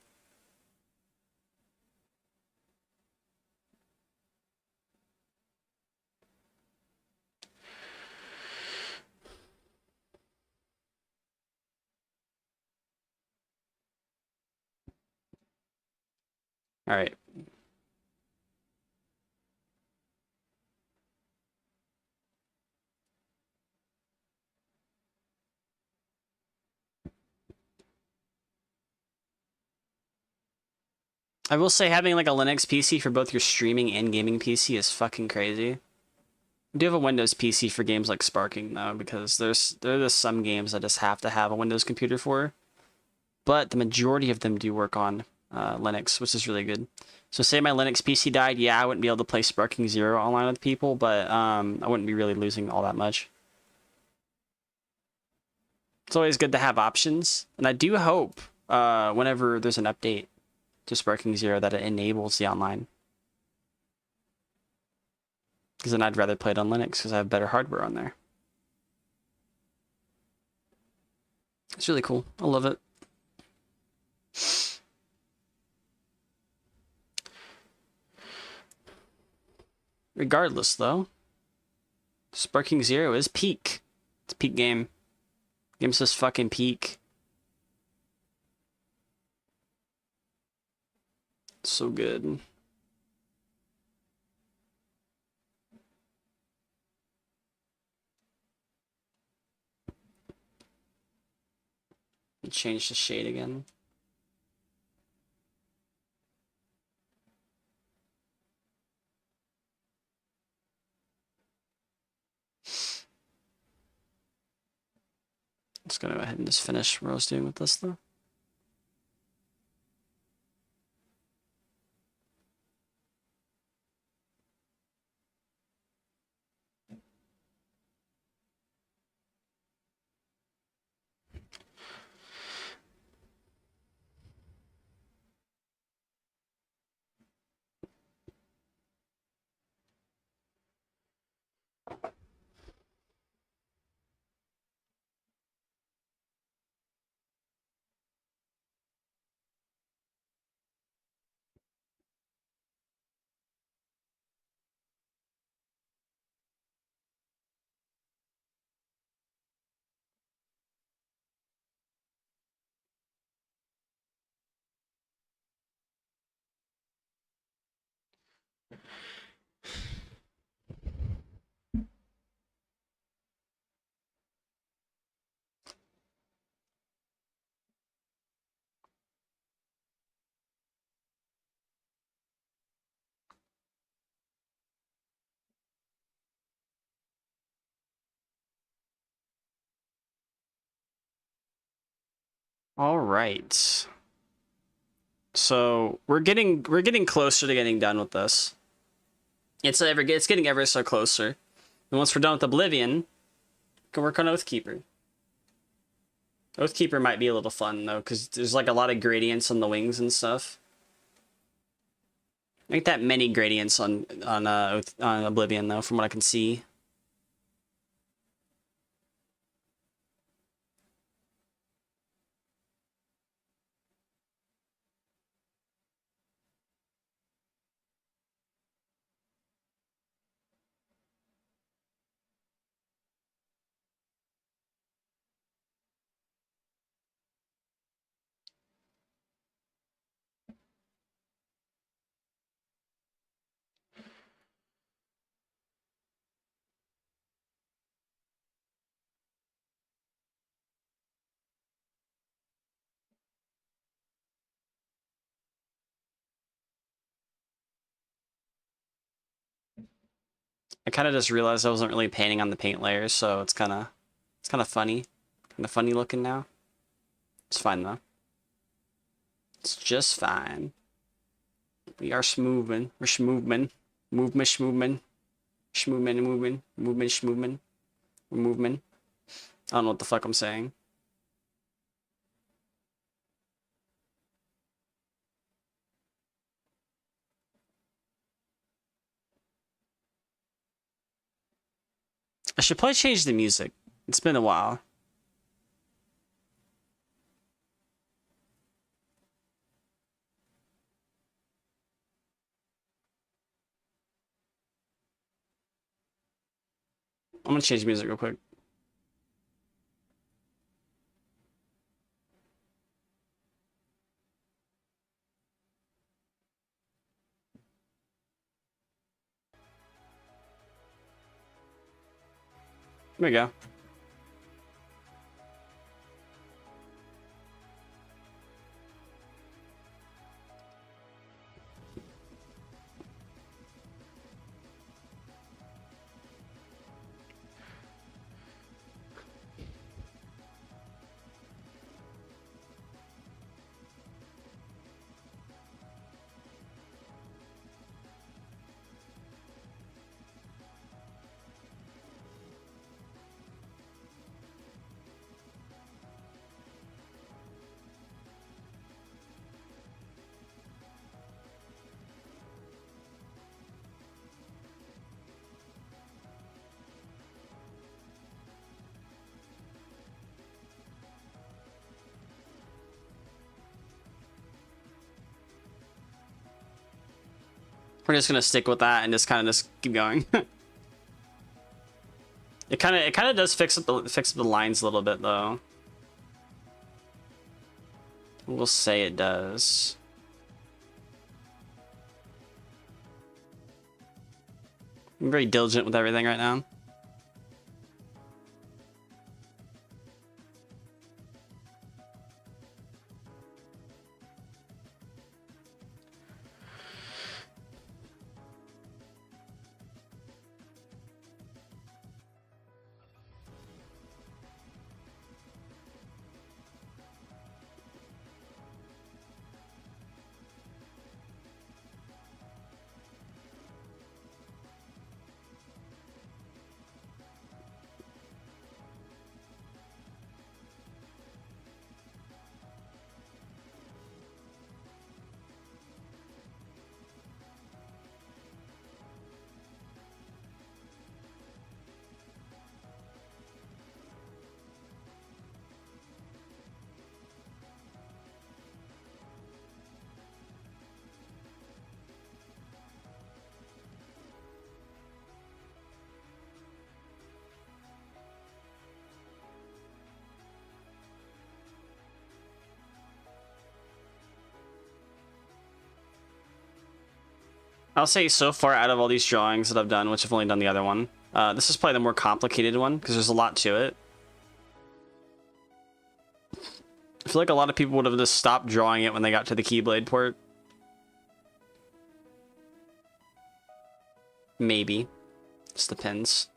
Alright. I will say having like a Linux PC for both your streaming and gaming PC is fucking crazy. I do have a Windows PC for games like Sparking though, because there are just some games I just have to have a Windows computer for. But the majority of them do work on Linux, which is really good. So say my Linux PC died, yeah, I wouldn't be able to play Sparking Zero online with people, but I wouldn't be really losing all that much. It's always good to have options, and I do hope whenever there's an update to Sparking Zero that it enables the online. Because then I'd rather play it on Linux because I have better hardware on there. It's really cool. I love it. Regardless, though, Sparking Zero is peak. It's peak game. Game says fucking peak. So good. Change the shade again. Let's go ahead and just finish what I was doing with this though. All right. So we're getting closer to getting done with this. It's getting ever so closer. And once we're done with Oblivion, we can work on Oathkeeper. Oathkeeper might be a little fun though, because there's like a lot of gradients on the wings and stuff. Like that many gradients on Oblivion though, from what I can see. I kind of just realized I wasn't really painting on the paint layers, so it's kind of funny. Kind of funny looking now. It's fine though. It's just fine. We are schmoving. We're schmoving. Movement, schmoving. Schmoving, moving. Movement, schmoving. We're moving. I don't know what the fuck I'm saying. I should probably change the music. It's been a while. I'm gonna change the music real quick. There we go. We're just gonna stick with that and just kind of keep going. It kind of does fix up the lines a little bit though. We'll say it does. I'm very diligent with everything right now. I'll say so far out of all these drawings that I've done, which I've only done the other one, this is probably the more complicated one because there's a lot to it. I feel like a lot of people would have just stopped drawing it when they got to the Keyblade port. Maybe. Just depends.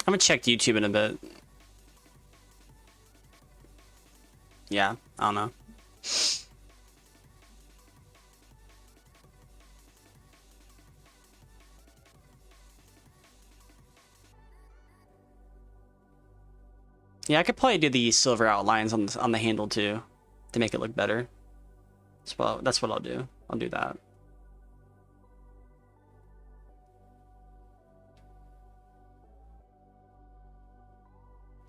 I'm gonna check YouTube in a bit. Yeah, I don't know. Yeah, I could probably do the silver outlines on the handle too, to make it look better. That's what I'll do. I'll do that.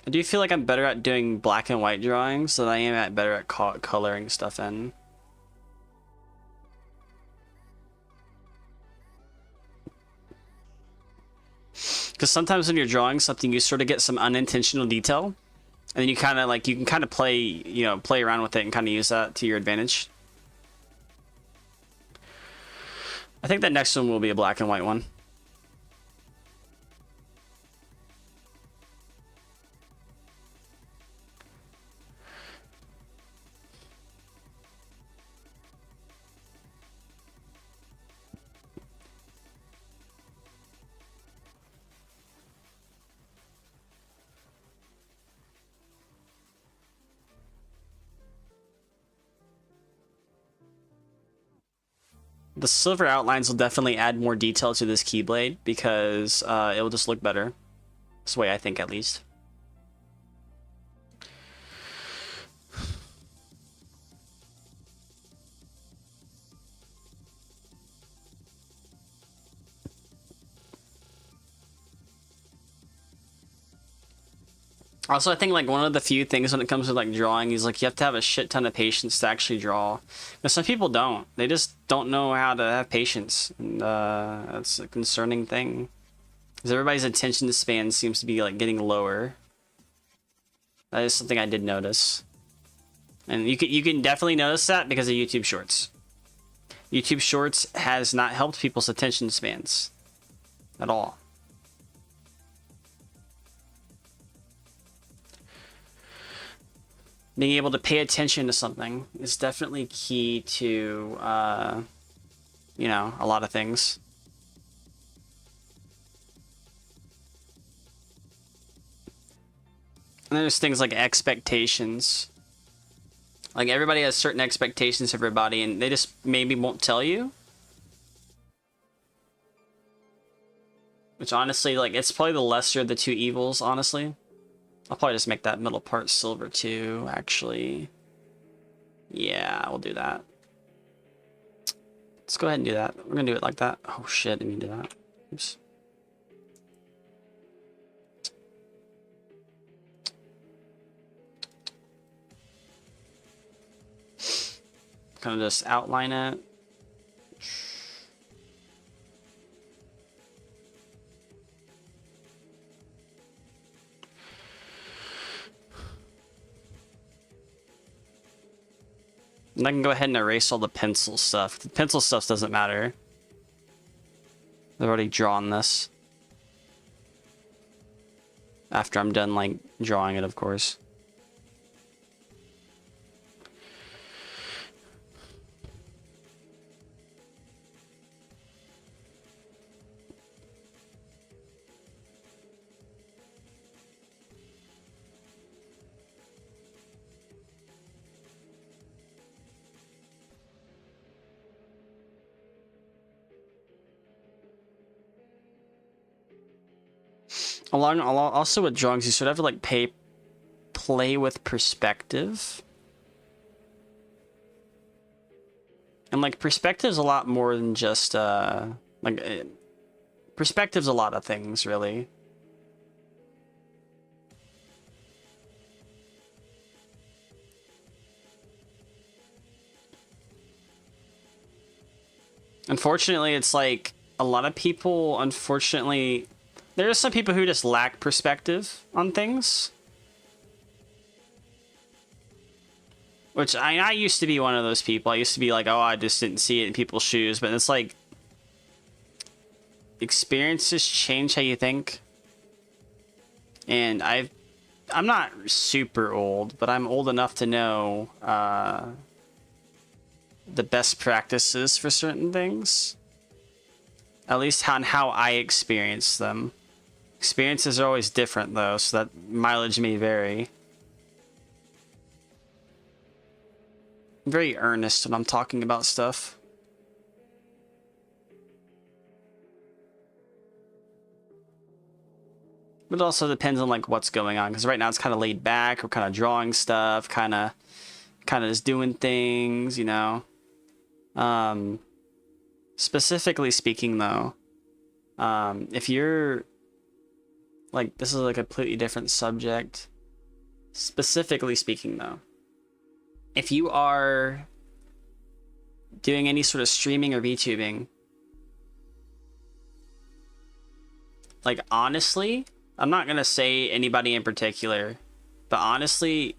I do feel like I'm better at doing black and white drawings than I am better at coloring stuff in. Because sometimes when you're drawing something, you sort of get some unintentional detail, and then you kind of like, you can kind of play around with it and kind of use that to your advantage. I think that next one will be a black and white one. The silver outlines will definitely add more detail to this keyblade because it will just look better. That's the way I think, at least. Also, I think like one of the few things when it comes to like drawing is like you have to have a shit ton of patience to actually draw. But some people don't. They just don't know how to have patience, and that's a concerning thing. Because everybody's attention span seems to be like getting lower. That is something I did notice, and you can definitely notice that because of YouTube Shorts. YouTube Shorts has not helped people's attention spans at all. Being able to pay attention to something is definitely key to, you know, a lot of things. And there's things like expectations. Like everybody has certain expectations of everybody, and they just maybe won't tell you. Which honestly, like, it's probably the lesser of the two evils, honestly. I'll probably just make that middle part silver too, actually. Yeah, we'll do that. Let's go ahead and do that. We're gonna do it like that. Oh shit, I didn't mean to do that. Oops. Kind of just outline it. And I can go ahead and erase all the pencil stuff. The pencil stuff doesn't matter. I've already drawn this. After I'm done, like, drawing it, of course. Also with drawings, you sort of have to like play with perspective, and like perspective's a lot more than just perspective's a lot of things, really. Unfortunately, it's like a lot of people, unfortunately, there are some people who just lack perspective on things. Which, I used to be one of those people. I used to be like, oh, I just didn't see it in people's shoes. But it's like, experiences change how you think. And I'm not super old, but I'm old enough to know the best practices for certain things. At least on how I experience them. Experiences are always different though, so that mileage may vary. I'm very earnest when I'm talking about stuff. But it also depends on like what's going on, because right now it's kind of laid back. We're kind of drawing stuff, kind of just doing things, you know. Specifically speaking though, if you're like, this is a completely different subject. Specifically speaking though, if you are doing any sort of streaming or VTubing, like honestly, I'm not gonna say anybody in particular, but honestly,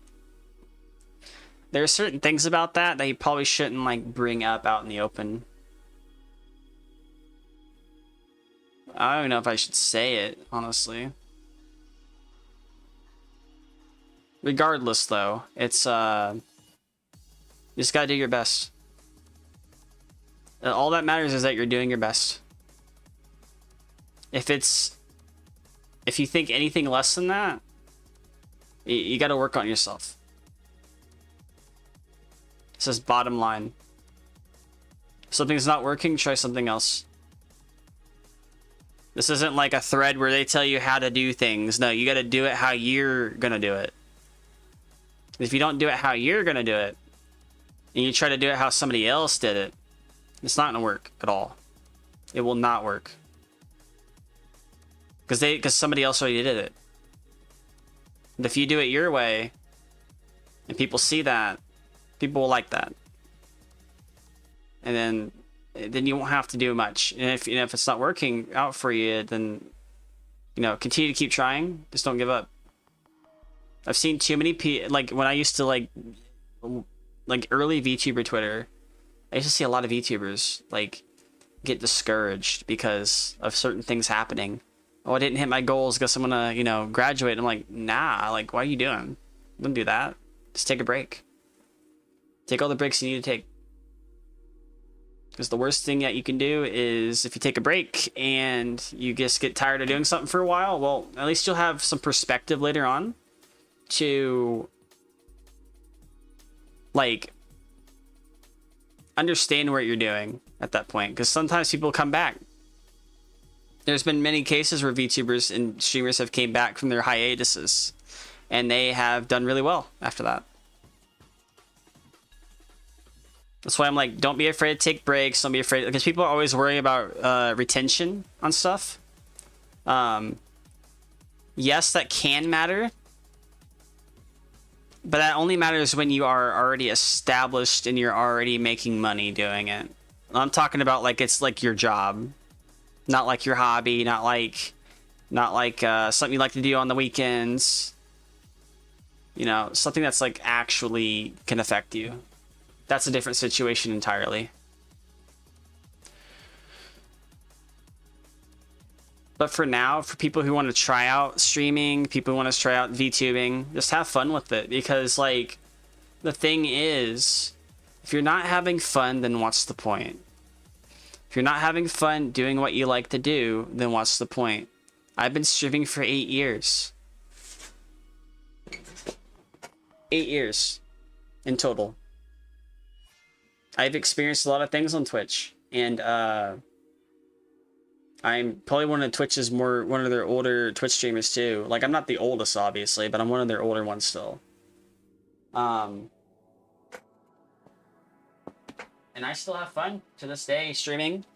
there are certain things about that you probably shouldn't like bring up out in the open. I don't even know if I should say it, honestly. Regardless though, it's you just gotta do your best. All that matters is that you're doing your best. If you think anything less than that, you gotta work on yourself. It says bottom line. If something's not working, try something else. This isn't like a thread where they tell you how to do things. No, you gotta do it how you're gonna do it. If you don't do it how you're gonna do it, and you try to do it how somebody else did it, it's not gonna work at all. It will not work. Because somebody else already did it. And if you do it your way, and people see that, people will like that. And then you won't have to do much. And if it's not working out for you, then continue to keep trying. Just don't give up. I've seen too many people, like when I used to like early VTuber Twitter, I used to see a lot of VTubers like get discouraged because of certain things happening. Oh, I didn't hit my goals because I'm gonna, graduate. I'm like, nah, like, what are you doing? Don't do that. Just take a break. Take all the breaks you need to take. Because the worst thing that you can do is if you take a break and you just get tired of doing something for a while, well, at least you'll have some perspective later on to like understand what you're doing at that point. Because sometimes people come back. There's been many cases where VTubers and streamers have came back from their hiatuses and they have done really well after that. That's why I'm like, don't be afraid to take breaks. Don't be afraid, because people are always worrying about retention on stuff. Yes, that can matter, but that only matters when you are already established and you're already making money doing it. I'm talking about like it's like your job, not like your hobby, not like something you like to do on the weekends. Something that's like actually can affect you. That's a different situation entirely. But for now, for people who want to try out streaming, people who want to try out VTubing, just have fun with it. Because, like, the thing is, if you're not having fun, then what's the point? If you're not having fun doing what you like to do, then what's the point? I've been streaming for 8 years. 8 years in total. I've experienced a lot of things on Twitch, and I'm probably one of their older Twitch streamers too. Like, I'm not the oldest, obviously, but I'm one of their older ones still. And I still have fun to this day streaming,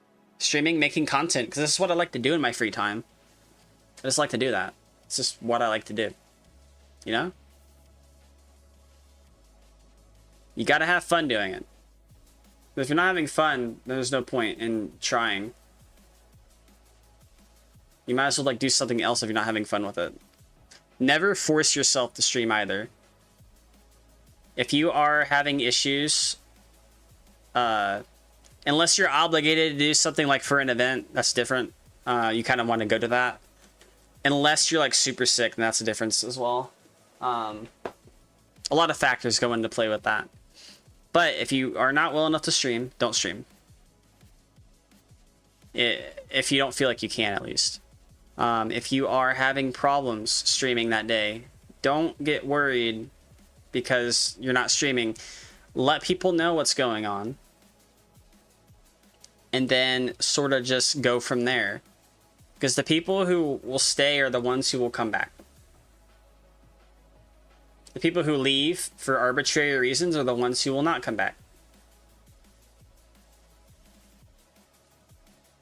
making content, because this is what I like to do in my free time. I just like to do that. It's just what I like to do. You gotta have fun doing it. But if you're not having fun, then there's no point in trying. You might as well like do something else if you're not having fun with it. Never force yourself to stream either. If you are having issues, unless you're obligated to do something like for an event, that's different. You kind of want to go to that. Unless you're like super sick, then that's a difference as well. A lot of factors go into play with that. But if you are not well enough to stream, don't stream. If you don't feel like you can, at least. If you are having problems streaming that day, don't get worried because you're not streaming. Let people know what's going on. And then sort of just go from there. Because the people who will stay are the ones who will come back. The people who leave for arbitrary reasons are the ones who will not come back.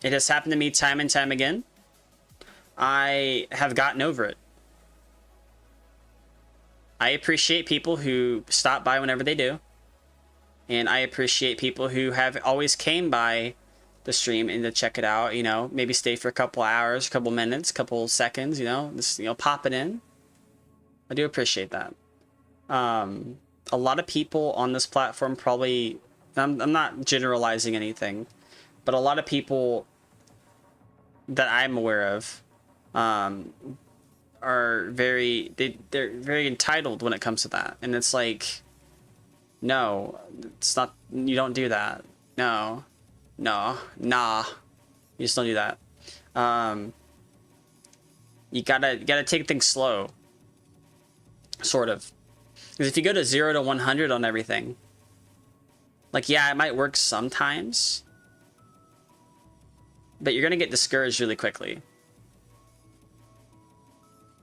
It has happened to me time and time again. I have gotten over it. I appreciate people who stop by whenever they do. And I appreciate people who have always came by the stream and to check it out, you know, maybe stay for a couple hours, a couple minutes, a couple seconds, you know, just, you know, pop it in. I do appreciate that. A lot of people on this platform probably, I'm not generalizing anything, but a lot of people that I'm aware of are very, they're very entitled when it comes to that. And it's like, no, it's not, you don't do that. No, nah, you just don't do that. You gotta take things slow, sort of. Because if you go to 0 to 100 on everything, like, yeah, it might work sometimes, but you're gonna get discouraged really quickly.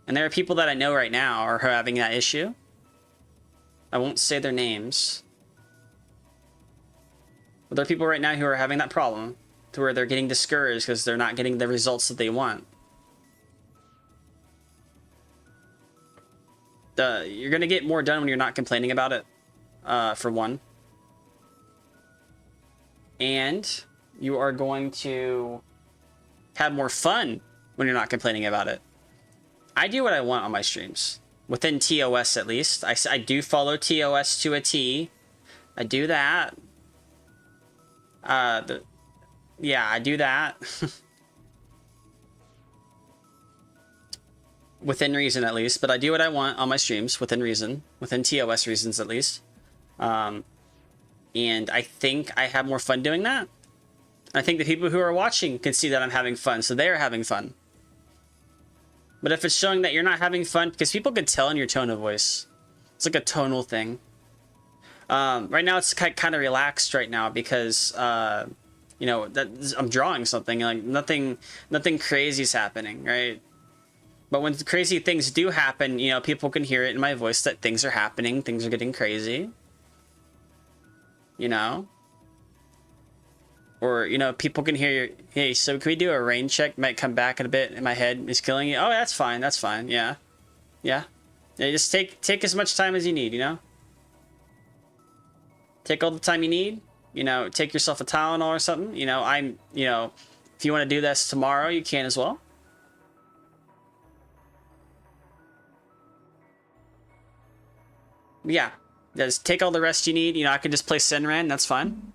And there are people that I know right now are having that issue. I won't say their names. But there are people right now who are having that problem to where they're getting discouraged because they're not getting the results that they want. You're going to get more done when you're not complaining about it, for one. And you are going to have more fun when you're not complaining about it. I do what I want on my streams. Within TOS, at least. I do follow TOS to a T. I do that. Yeah, I do that. Within reason, at least. But I do what I want on my streams, within reason. Within TOS reasons, at least. And I think I have more fun doing that. I think the people who are watching can see that I'm having fun, so they're having fun. But if it's showing that you're not having fun, because people can tell in your tone of voice. It's like a tonal thing. Right now, it's kind of relaxed right now because, you know, I'm drawing something. Like, nothing crazy is happening, right? But when crazy things do happen, you know, people can hear it in my voice that things are happening. Things are getting crazy. You know? Or, you know, people can hear, hey, so can we do a rain check? Might come back in a bit in my head. Is killing you. Oh, that's fine. That's fine. Yeah. Yeah. Yeah, just take as much time as you need, you know? Take all the time you need. You know, take yourself a Tylenol or something. You know, you know, if you want to do this tomorrow, you can as well. Yeah. Just take all the rest you need. You know, I can just play Senran. That's fine.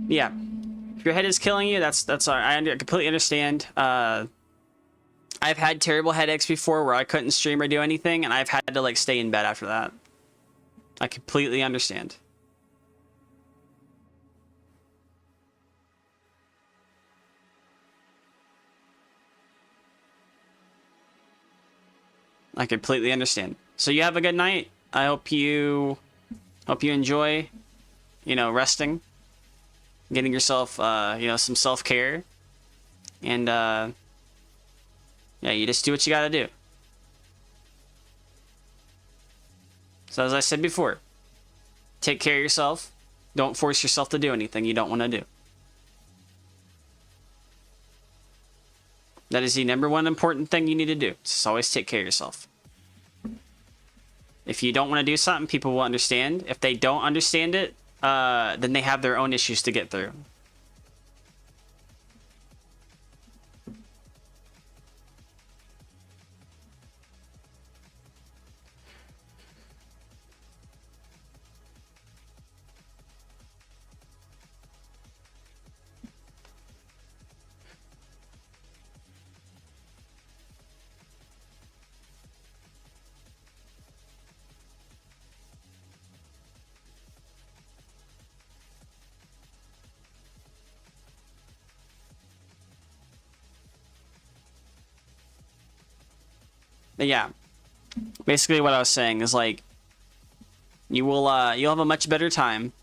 Yeah, if your head is killing you, that's all right. I completely understand. I've had terrible headaches before where I couldn't stream or do anything, and I've had to like stay in bed after that. I completely understand. I completely understand. So you have a good night. I hope you enjoy, you know, resting. Getting yourself, you know, some self-care. And, yeah, you just do what you gotta do. So as I said before, take care of yourself. Don't force yourself to do anything you don't want to do. That is the #1 important thing you need to do. Just always take care of yourself. If you don't want to do something, people will understand. If they don't understand it, then they have their own issues to get through. yeah, basically what I was saying is like you'll have a much better time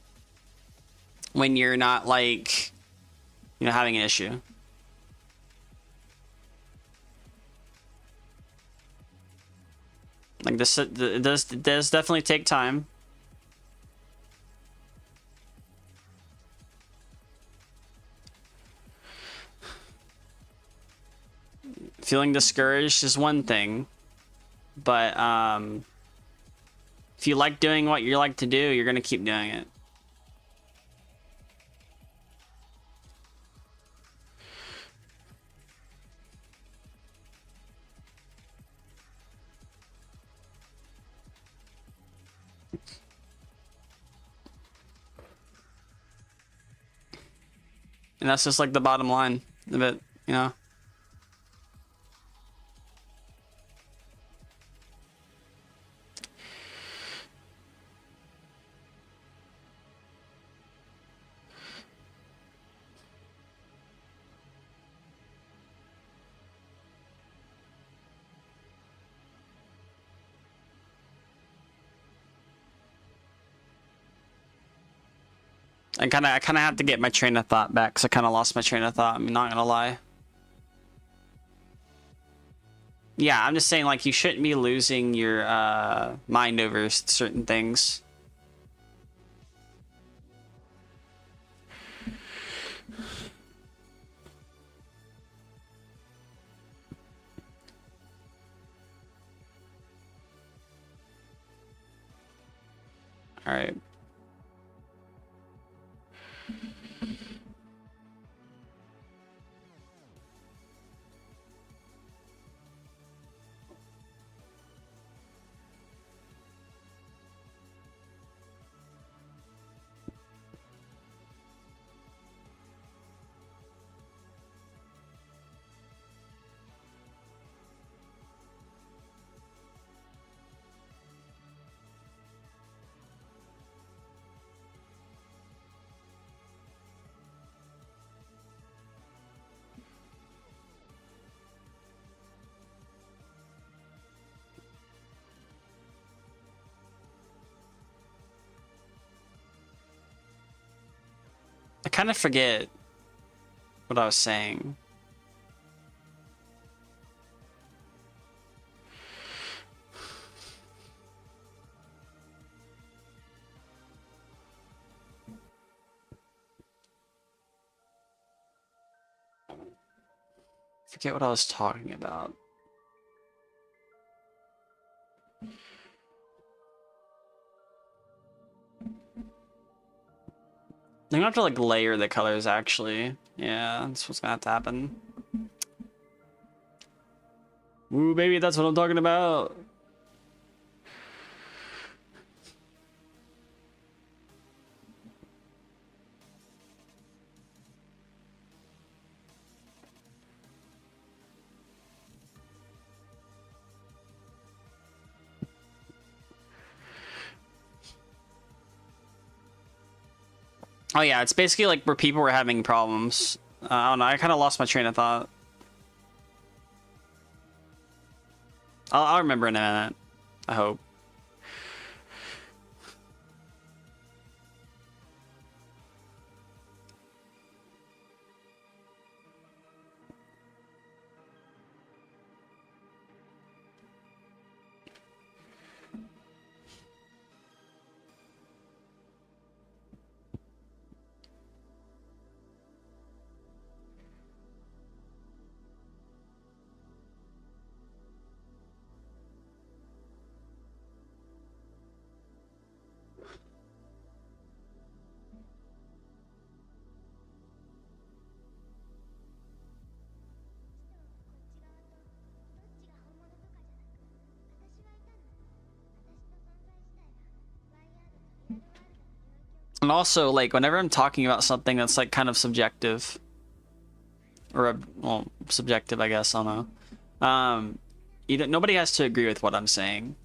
when you're not like, you know, having an issue. Like this, it does definitely take time. Feeling discouraged is one thing, but if you like doing what you like to do, you're gonna keep doing it. And that's just like the bottom line of it, you know? I kind of have to get my train of thought back because I kind of lost my train of thought. I'm not gonna lie. Yeah, I'm just saying, like, you shouldn't be losing your mind over certain things. All right. I kind of forget what I was saying. Forget what I was talking about. I'm gonna have to like layer the colors actually. Yeah, that's what's gonna have to happen. Ooh, baby, that's what I'm talking about. Oh yeah, it's basically like where people were having problems. I don't know, I kind of lost my train of thought. I'll remember in a minute, I hope. And also, like, whenever I'm talking about something that's like kind of subjective, or well, subjective, I guess, I don't know. Nobody has to agree with what I'm saying.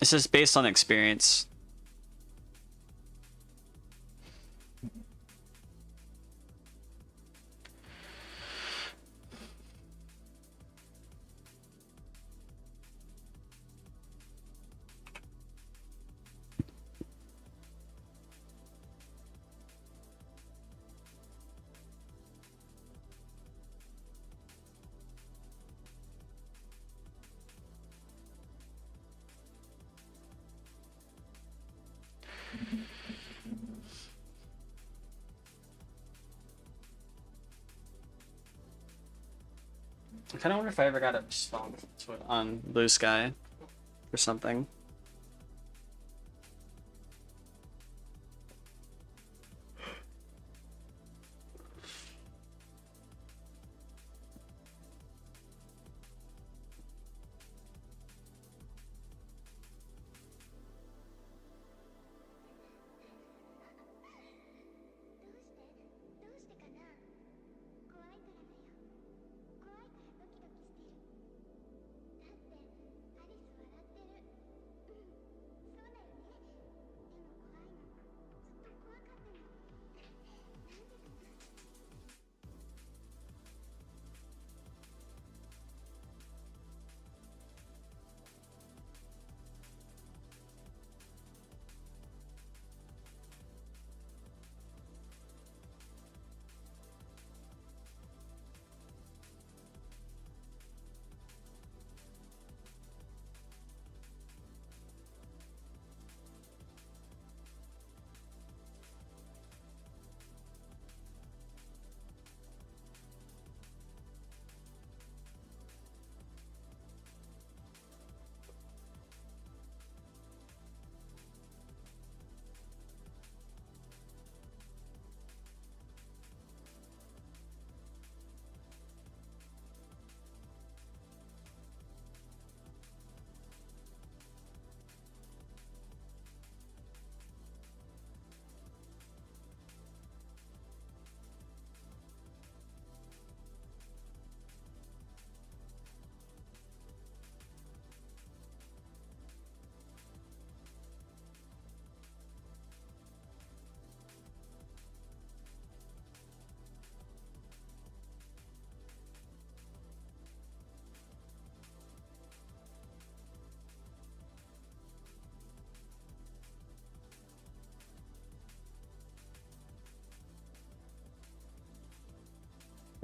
It's just based on experience. I kind of wonder if I ever got a response to it on Blue Sky or something.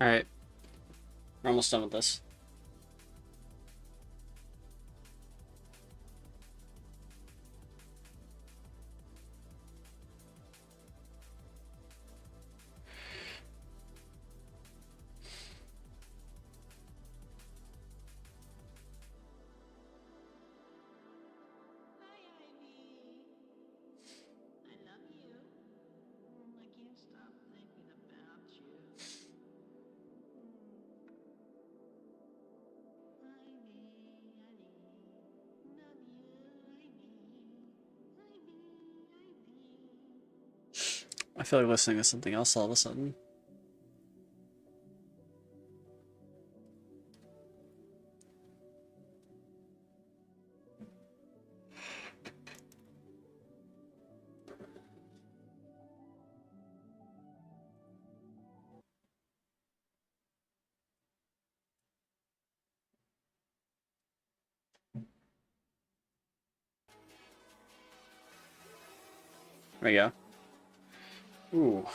Alright. We're almost done with this. I feel like listening to something else all of a sudden. There we go. Ooh.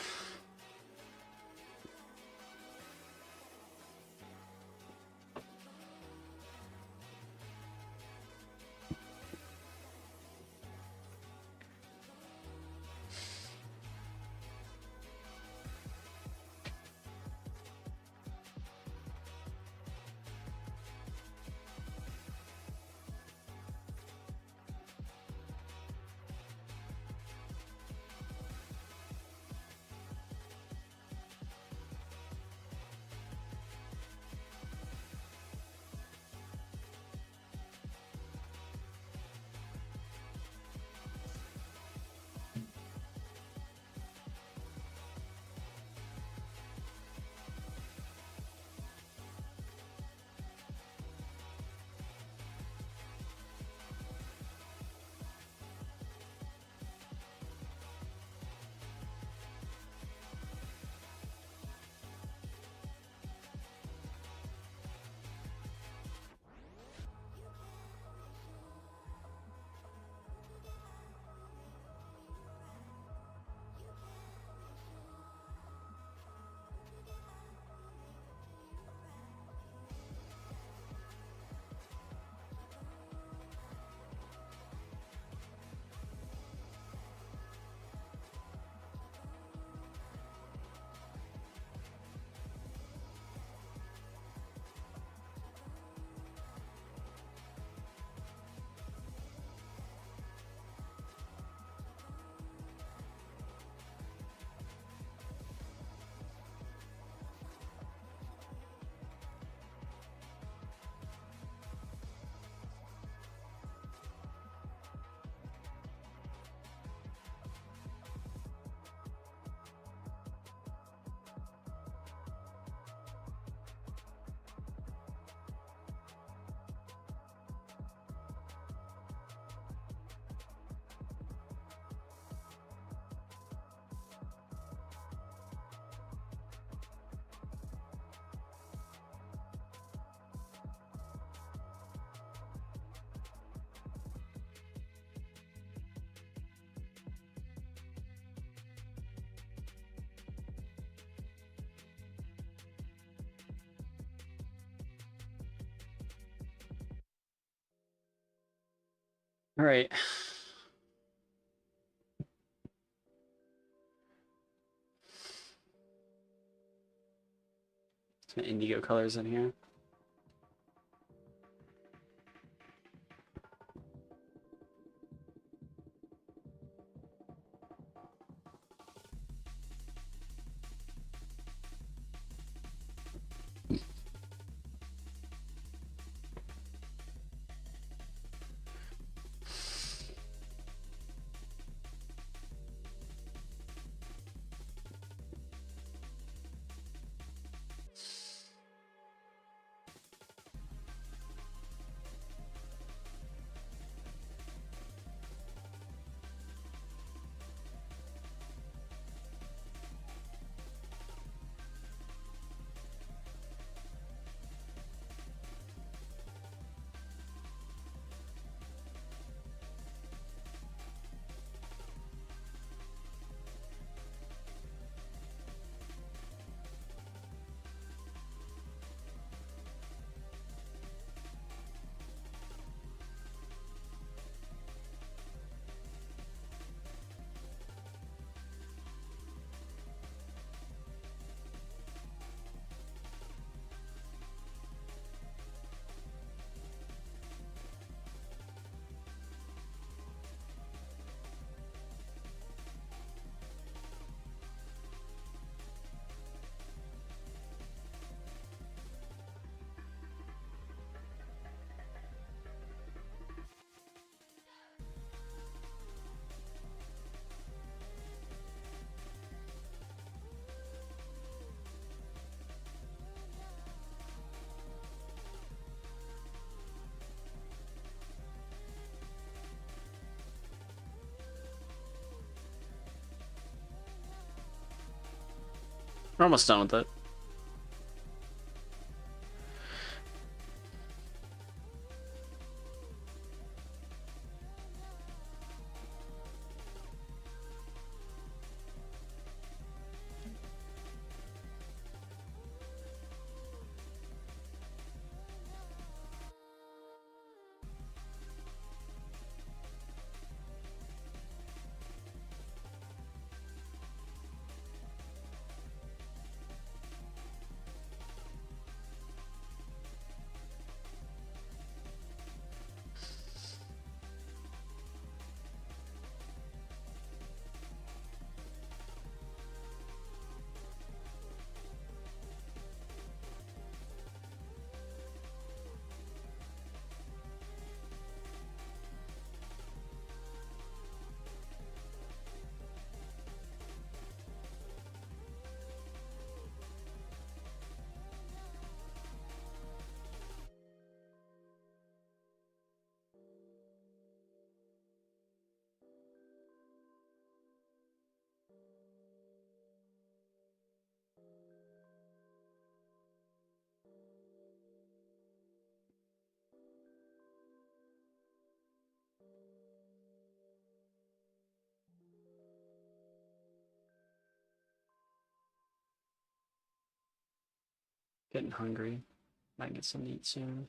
All right. Some indigo colors in here. We're almost done with it. Getting hungry. Might get something to eat soon.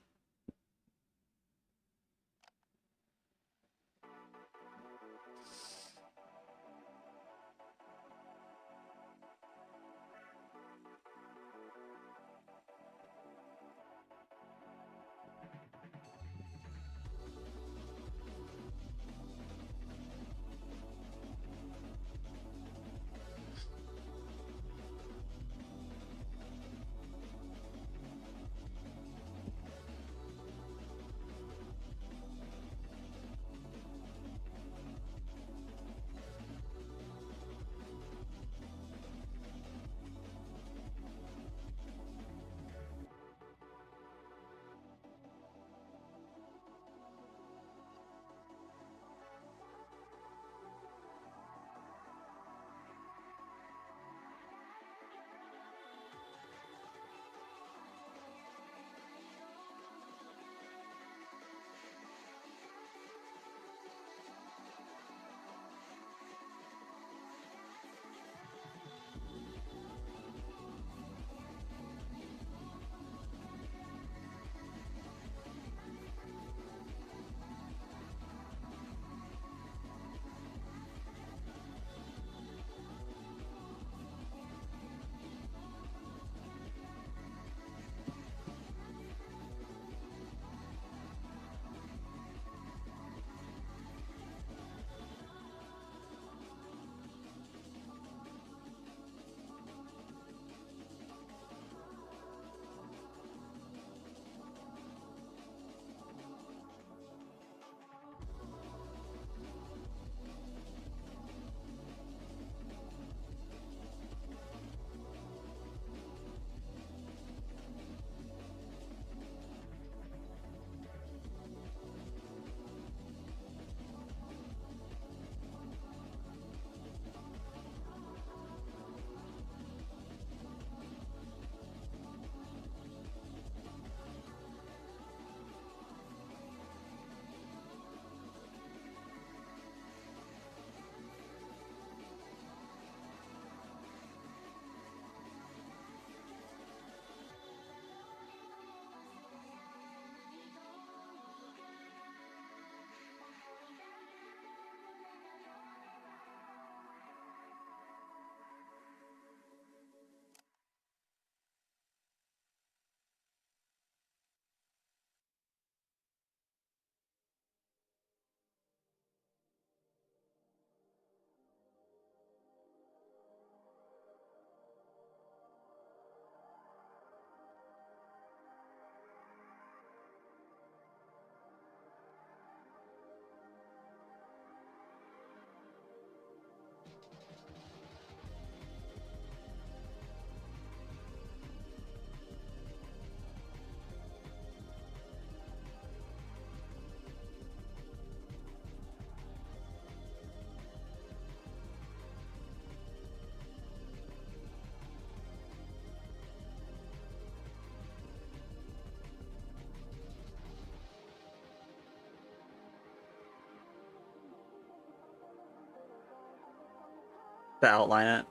to outline it.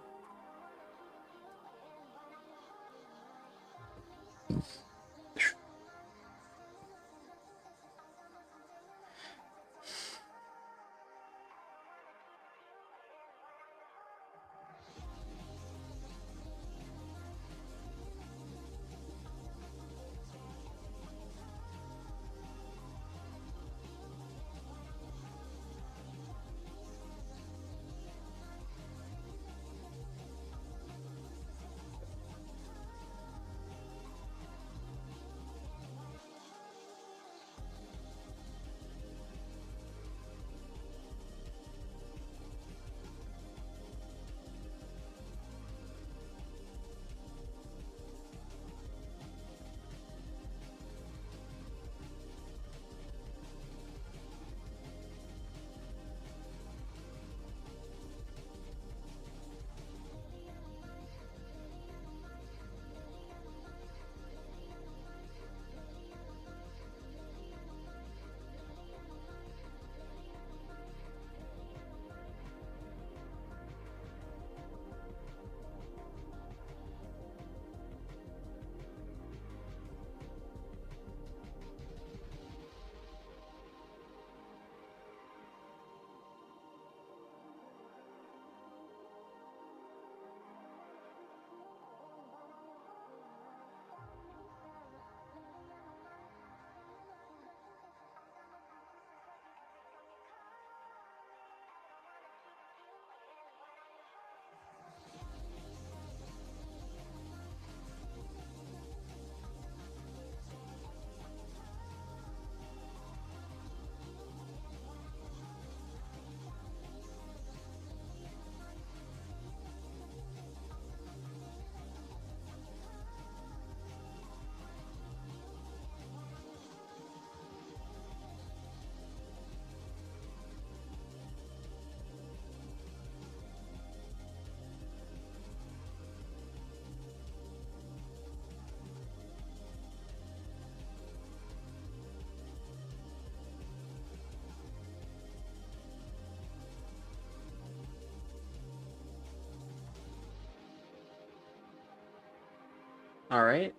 All right.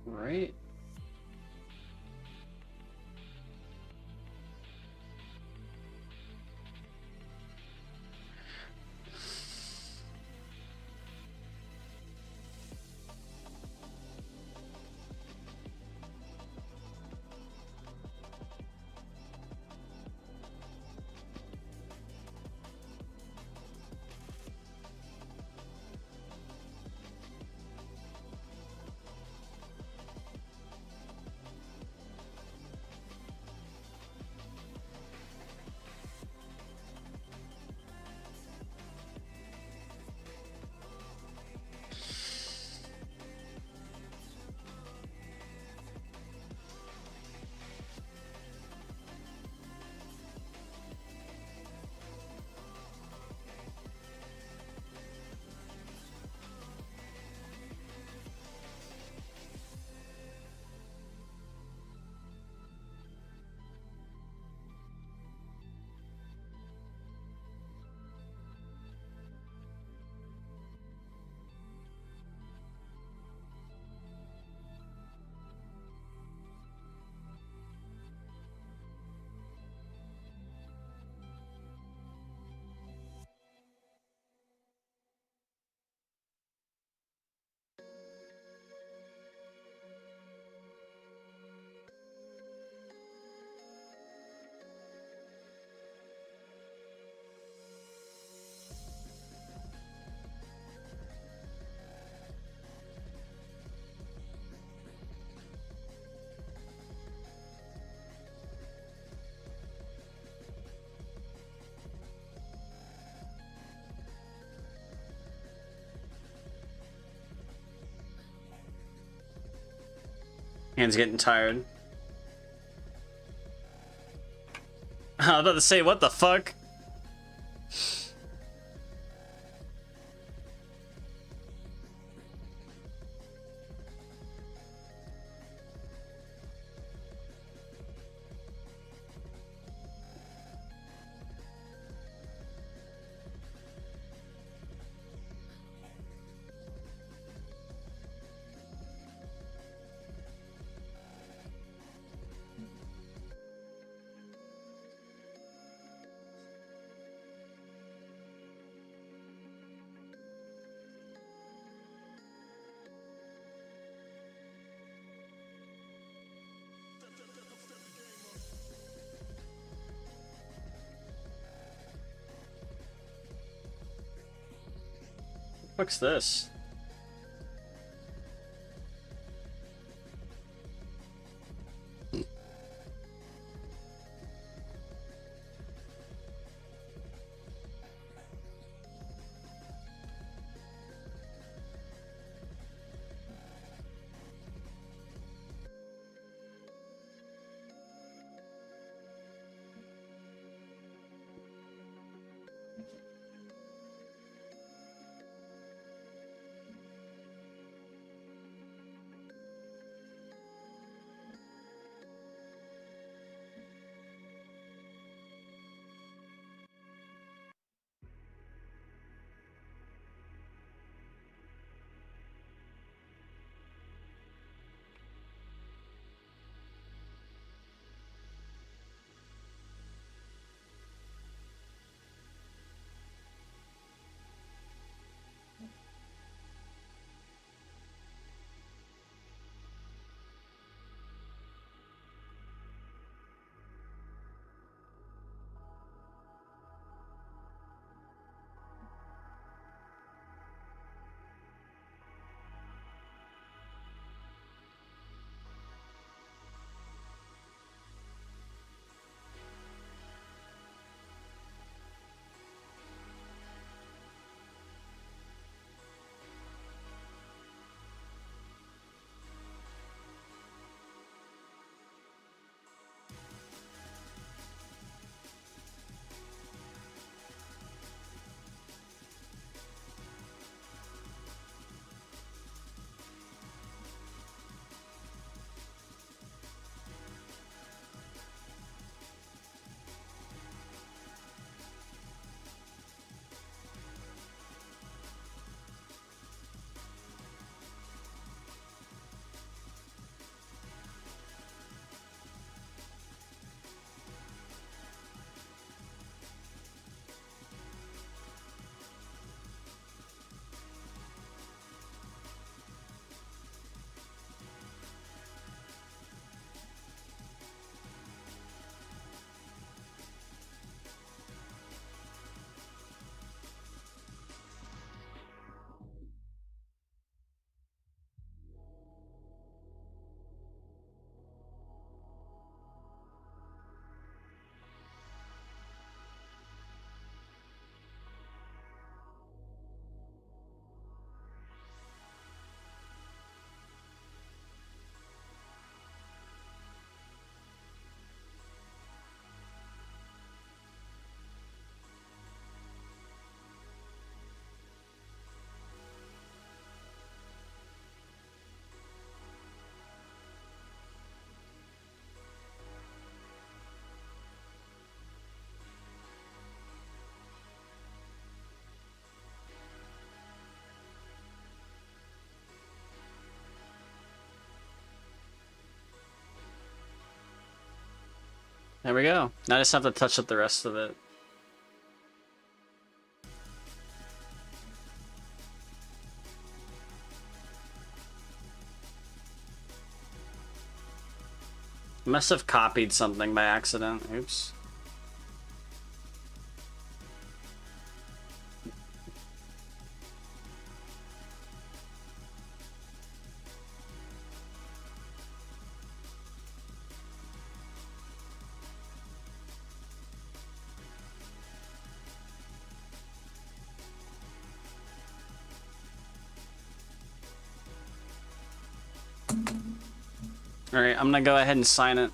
Right. Hands getting tired. I was about to say, what the fuck? What's this? There we go. Now I just have to touch up the rest of it. Must have copied something by accident. Oops. Alright, I'm gonna go ahead and sign it.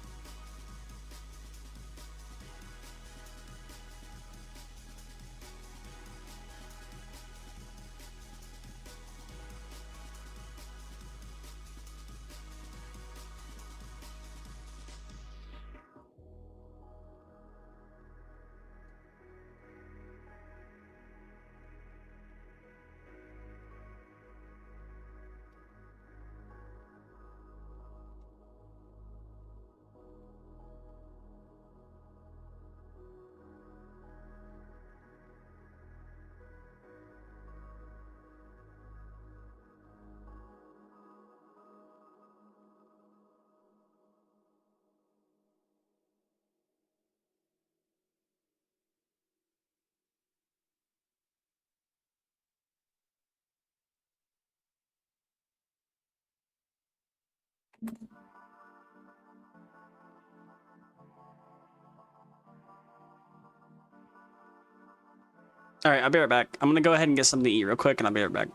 Alright, I'll be right back. I'm gonna go ahead and get something to eat real quick, and I'll be right back.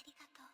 りがとう。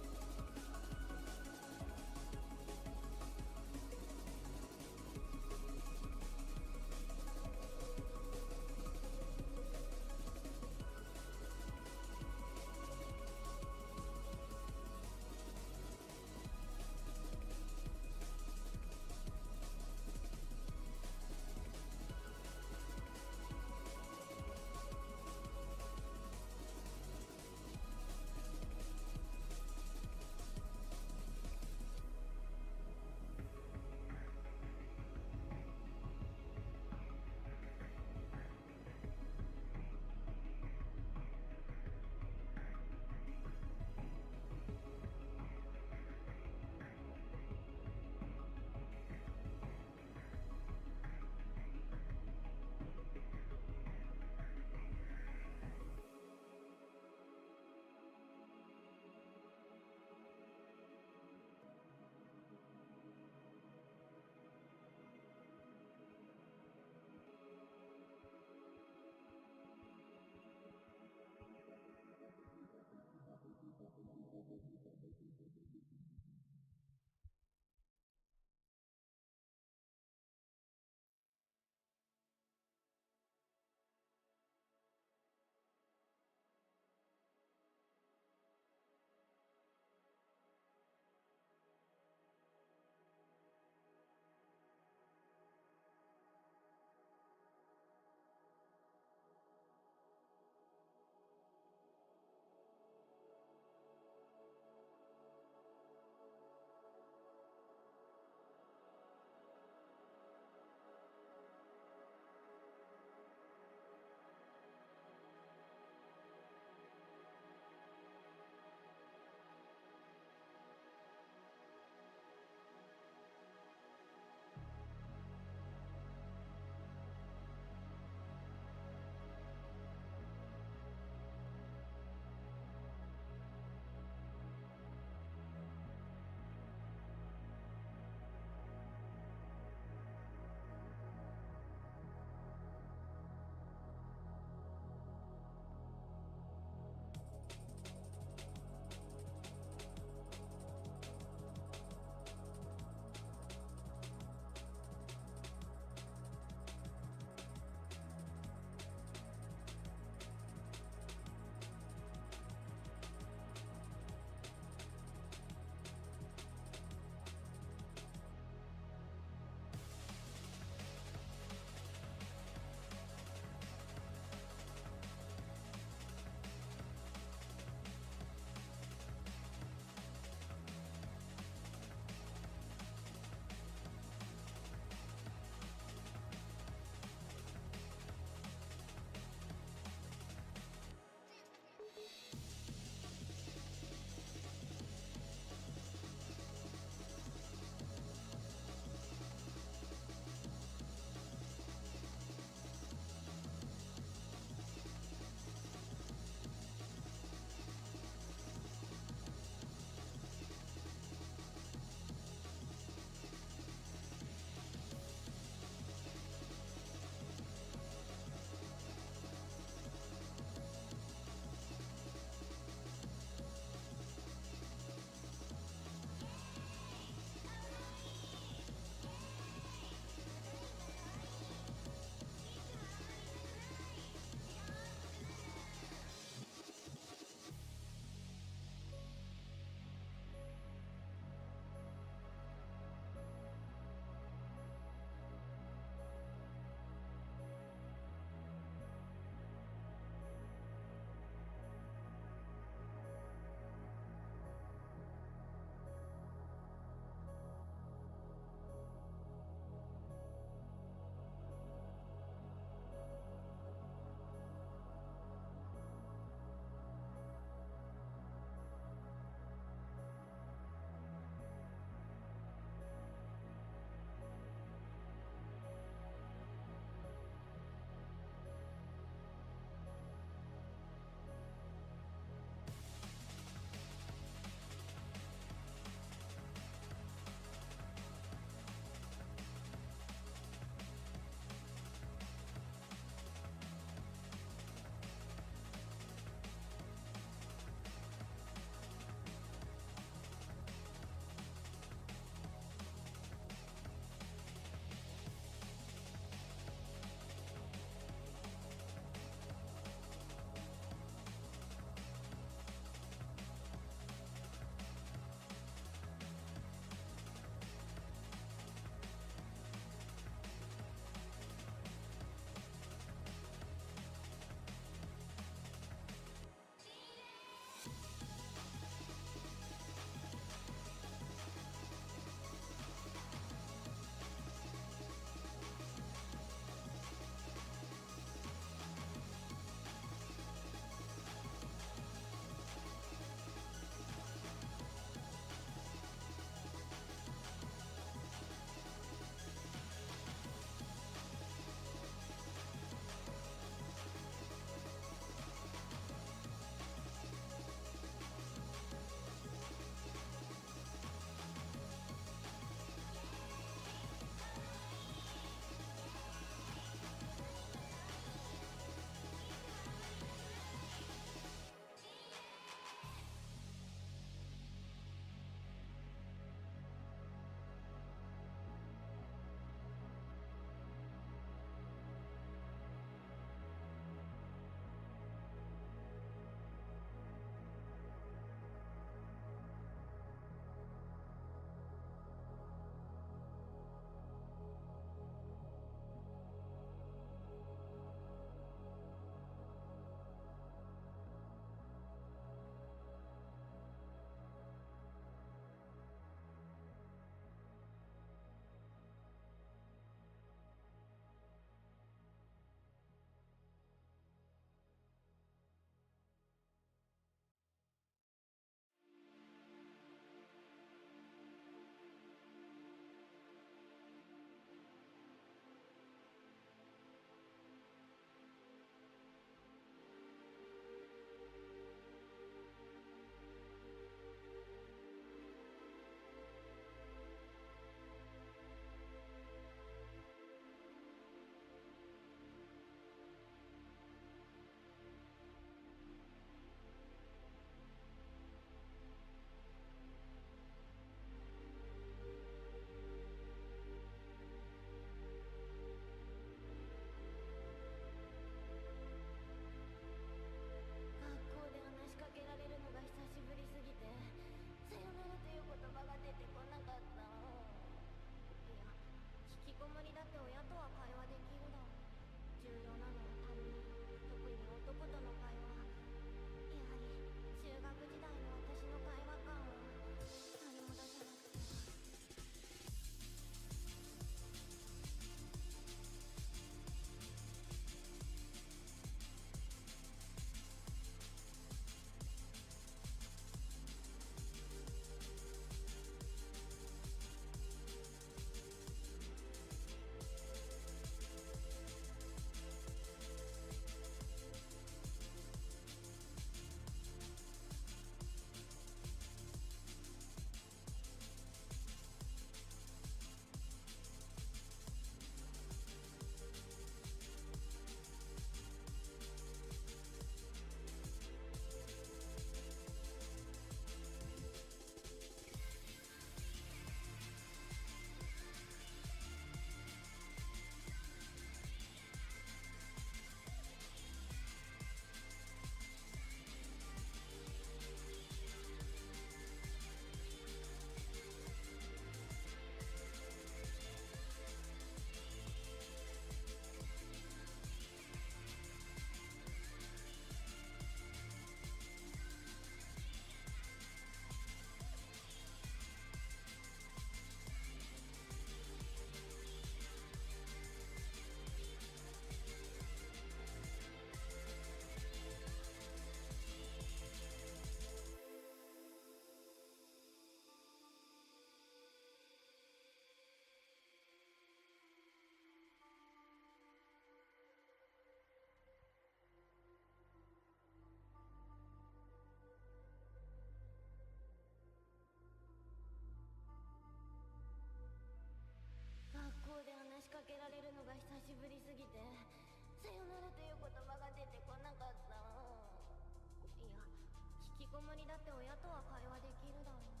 こもりだって親とは会話できるだろう。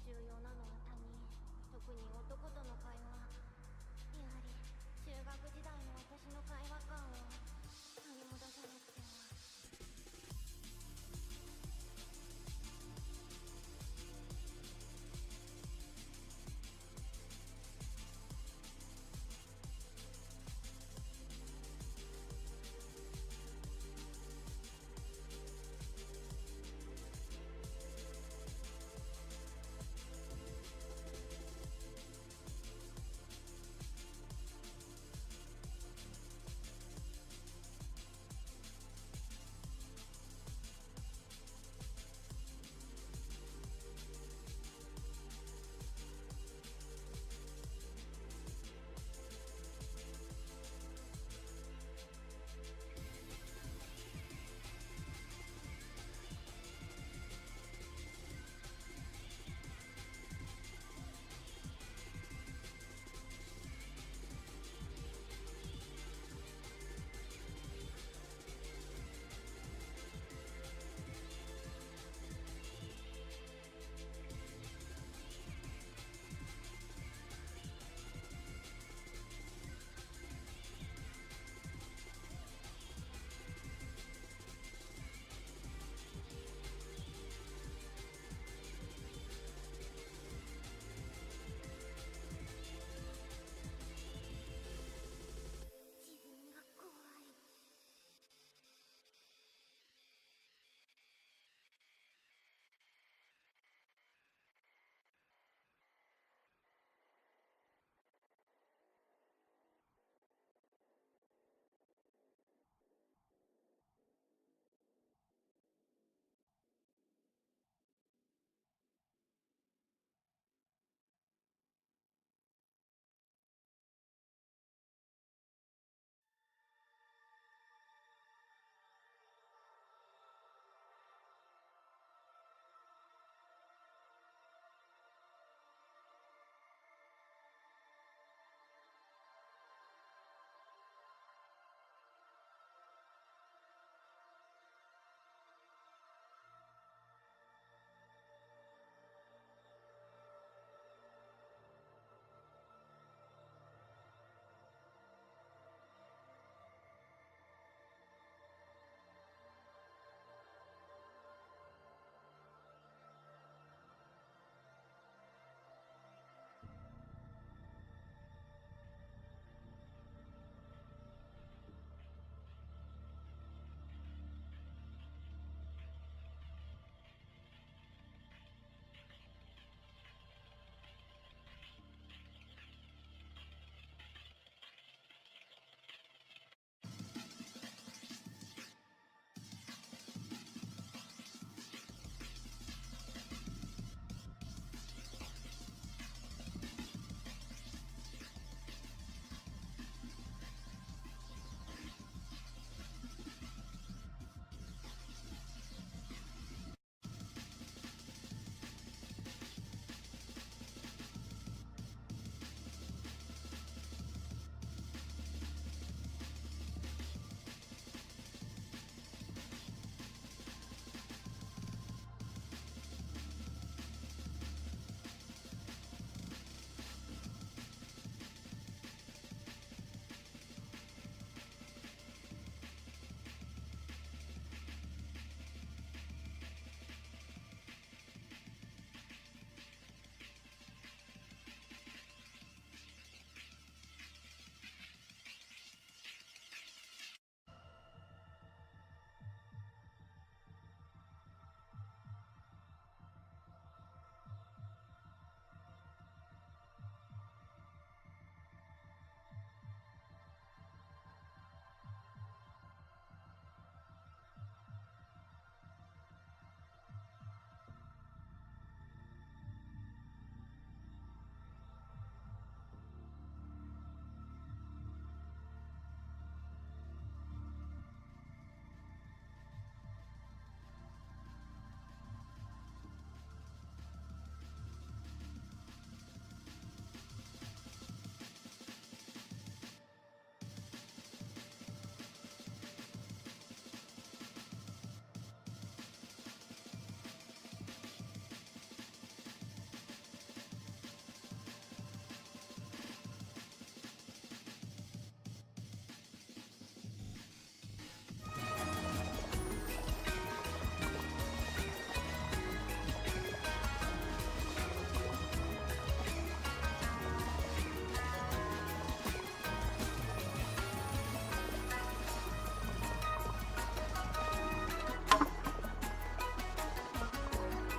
重要なのは他人、特に男との会話。やはり中学時代の私の会話感を取り戻さなくては。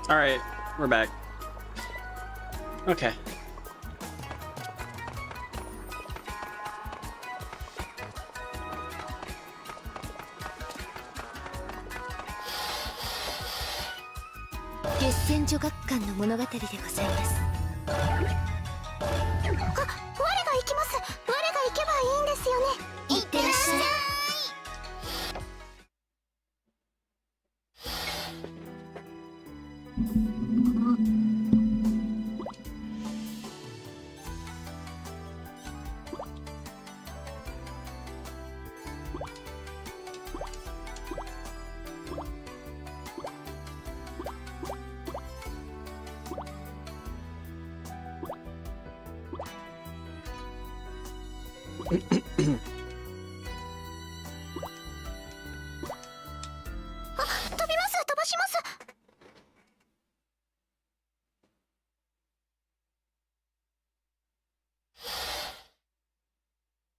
Alright, we're back. Okay.女学館の物語でございます。我が行きます。我が行けばいいんですよね。いってらっしゃい。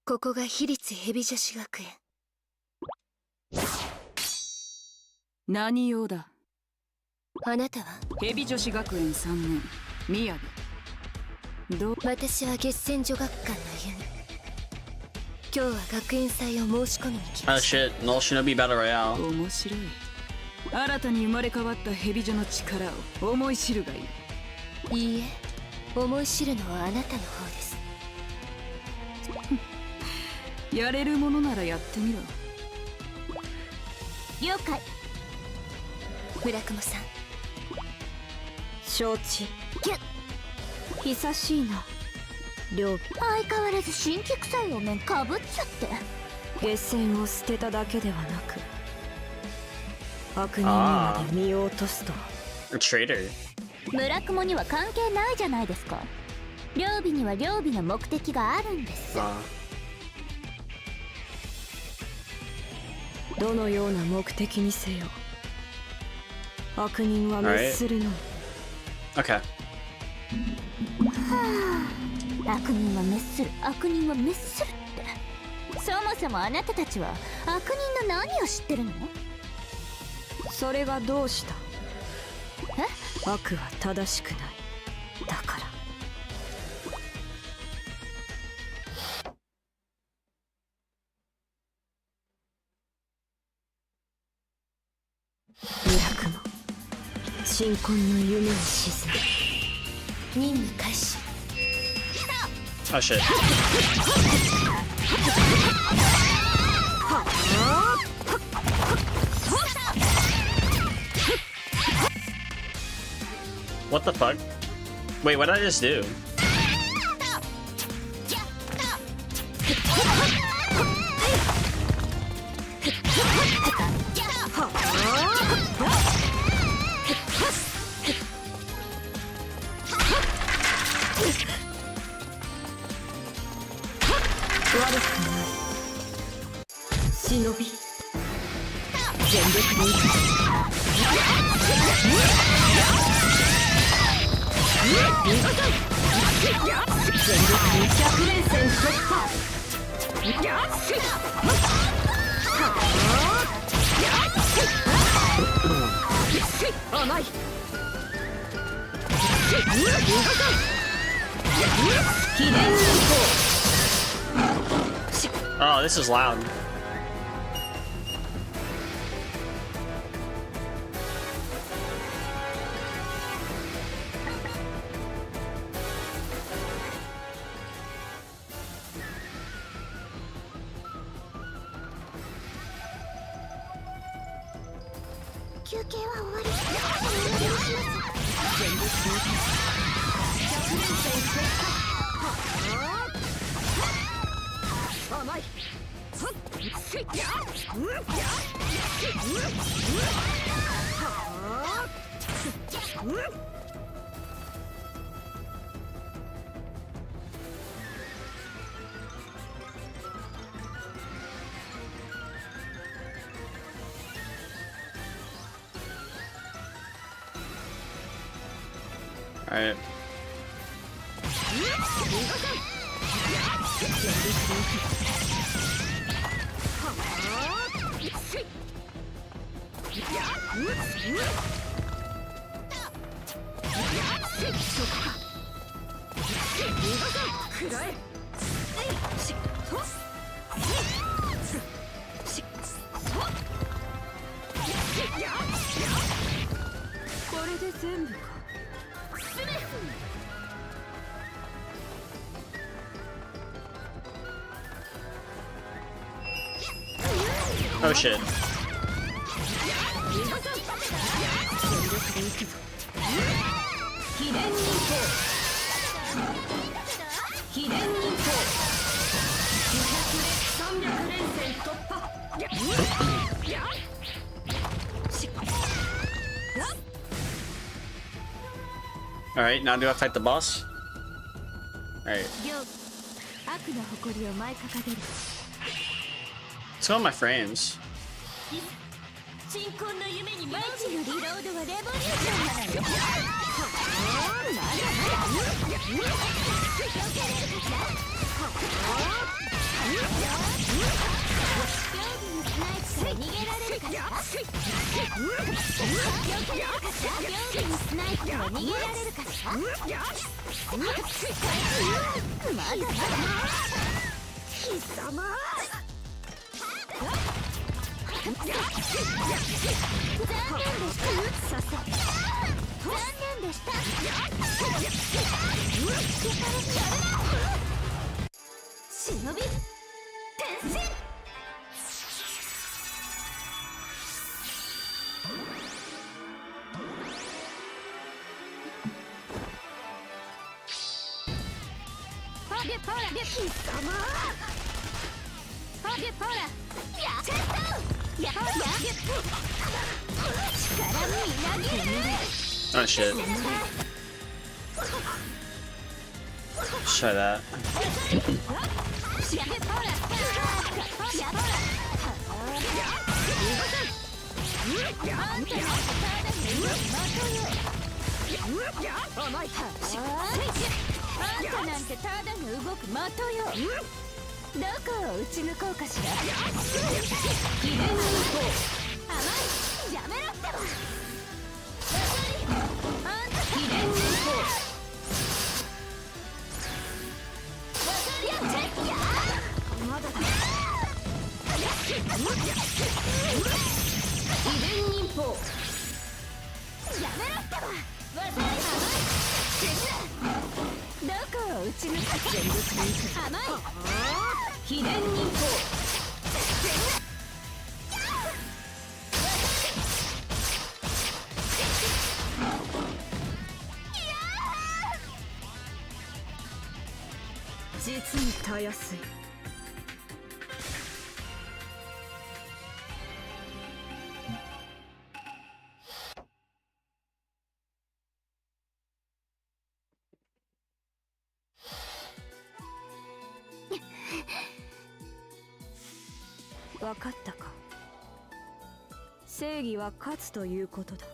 ここが私立蛇女子学園。何用だ。あなたは蛇女子学園3年宮城。私は月仙女学館のユミ。今日は学園祭を申し込みに来ま Oh した。 shit, null shinobi battle royale. 面白い。新たに生まれ変わった蛇女の力を思い知るがいい。いいえ、思い知るのはあなたの方です。やれるものならやってみろ。了解。村雲さん。承知。キュッ。久しいな両備。相変わらず新規臭いお面かぶっちゃって。下船を捨てただけではなく悪人にまで身を落とすとは。 A traitor. 村雲には関係ないじゃないですか。両備には両備の目的があるんです。どのような目的にせよ悪人は滅するの。Okay. 悪人は滅する、悪人は滅するって。そもそもあなたたちは悪人の何を知ってるの？それがどうした？え？悪は正しくない。だから200も新婚の夢に沈む。任務開始。 Oh shit. What the fuck? Wait, what did I just do? Shinobi 全力でいく。全力で100連戦突破。甘い。記念運行。 Oh, this is loud. Alright. これで全部か。 Oh shit. Alright, now do I fight the boss? Alright. Let's go on my frames. 新婚の夢に毎日のリロードはレボリューションなのよ。逃げられるかしら。料理にスナイプは逃げられるかしら。まだまだ貴様。 残念でした。忍び転身。貴様。ほら。やっちゃった。 Oh shit. Try that.実にたやすい。分かったか。正義は勝つということだ。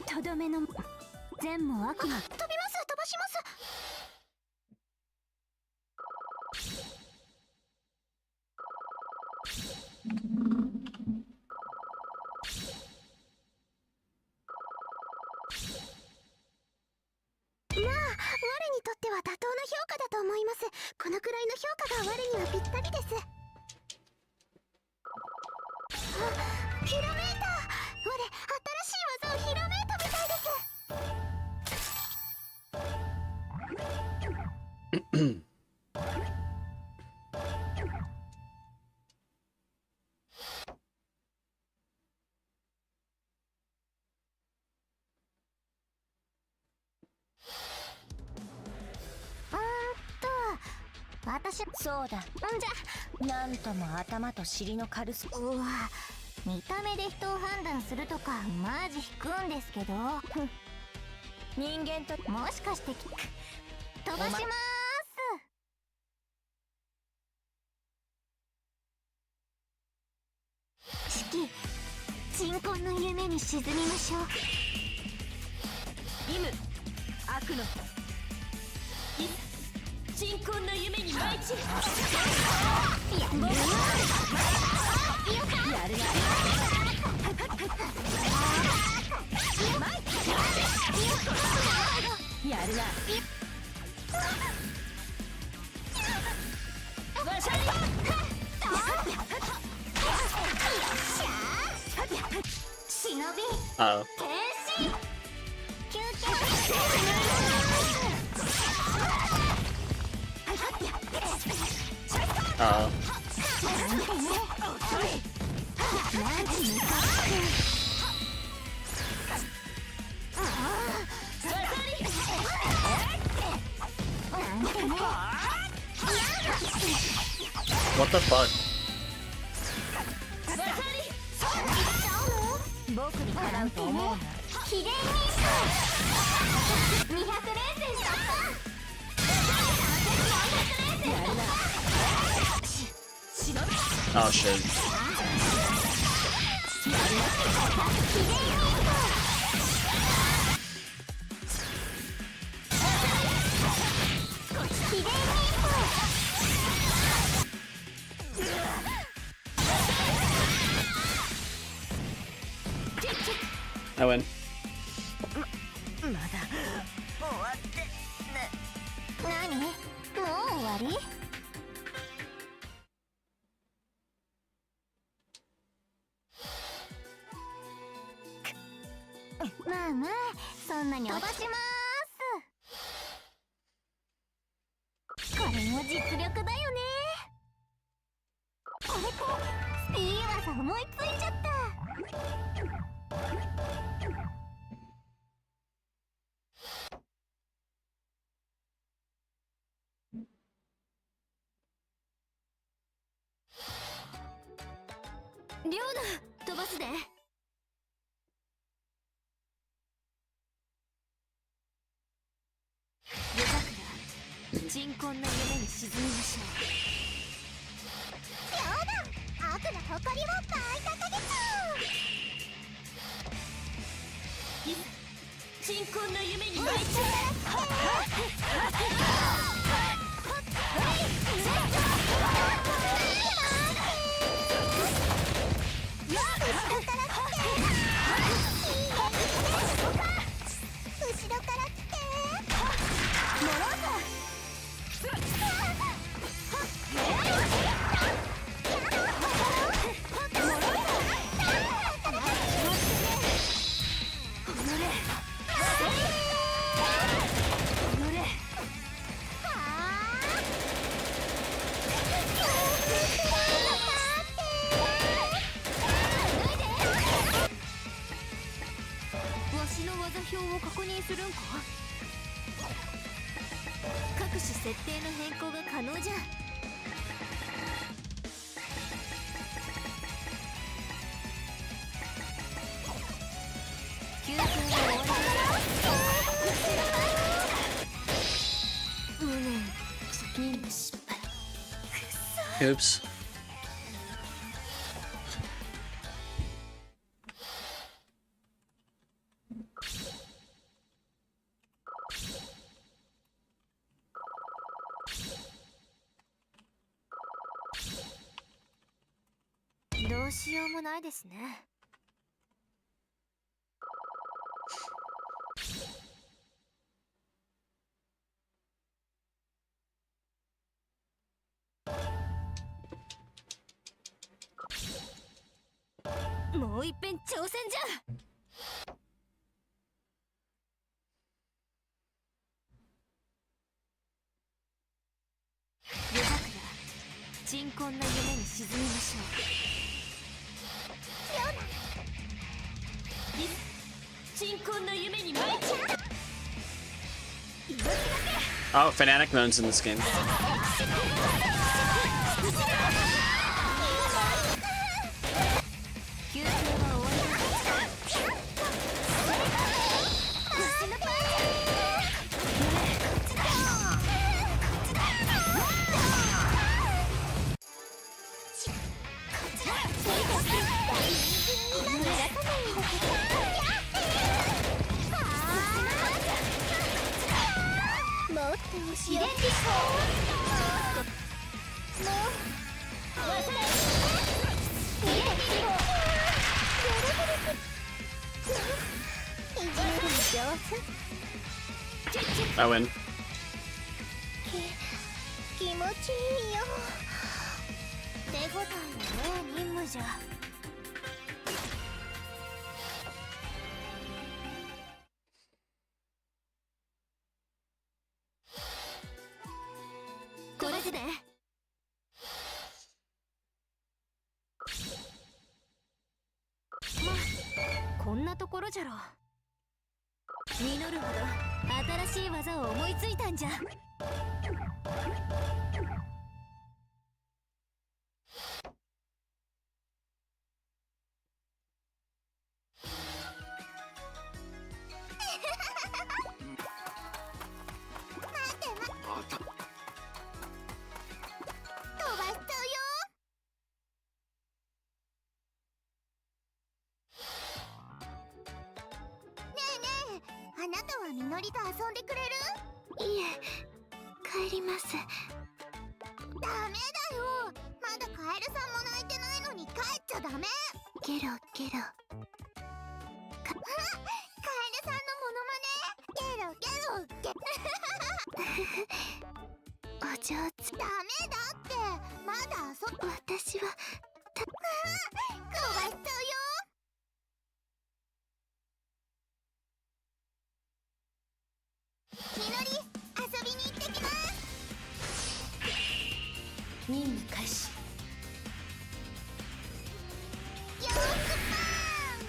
とどめの善も悪も飛びます。飛ばします。まあ我にとっては妥当な評価だと思います。このくらいの評価が我にはぴったりです。あ、ひらめいた。我新しい技をひらめいたみたいです。私そうだ。んじゃなんとも頭と尻の軽さ。うわ、見た目で人を判断するとかマジ引くんですけど。人間ともしかして飛ばしまーす。式鎮魂の夢に沈みましょう。イム悪の鎮魂の夢に舞い散る。やるなやるな。わしゃり忍び Uh-oh. 変身休憩。Uh-oh. ？What the fuck? 僕にかなうと思うな。秘伝に200連戦突破。Oh shit. I win. まだ終わってね。何？もう終わり？まあまあ、そんなに飛ばしまーす。これも実力だよね。これか、いい技思いついちゃった。リョウナ、飛ばすで。夜桜、鎮魂の夢に沈みましょう。リョウナ、悪の誇りを倍高げちゃう。鎮魂の夢に舞い散る。後ろから来て。もろうぞ。わしの技表を確認するんか。各種設定の変更が可能じゃ。休憩は終わりだ。無念、任務失敗。Oops. どうしようもないですね。もう一遍挑戦じゃ。夜桜、鎮魂の夢に沈みましょう。鎮魂の夢に舞い散る。命がけ。Oh, Fanatic modes in this game. I win. 気持ちいいよ。手応えのねえ任務じゃ。これでまあこんなところじゃろ。実るほど新しい技を思いついたんじゃ。あなたはみのりと遊んでくれる？いえ、帰ります。ダメだよ。まだカエルさんも泣いてないのに帰っちゃダメ。ゲロゲロ。カエルさんのモノマネ。ゲロゲロゲ。お上手。ダメだって。まだ私は飛ばしちゃうよ。みのり、遊びに行ってきます。任務開始。よーくパーン。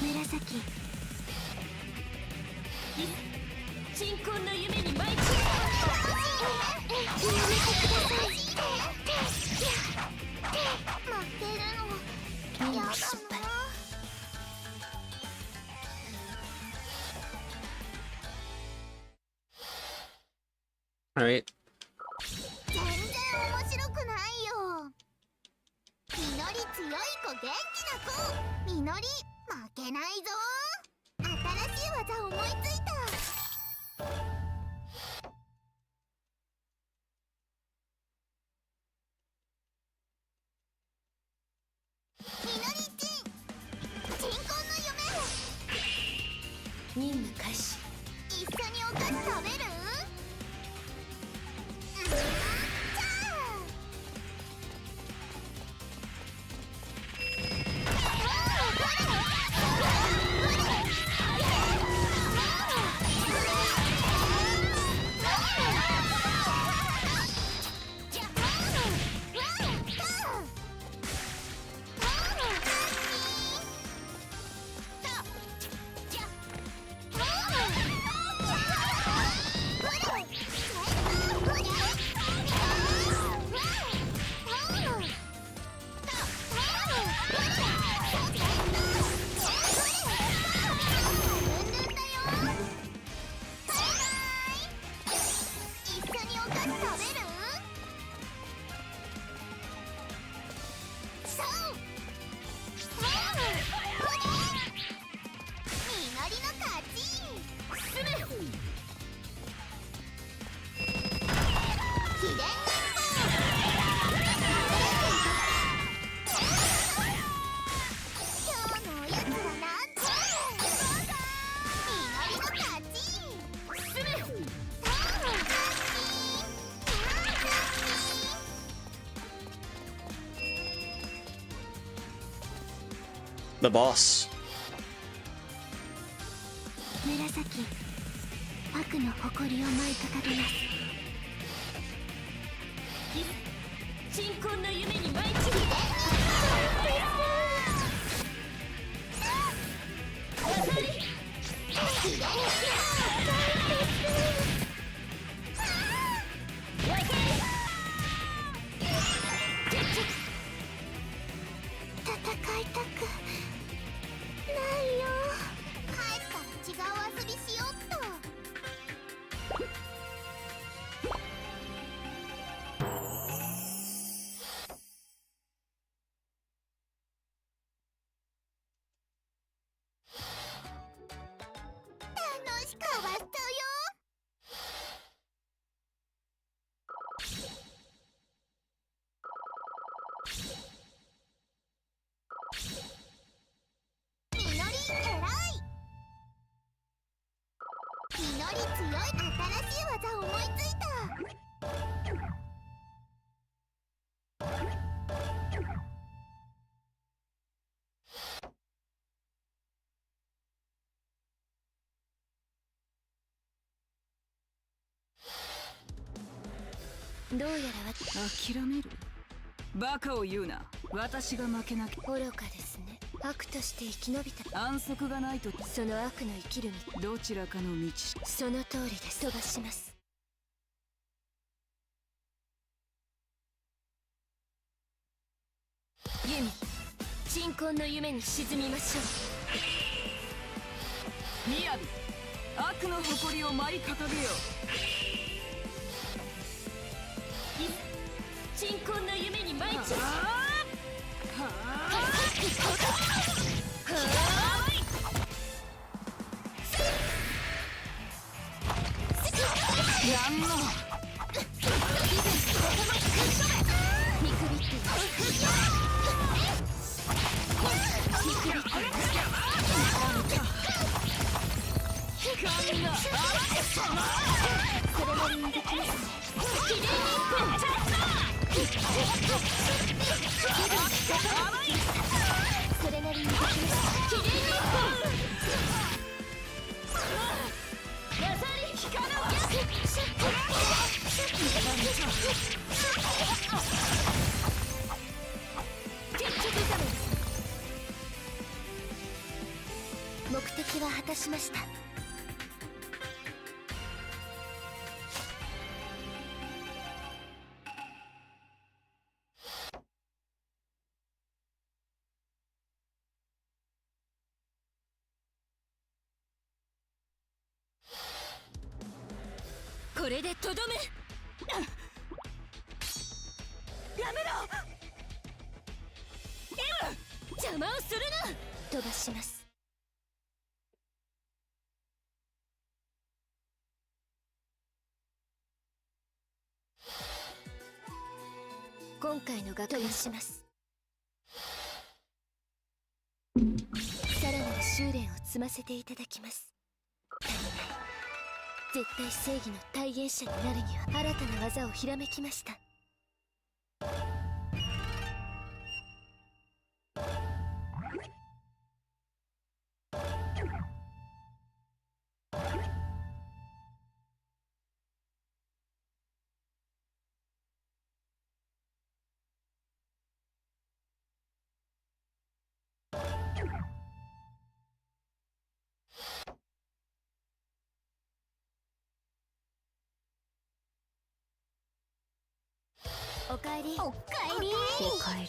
紫。鎮魂の夢に舞い散る。やめてください。待ってるの。やだな。Alright. 全然面白くないよ。みのり強い子、元気な子。みのり負けないぞ。新しい技思いついた。みのりちん、鎮魂の夢。任務開始。一緒にお菓子食べる？じゃあ。The boss. 紫、悪の誇りを舞い掲げます。鎮魂の夢に舞い散る。戦いたくないよ。帰ったら違う遊びしよっと。楽しかったよ。みのり偉い。みのり強い。新しい技思いついた。どうやら諦める。バカを言うな。私が負けなきゃ。愚かですね。悪として生き延びた。安息がないと。その悪の生きる道。どちらかの道。その通りです。飛ばします。ユミ、鎮魂の夢に沈みましょう。みやび、悪の誇りを舞い掲げよいざ鎮魂の夢に舞い散る。やんの。見くびって見くびってそれなりにできますね。きれいにそれなりにできます。きれいにやさり光るわ。目的は果たしました。これでとどめ。やめろ。邪魔をするな。飛ばします。今回の学園します。さらなる修練を積ませていただきます。絶対正義の体現者になるには新たな技をひらめきました。おかえり。おかえり。おかえり。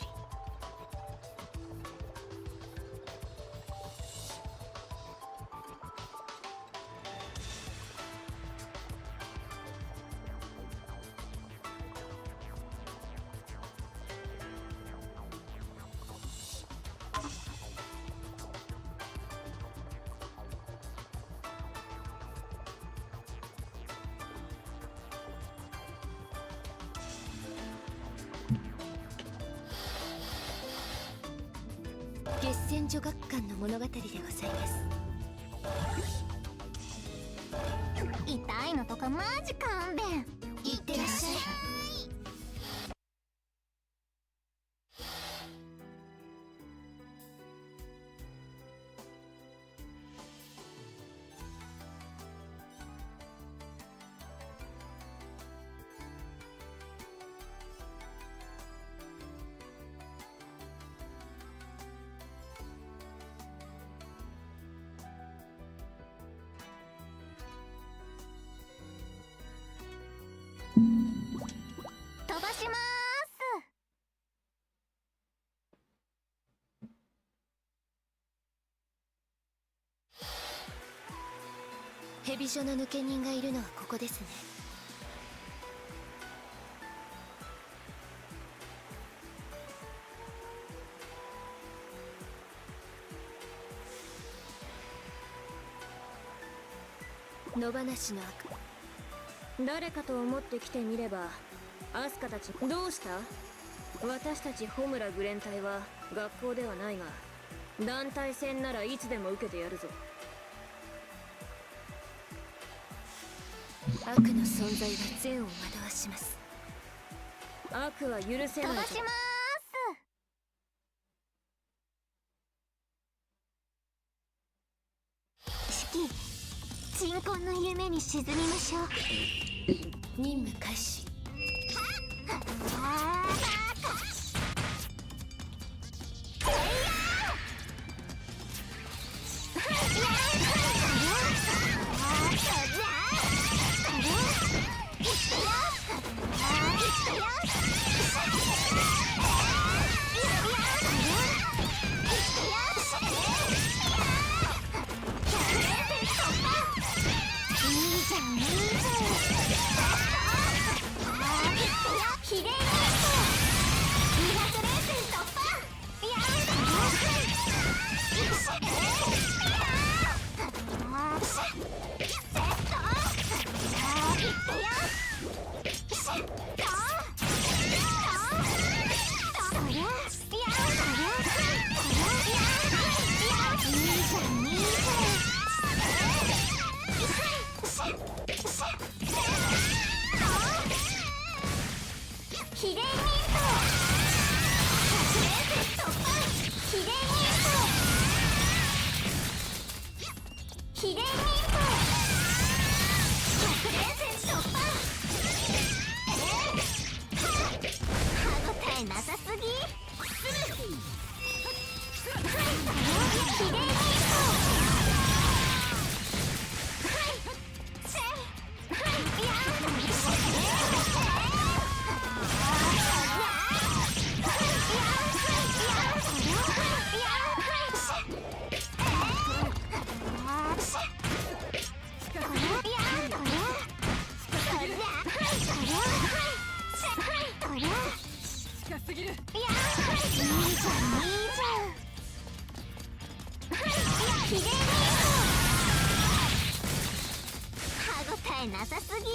月戦女学館の物語でございます。痛いのとかマジ勘弁。いってらっしゃい。蛇所の抜け人がいるのはここですね。野放しの悪。誰かと思って来てみれば、アスカたちどうした？私たちホムラグレン隊は学校ではないが、団体戦ならいつでも受けてやるぞ。悪の存在は善を惑わします。悪は許せないと。飛ばしまーす。式、鎮魂の夢に沈みましょう。任務開始。なさすぎ。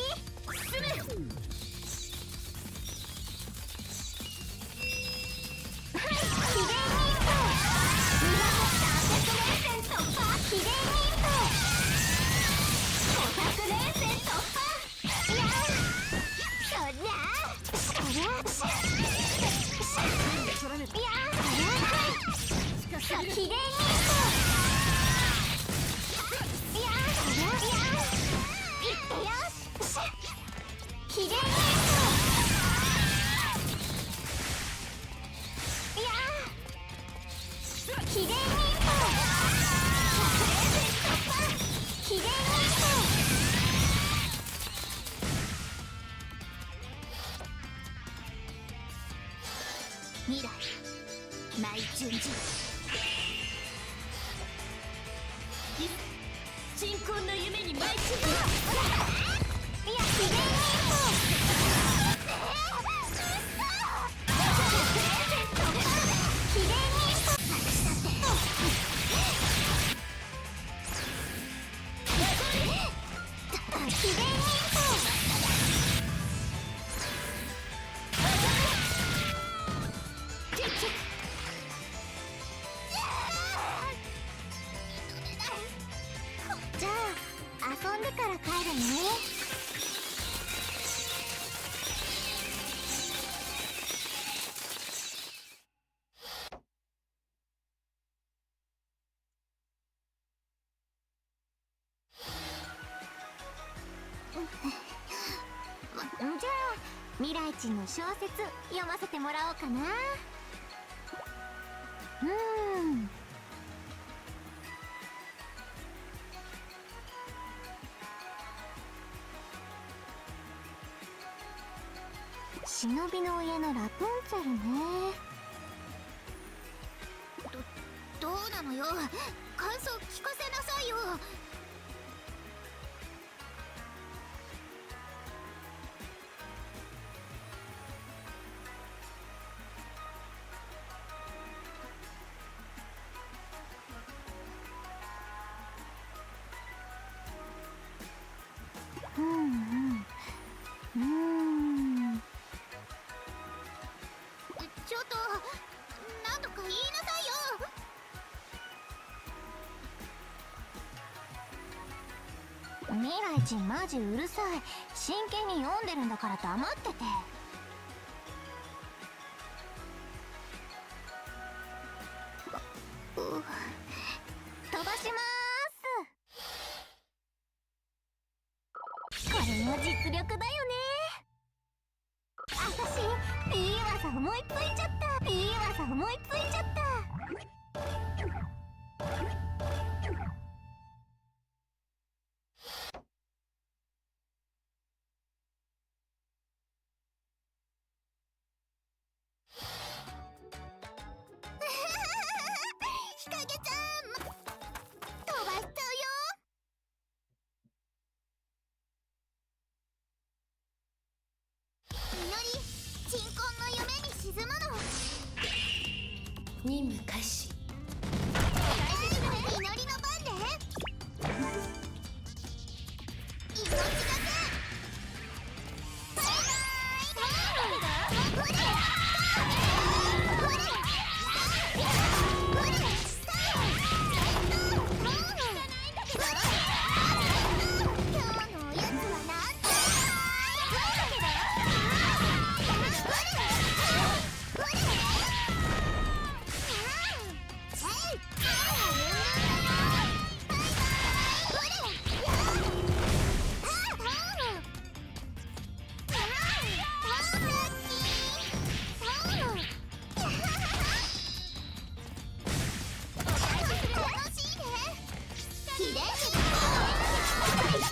未来舞順次、鎮魂の夢に舞い散る。いや、秘伝じゃあ遊んでから帰るね。じゃあ未来ちんの小説読ませてもらおうかな。忍びの家のラプンツェルね。どうなのよ、感想聞かせなさいよ。未来ちんマジうるさい。真剣に読んでるんだから黙ってて。飛ばしまーす。これも実力だよね。あたしいい技思いついちゃった。いい技思いついちゃった。日陰ちゃん、飛ばしちゃうよ。みのり、鎮魂の夢に沈むの。任務開始。みのりの番で命がけ。バイバーイ。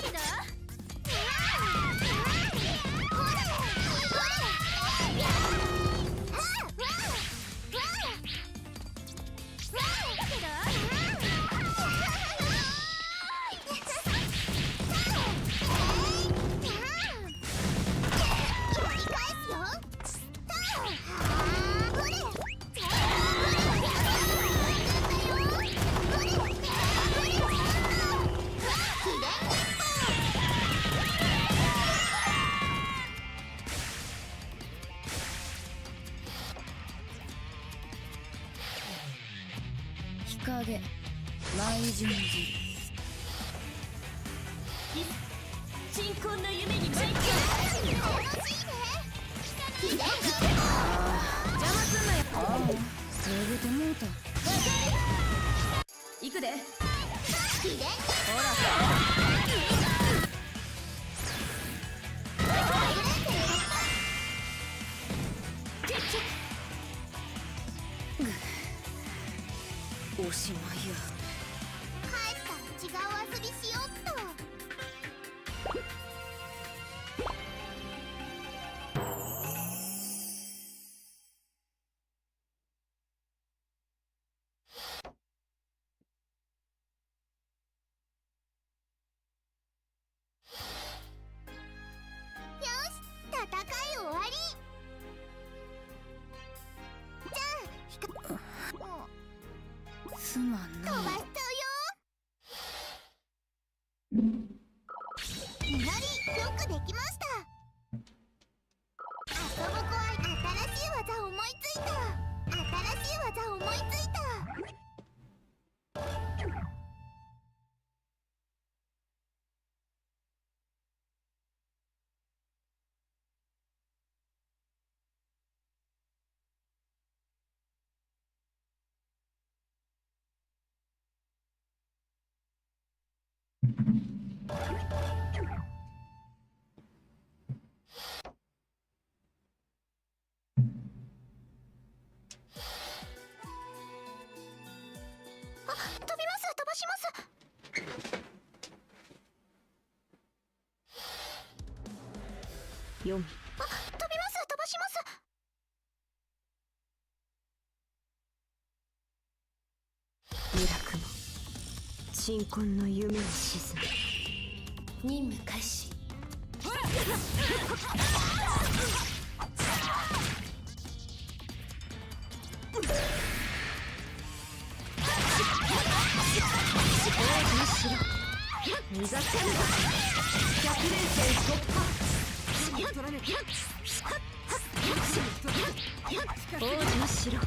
日陰雷神寺。鎮魂の夢に参加。邪魔すんなよ。ああ、それでもうた。行くで。ほらおしまいや。帰ったら違う遊びしよっと。よし、戦い終わり。じゃあすまんな。飛ばしちゃうよ。みのり、よくできました。遊ぶ子は新しい技思いついた。新しい技思いついた。飛びます、飛ばします。4。飛びます、飛ばします。イラクも鎮魂の夢に沈む。任務開始。磨けんだ。100連戦突破。王子にしろ。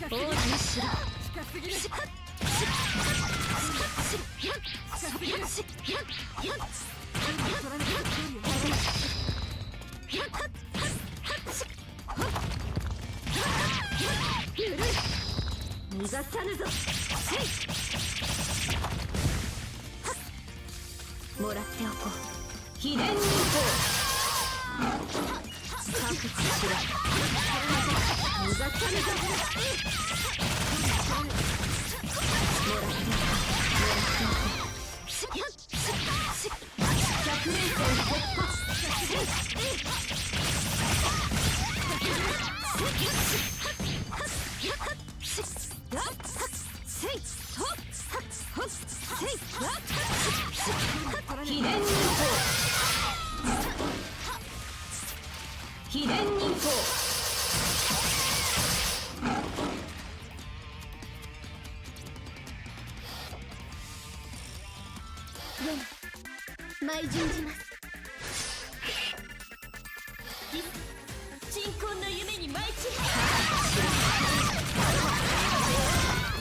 王子にしろ。逃がさぬぞ。もらっておこう。秘伝忍法。覚悟しろ。逃がさぬぞ。もらっておこう。もらっておこう。百連戦突破。秘伝忍法。秘伝忍法。舞順じます。鎮魂の夢に舞い散る。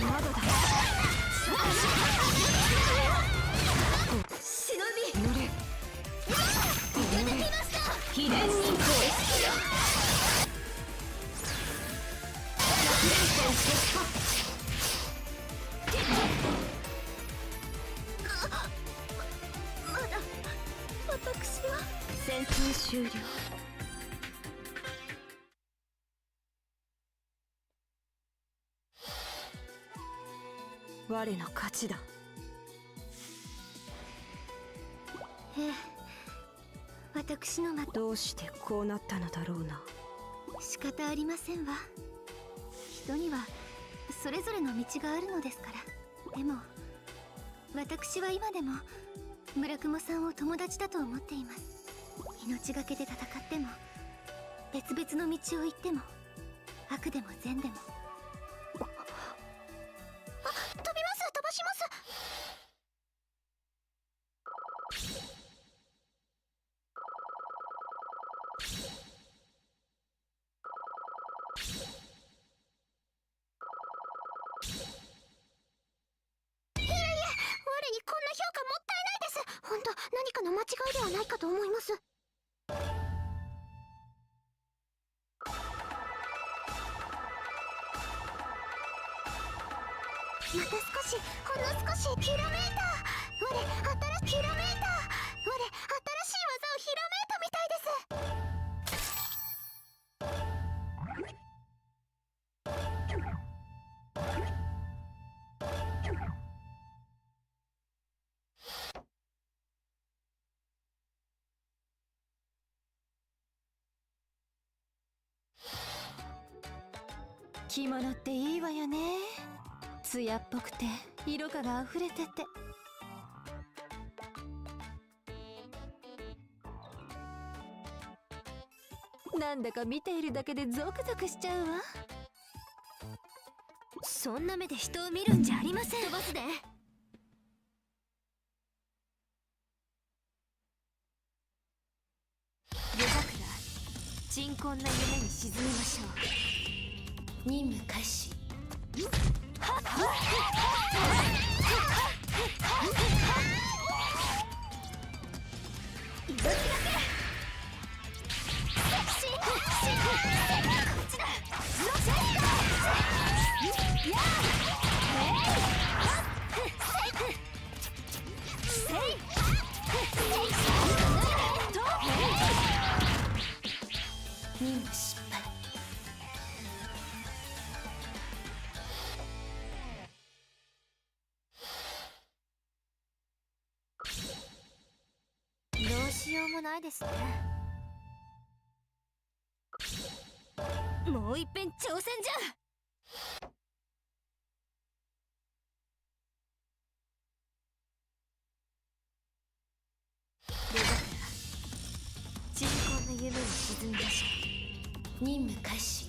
まだだ。忍び乗れ。いただきました。秘伝忍法。百連戦突破。まだ私は戦闘終了。我の勝ちだ。ええ、私のどうしてこうなったのだろうな。仕方ありませんわ。人にはそれぞれの道があるのですから。でも私は今でも村雲さんを友達だと思っています。命がけで戦っても別々の道を行っても悪でも善でも。飛びます、飛ばします。いえいえ、我にこんな評価もったいないです。本当、何かの間違いではないかと思います。また少し、ほんの少しひらめいた。我、新しいひらめいた。我、新しい技をひらめいたみたいです。着物っていいわよね。艶っぽくて色香が溢れてて。なんだか見ているだけでゾクゾクしちゃうわ。そんな目で人を見るんじゃありません。飛ばすで。夜桜、鎮魂な夢に沈みましょう。任務開始。任務失敗。どうしようもないですね。もう一遍挑戦じゃ。夜桜、鎮魂の夢に沈みましょう。任務開始。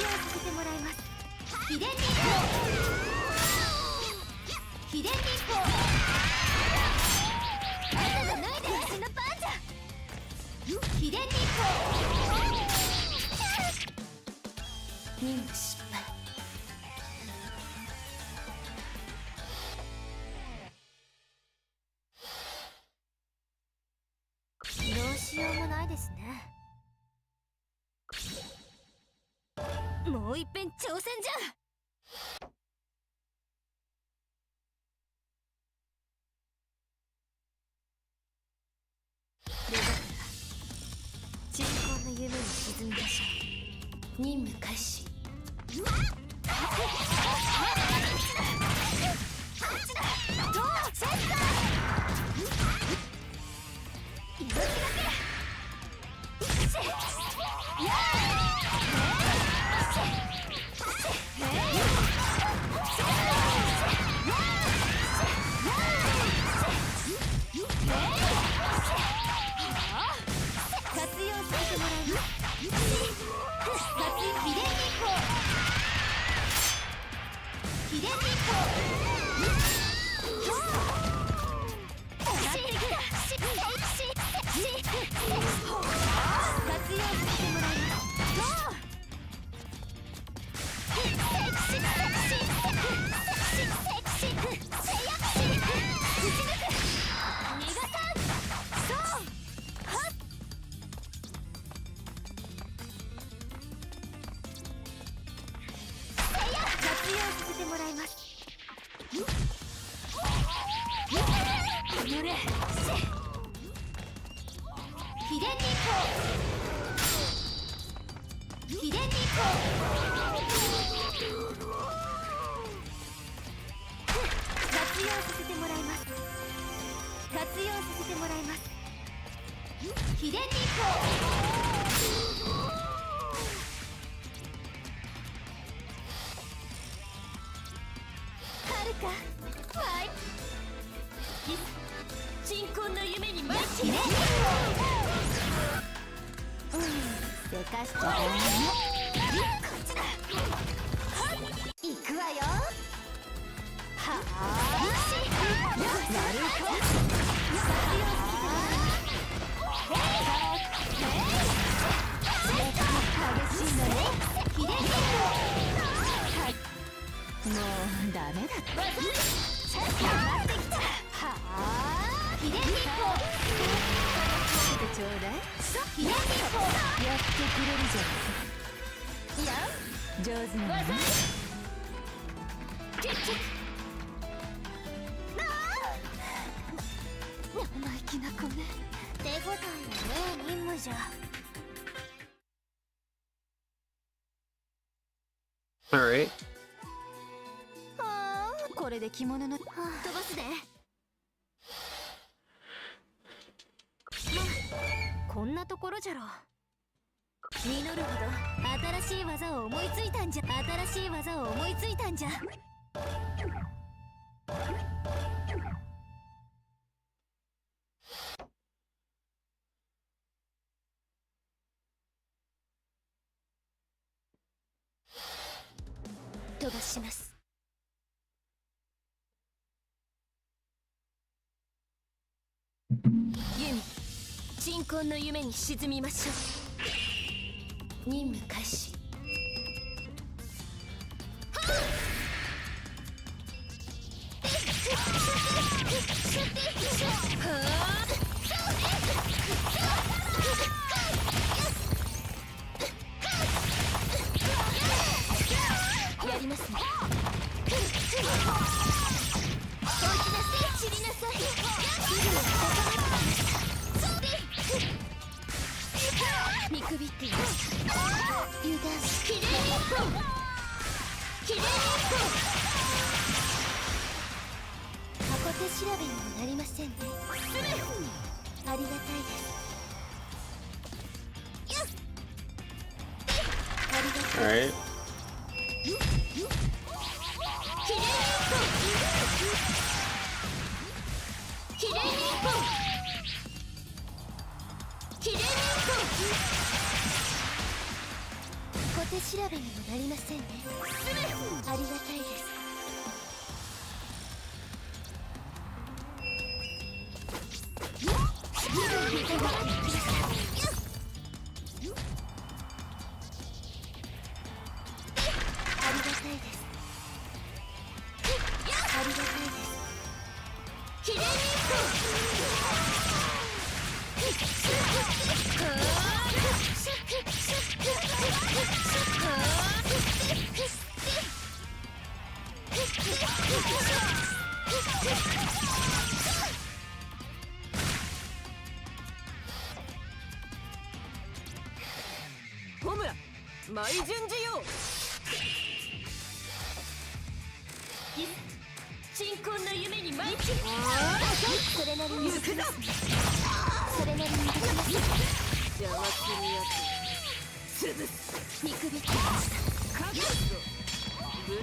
用させてもらいます。秘伝日光秘伝日光あんたが脱いで私のパンじゃ秘伝日光任務失敗。どうしようもないですね。もう一遍挑戦じゃ。では鎮魂の夢に沈みましょう。任務開始。鎮魂の夢にマッチね。せかしちゃダメ。こっちだ。行くわよ。はあ。やるか。激しいのね。ひでもうダメだって。やってきた。はあ。ひでみこ。ちょうだい。ひでみこ。やってくれるじゃない。いや、上手なのね。キッキッ。生意気な子ね。手応えのねえ任務じゃ。Alright. これで着物の飛ばすで。こんなところじゃろ。実るほど新しい技を思いついたんじゃ。新しい技を思いついたんじゃ。飛ばします。ユミ、鎮魂の夢に沈みましょう。任務開始。やりますね。知りなさい。見くびっています。油断し。きれいに一本。きれいに一本。箱手調べにもなりませんね。ありがたいです。ありがたいです。きれいに一本。きれいに一本。きれいに一本。小手手調べにもなりませんね。ありがたいです。ホムラ舞順次よ。鎮魂の夢に舞い散る。それなりに行くぞ。それなりにできます。邪魔するやつ潰す。見くびってました。覚悟ぶっ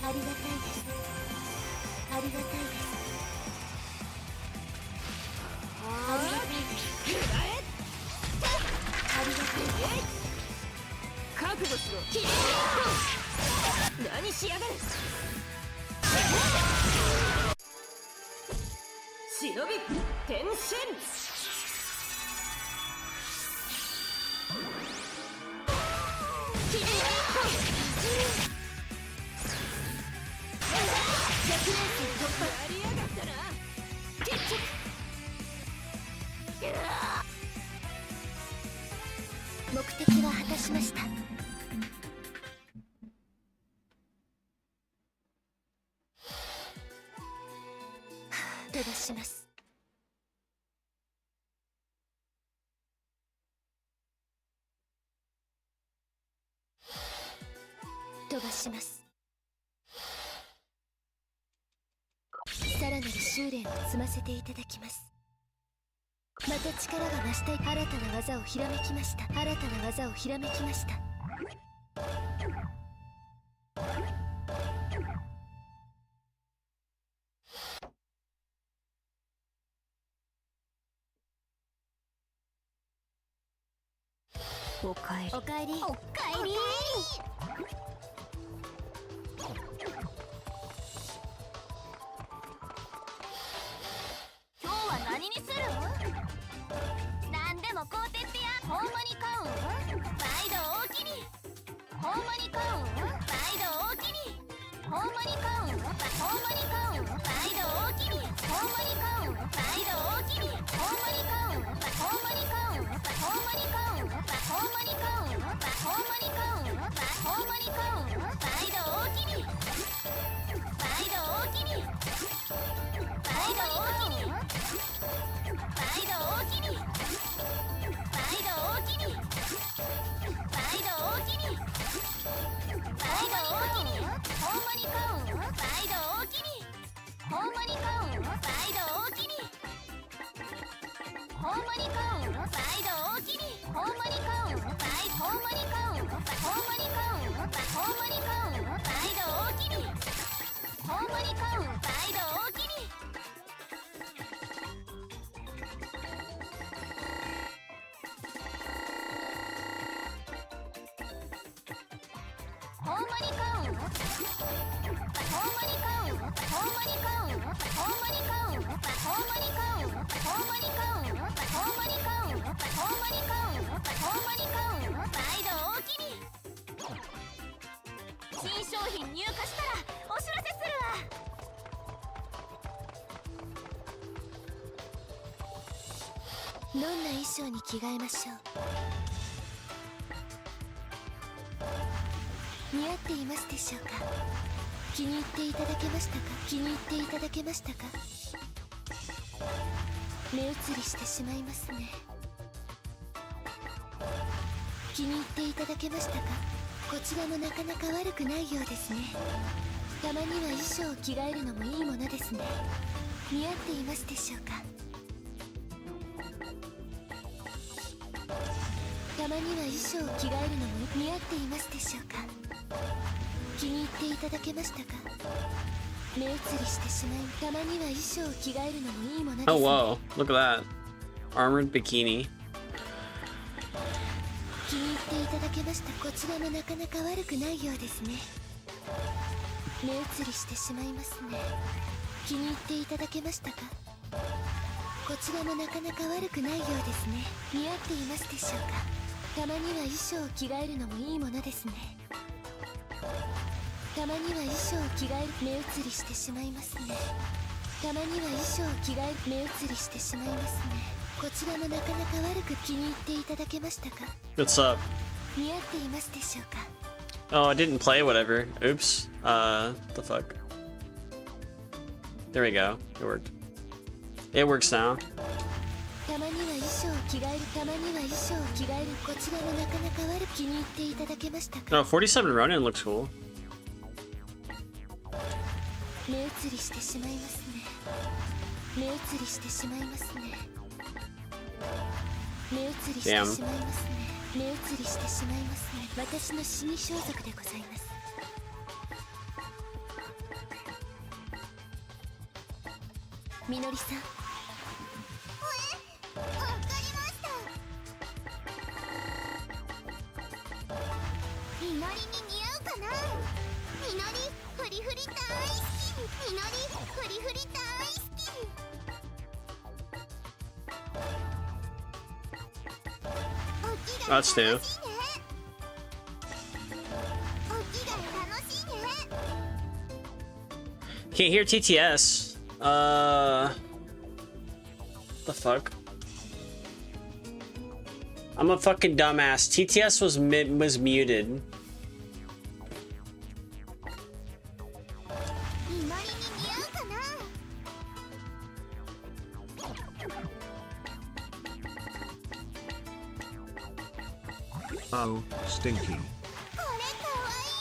ありがたいです。ありがたいです。ありがたいです。くらえ。ありがたいです。覚悟しろ。何しやがる。忍び転身。やりやがったな。目的は果たしました。飛ばします。飛ばします。さらなる修練を積ませていただきます。また力が増したい。新たな技をひらめきました。新たな技をひらめきました。おかえり。おかえり。おかえり。今日は何にする？何でも買うてってや。ほんまに買うん？毎度おおきに。ほんまに買うん？毎度おおきに。ほんまに買うん？ほんまに買うん？毎度おおきに。ほんまに買うん？毎度おおきに。ほんまに買うん？ほんまに買うん？ほんまに買うん？ほんまに買うん？ほんまに買うん？ほんまに買うん？毎度おおきに。毎度おおきに。毎度おおきに。毎度おおきに。毎度おおきに。毎度おおきに。毎度おおきに。ほんまに買うん？毎度おおきに。ほんまに買うん？毎度おおきに。ほんまに買うん？毎度おおきに。ほんまに買うん？ほんまに買うん？ほんまに買うん？ほんまに買うん？毎度おおきに。ほんまに買うん？毎度おおきに。ほんまに買うん？ほんまに買うん？ほんまに買うん？ほんまに買うん？ほんまに買うん？ほんまに買うん？ほんまに買うん？ほんまに買うん？ほんまに買うん？ほんまに買うん？毎度おおきに。新商品入荷したらお知らせするわ。どんな衣装に着替えましょう。似合っていますでしょうか。気に入っていただけましたか。気に入っていただけましたか。目移りしてしまいますね。気に入っていただけましたか。こちらもなかなか悪くないようですね。たまには衣装を着替えるのもいいものですね。似合っていますでしょうか。たまには衣装を着替えるのも似合っていますでしょうか。気に入っていただけましたか。目移りしてしまい、たまには衣装を着替えるのもいいものですね。 Oh, whoa. Look at that. Armored bikini. 気に入っていただけました。こちらもなかなか悪くないようですね。目移りしてしまいますね。気に入っていただけましたか？こちらもなかなか悪くないようですね。似合っていますでしょうか？たまには衣装を着替えるのもいいものですね。たまには衣装を着替える。目移りしてしまいますね。たまには衣装を着替える。目移りしてしまいますね。こちらもなかなか悪く気に入っていただけましたか？ What's up? 似合っていますでしょうか？ Oh, I didn't play whatever. Oops. The fuck. There we go. It worked. It works now. たまには衣装を着替える。たまには衣装を着替える。こちらもなかなか悪く気に入っていただけましたか？ Oh, 47 Ronin looks cool. 目移りしてしまいますね。目移りしてしまいますね。目移りしてしまいますね。目移りしてしまいますね。私の死に装束でございます。みのりさん。わかりました。みのりに似合うかな。みのりフリフリ大好き。みのりフリフリ大好き。That's new. お着替え楽しいね。 Can't hear TTS. The fuck? I'm a fucking dumbass. TTS was muted. みのりに似合うかな。 Oh, stinky. これかわいい。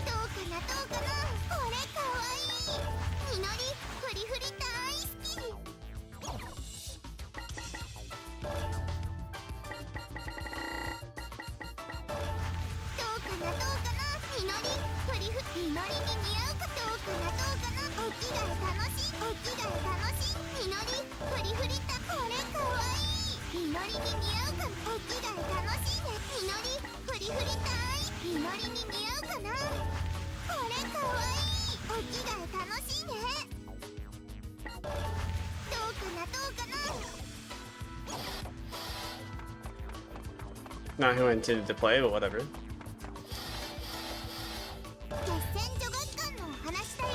どうかなどうかな。これかわいい。みのりフリフリ大好き。どうかなどうかな。みのりフリフみのりに似合うか。どうかなどうかな。お着替え楽しい。お着替え楽しい。みのりフリフリだ。これかわいい。みのりに似合うか。お着替え楽しいね。みのりフリフリ大みのりに似合うかな。これかわいい。お着替え楽しいね。どうかなどうかな。 Not who I intended to play, but whatever. 決戦女学館のお話だよ。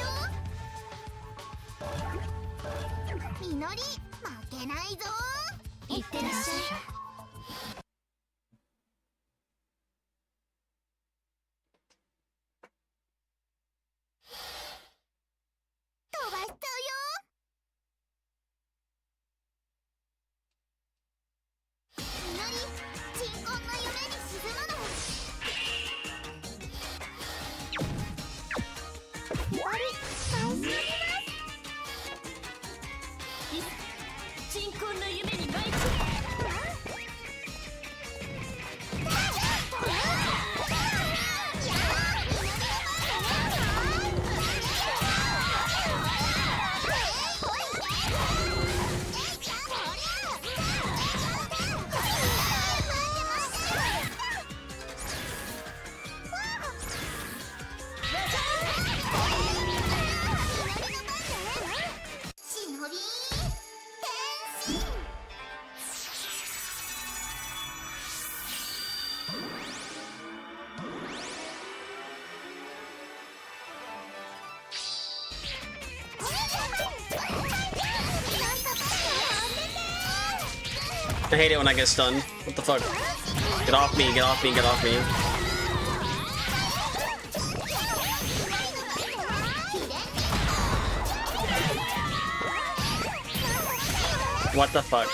みのり負けないぞ。いってらっしゃい。飛ばしちゃうよ。みのり鎮魂の夢に沈むの。みのり返します。鎮魂の夢に舞い込む。I hate it when I get stunned. What the fuck? Get off me, get off me, get off me. What the fuck?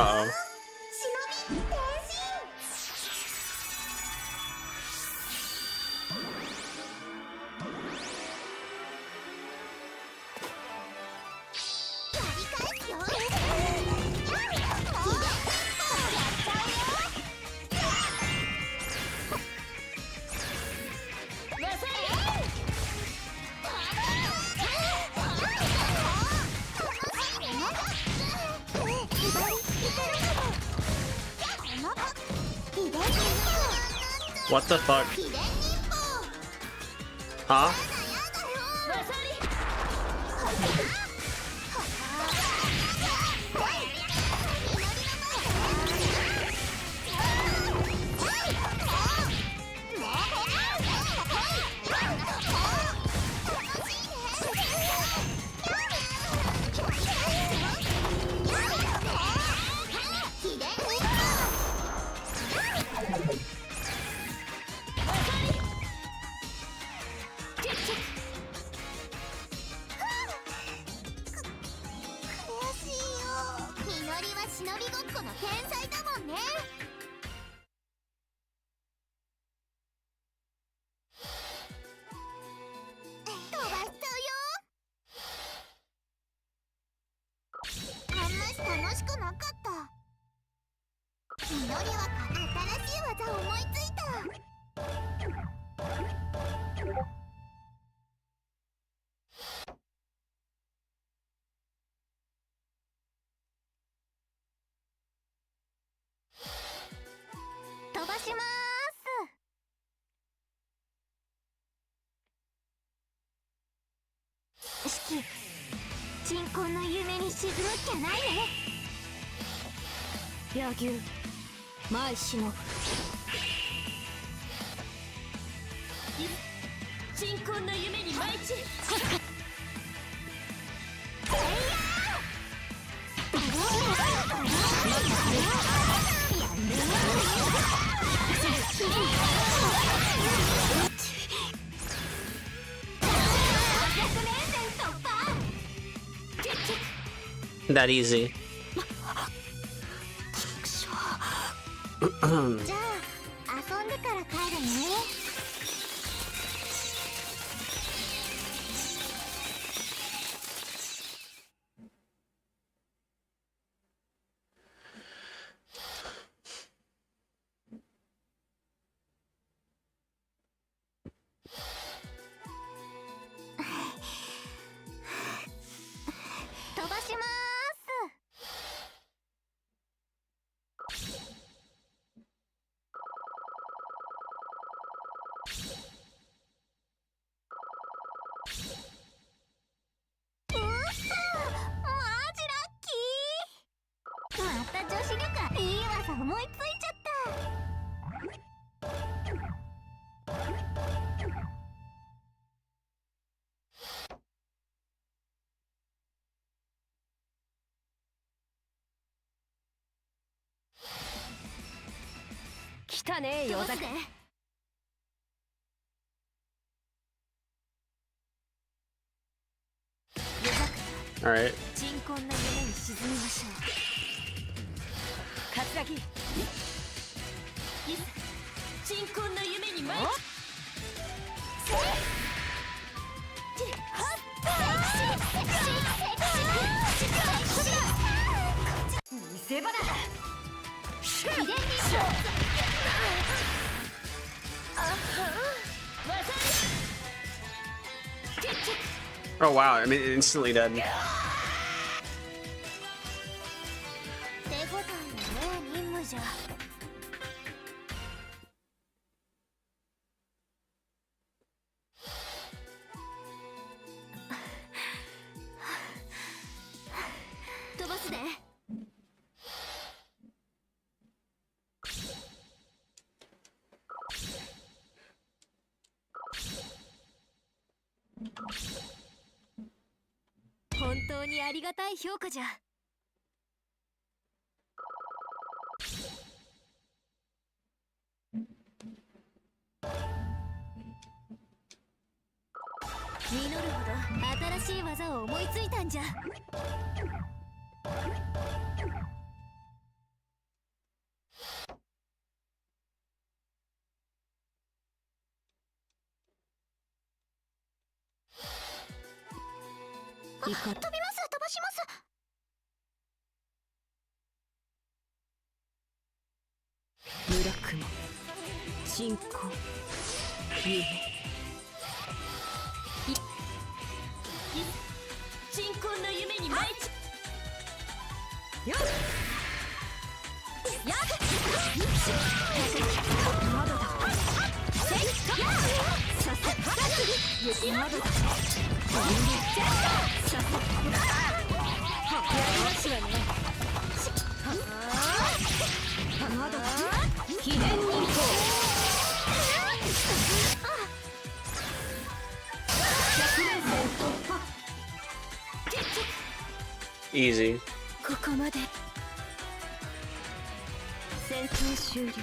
Uh-oh. What the fuck? Huh? That easy. じゃあ遊んでから帰るね。飛ばします。また女子力いい技思いついちゃった来たね夜桜。All right. 鎮魂の夢に沈みましょう。桂木いざ鎮魂の夢に参る。見せ場だ。秘伝にOh wow! I mean, instantly dead. 手応えのね任務じゃ。飛ばすで。本当にありがたい評価じゃ。実るほど新しい技を思いついたんじゃ。いか飛びます飛ばします。村雲進行夢鎮魂の夢に舞いよっやまだだせいかさせまだださせやりますわねまだだ秘伝忍法Easy. ここまで戦闘終了飛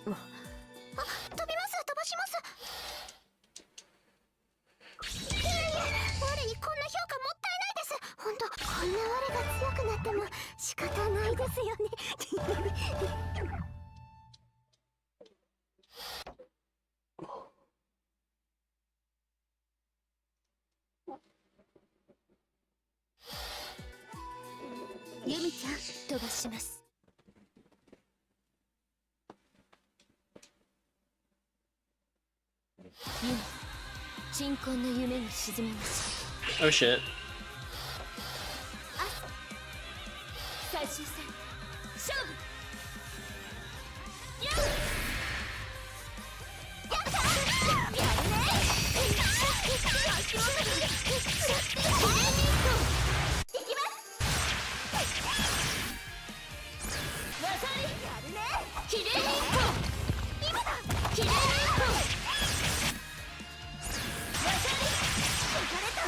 びます飛ばします。我にこんな評価もったいないです。本当こんな我が強くなっても仕方ないですよね。ユミちゃん飛ばします。ユミ鎮魂の夢に沈みましょう。 Oh shit. 最終戦勝負。やったやるね。いきます。技ありやるね。キレイリンコ今だ。キレイリンコ技ありいかれた。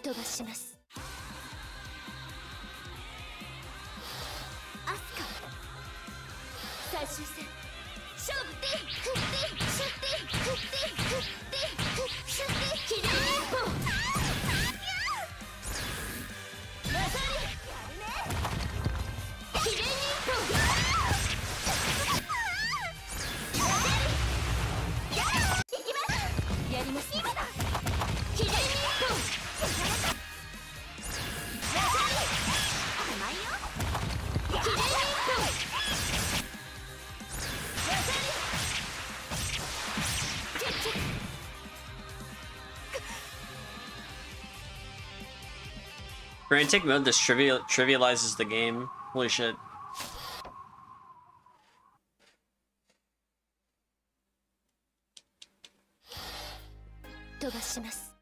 飛ばします。アスカ最終戦勝負。で振ってシュッて振って振ってシュッてキレイリンコ技ありやるね。キレイリンコ技ありいきます。やります。今だ。キレイリンコFrantic mode just trivializes the game. Holy shit. 飛ばします。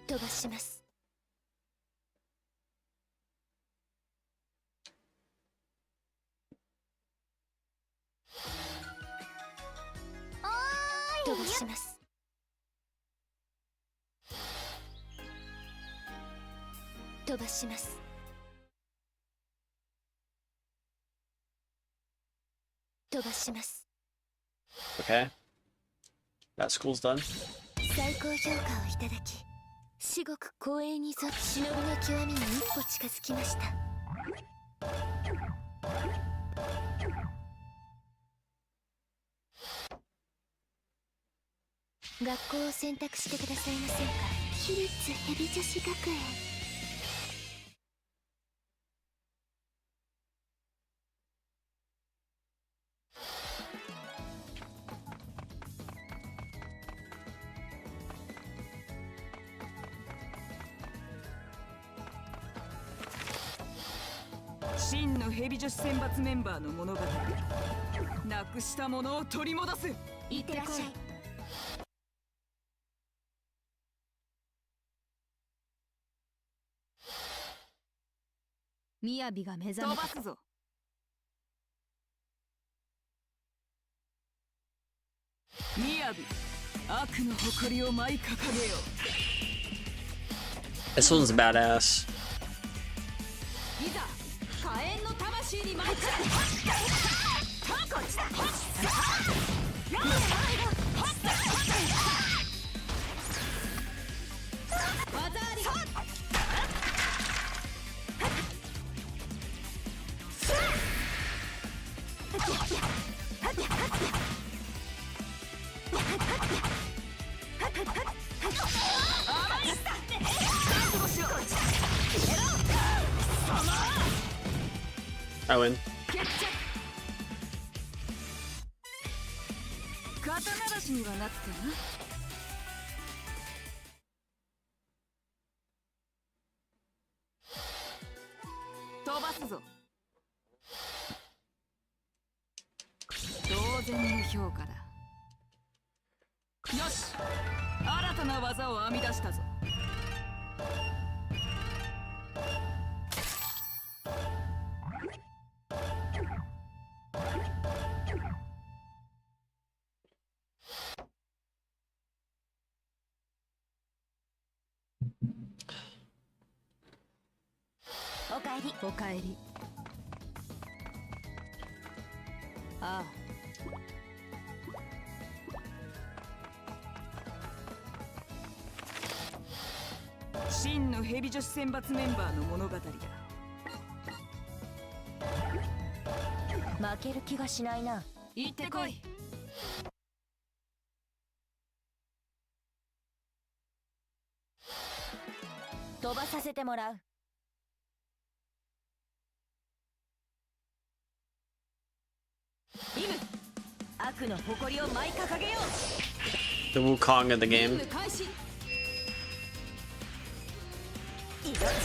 飛ばします。飛ばします。飛ばします。飛ばします。 Okay. That school's done. 最高評価をいただき、至極光栄にぞ忍びの極みに一歩近づきました。学校を選択してくださいませんか。私立ヘビ女子学園。真のヘビ女子選抜メンバーの物語。なくしたものを取り戻す。いってらっしゃい。みやびが目覚めた。飛ばすぞ。みやび、悪の誇りを舞い掲げよう。 This one's badass. いざ火炎の魂に舞い散ら I win. 刀出しにはなってな。飛ばすぞ。当然の評価だ。よし、新たな技を編み出したぞ。おかえり。おかえり。ああ。真のヘビ女子選抜メンバーの物語だ。負ける気がしないな。行ってこい。飛ばさせてもらう。イム、悪の誇りを舞い掲げよう。 The Wukong of the game. 開始。命がけ。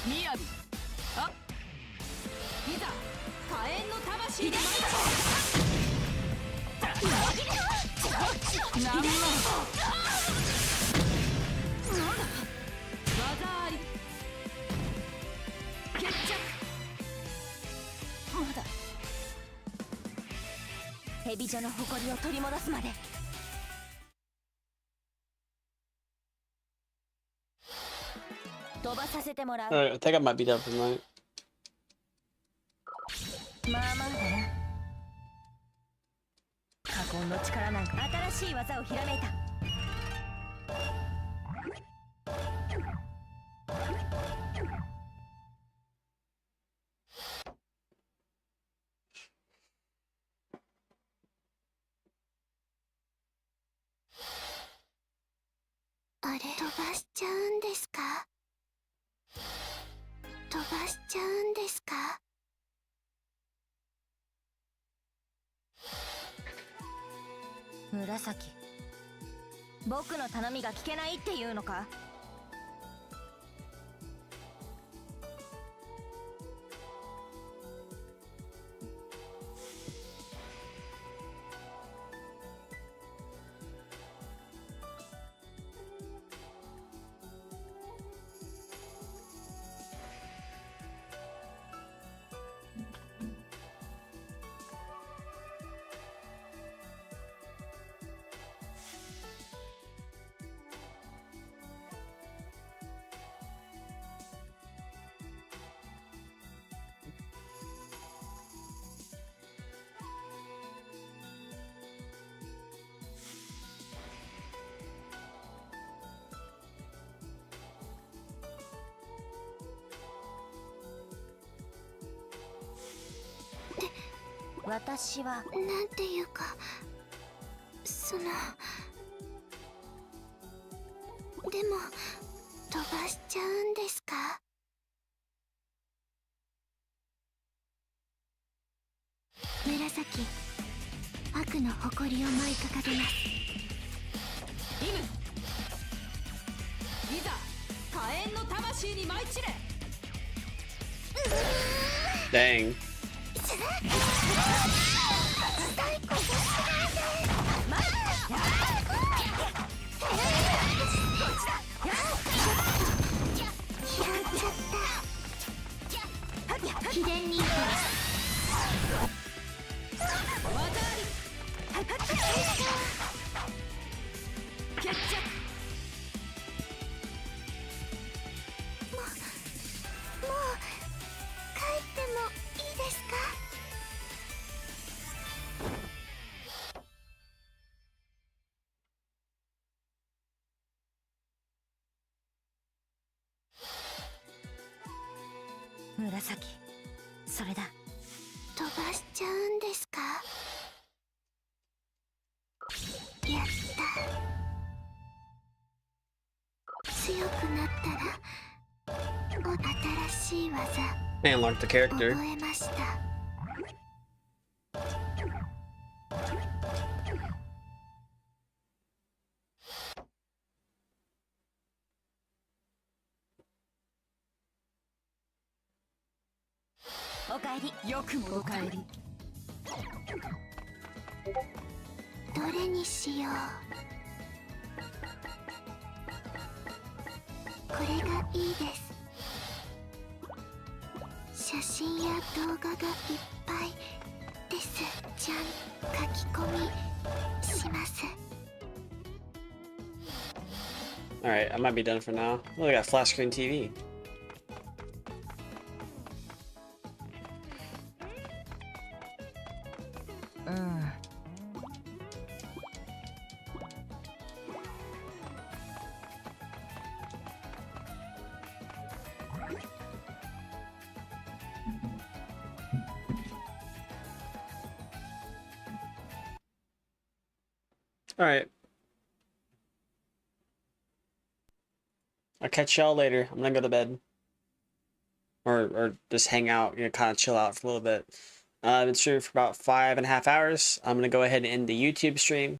みやび、あ、いざ火炎の魂に参った。なんだ技あり。決着。まだヘビ女の誇りを取り戻すまで。飛ばさせてもらう。 Alright, I think I might be done for tonight. まあまあだな。過去の力なんか新しい技をひらめいた。あれ、飛ばしちゃうんですか？飛ばしちゃうんですか？紫、僕の頼みが聞けないっていうのか？私はなんていうか、でも飛ばしちゃうんですか？紫、悪の誇りを舞い掲げます。イム、いざ炎の魂に舞い散れ。 Dang. Murasaki, それだ。飛ばしちゃうんですか？やった。強くなったら新しい技 And unlock the character. 覚えました。おかえり。よくもおかえり。どれにしよう。これがいいです。写真や動画がいっぱいです。じゃん、書き込みします。 Alright, I might be done for now. Oh, I got flash screen TV. Alright. I'll catch y'all later. I'm gonna go to bed. Or just hang out, you know, kind of chill out for a little bit. I've been streaming for about 5.5 hours. I'm gonna go ahead and end the YouTube stream.